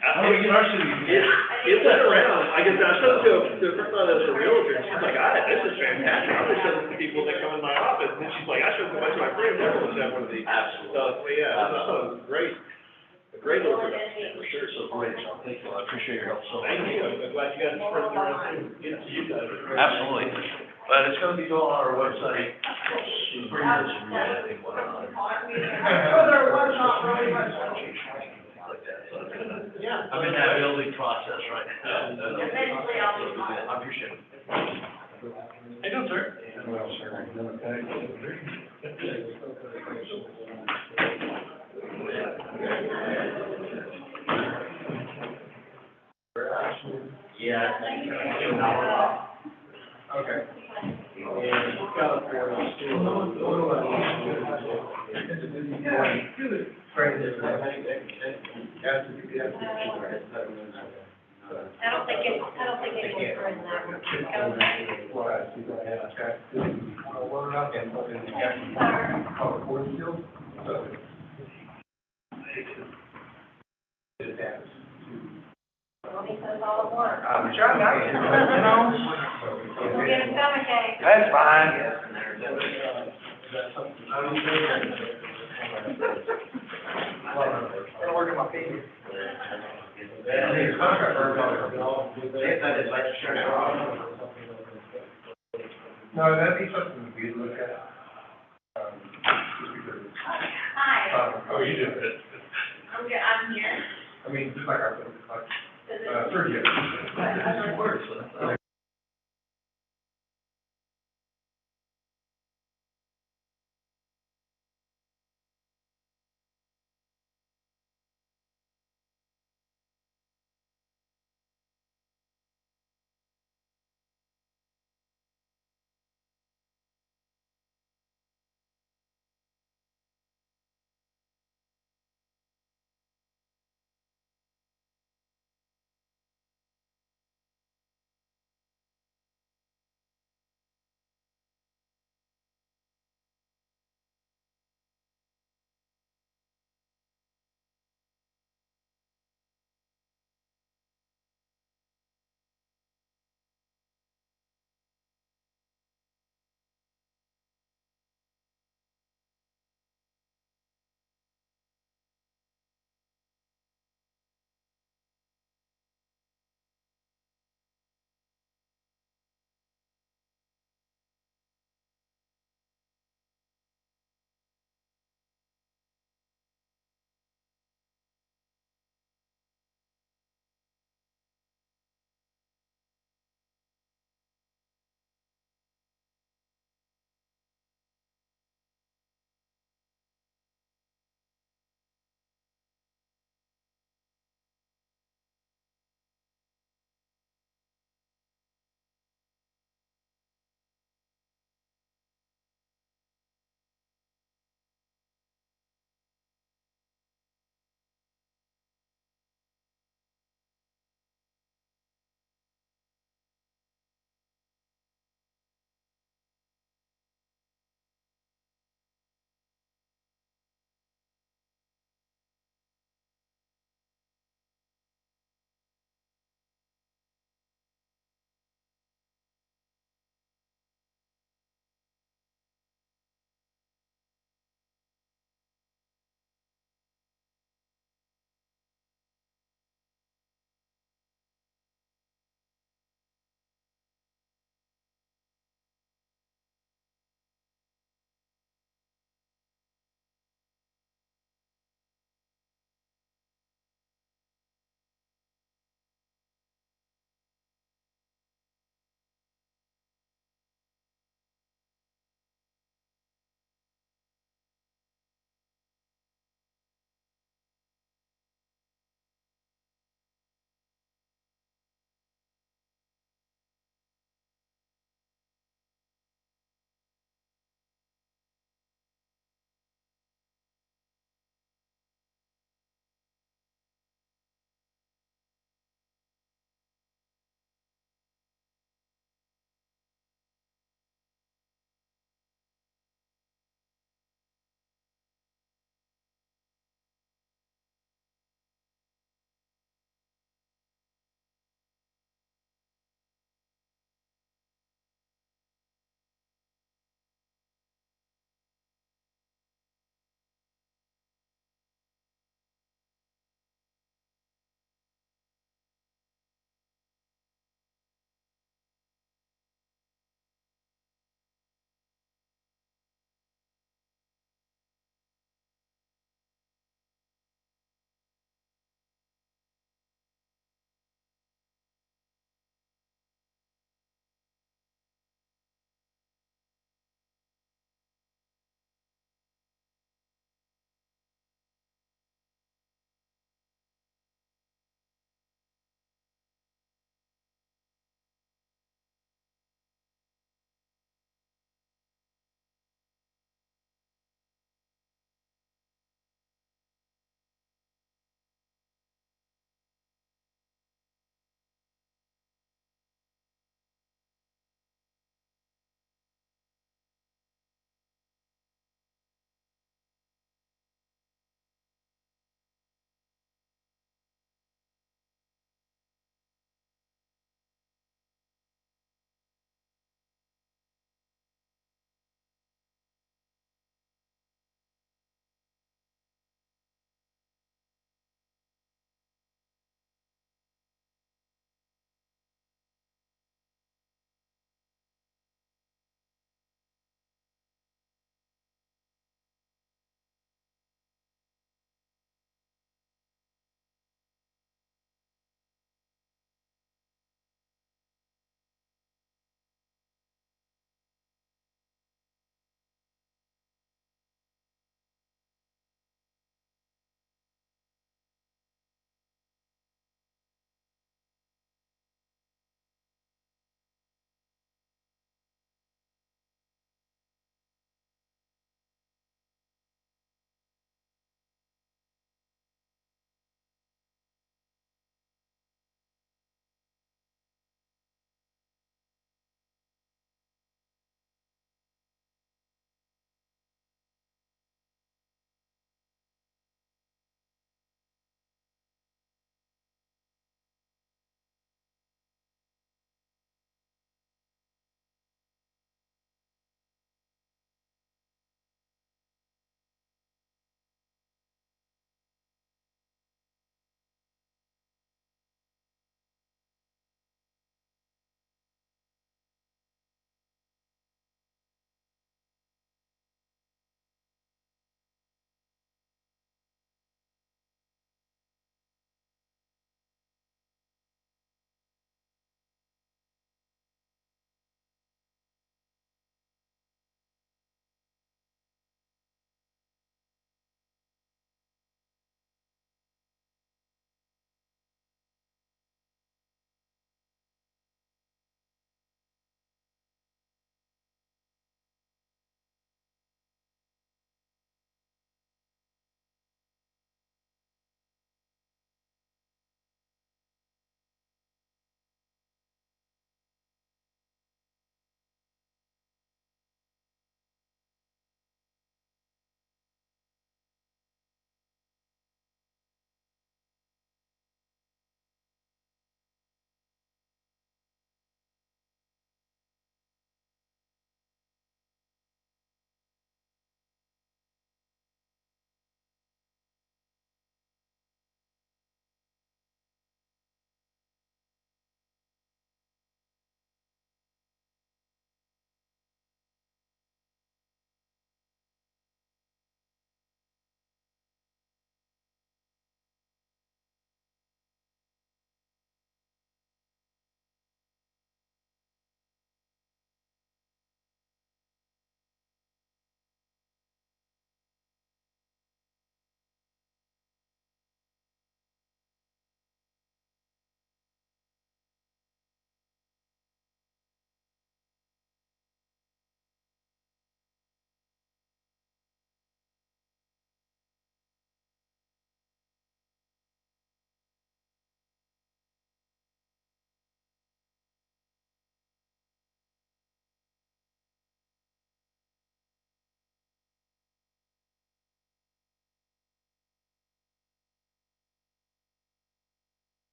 I mean, it went around, I guess, I showed it to a friend of mine that's a realtor, and she's like, this is fantastic, I'm gonna show this to people that come in my office, and then she's like, I showed it to a bunch of my friends, everyone should have one of these. Absolutely. So, yeah, I thought it was great, a great little production, for sure, So great, Sean, thank you, I appreciate your help so much. thank you, I'm glad you got to spread it around too, get to you guys. Absolutely. But it's gonna be going on our website, pretty much, I think, what, Yeah. I'm in that building process right now. Eventually I'll be fine. I appreciate it. How you doing, sir? Yeah. Okay. I don't think it was in that one. Well, he says all at once. I'm trying not to, you know. We'll get a stomachache. That's fine. Gotta work on my fingers. No, that'd be something we'd look at. Just because, Hi, oh, you did it. I'm good, I'm here. I mean, just like our, Does it- for you. It works.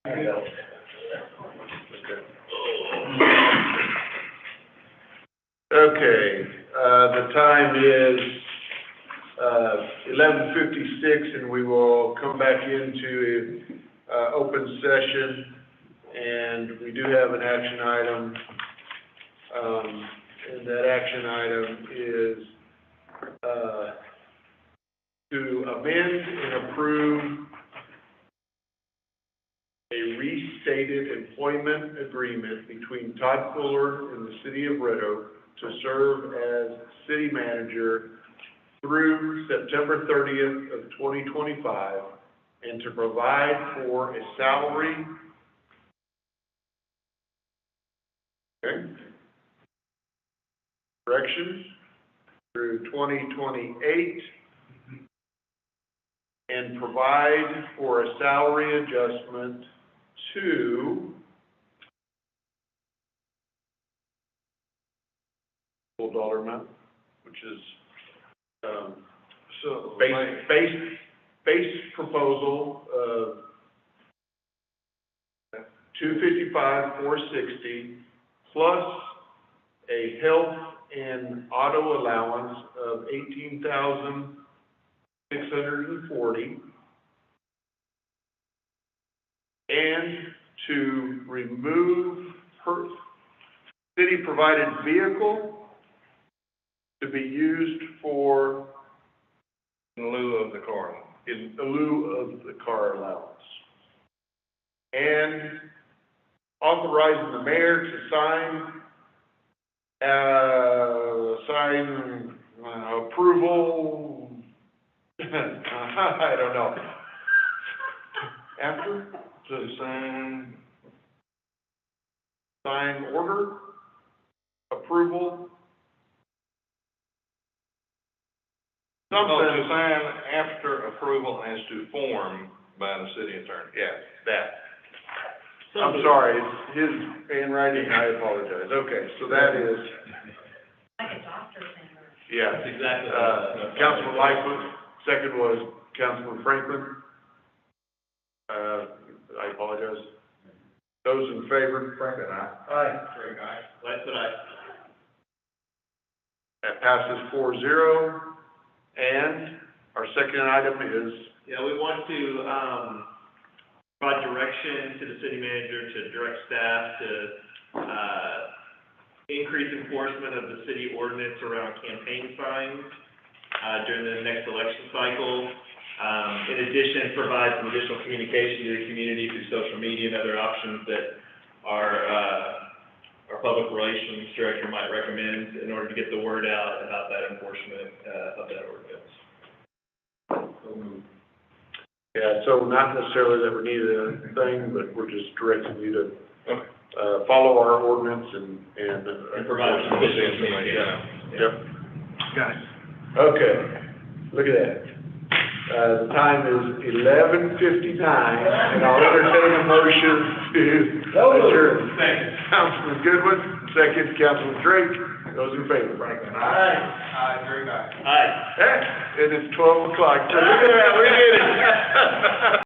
Okay, the time is, 11:56, and we will come back into, open session. And we do have an action item, and that action item is, to amend and approve a restated employment agreement between Todd Fuller and the city of Red Oak to serve as city manager through September 30th of 2025, and to provide for a salary. Okay. Corrections through 2028, and provide for a salary adjustment to full dollar amount, which is, base proposal of $255,460 plus a health and auto allowance of $18,640, and to remove her city-provided vehicle to be used for, In lieu of the car. in lieu of the car allowance. And authorizing the mayor to sign approval, I don't know. After, to sign order, approval. No, to sign after approval as to form by the city attorney. Yeah, that. I'm sorry, it's his handwriting, I apologize. Okay, so that is, Like a doctor's finger. yeah. That's exactly. Councilman Lightfoot, second was Councilman Franklin. I apologize. Those in favor? Franklin, aye. Aye. Lightfoot, aye. That passes 4-0. And our second item is, Yeah, we want to, provide direction to the city manager, to direct staff to, increase enforcement of the city ordinance around campaign signs, during the next election cycle. In addition, provide some additional communication to the community through social media and other options that our public relations director might recommend in order to get the word out about that enforcement, of that ordinance. yeah, so not necessarily that we need a thing, but we're just directing you to, follow our ordinance and. And provide some additional information. Yep. Got it. Okay, look at that. The time is 11:59, and I'll entertain a motion to adjourn. Councilman Goodwin, second, Councilman Drake, those in favor, Franklin, aye. Aye, Drake, aye. Aye. And it's 12 o'clock, so look at that, we did it.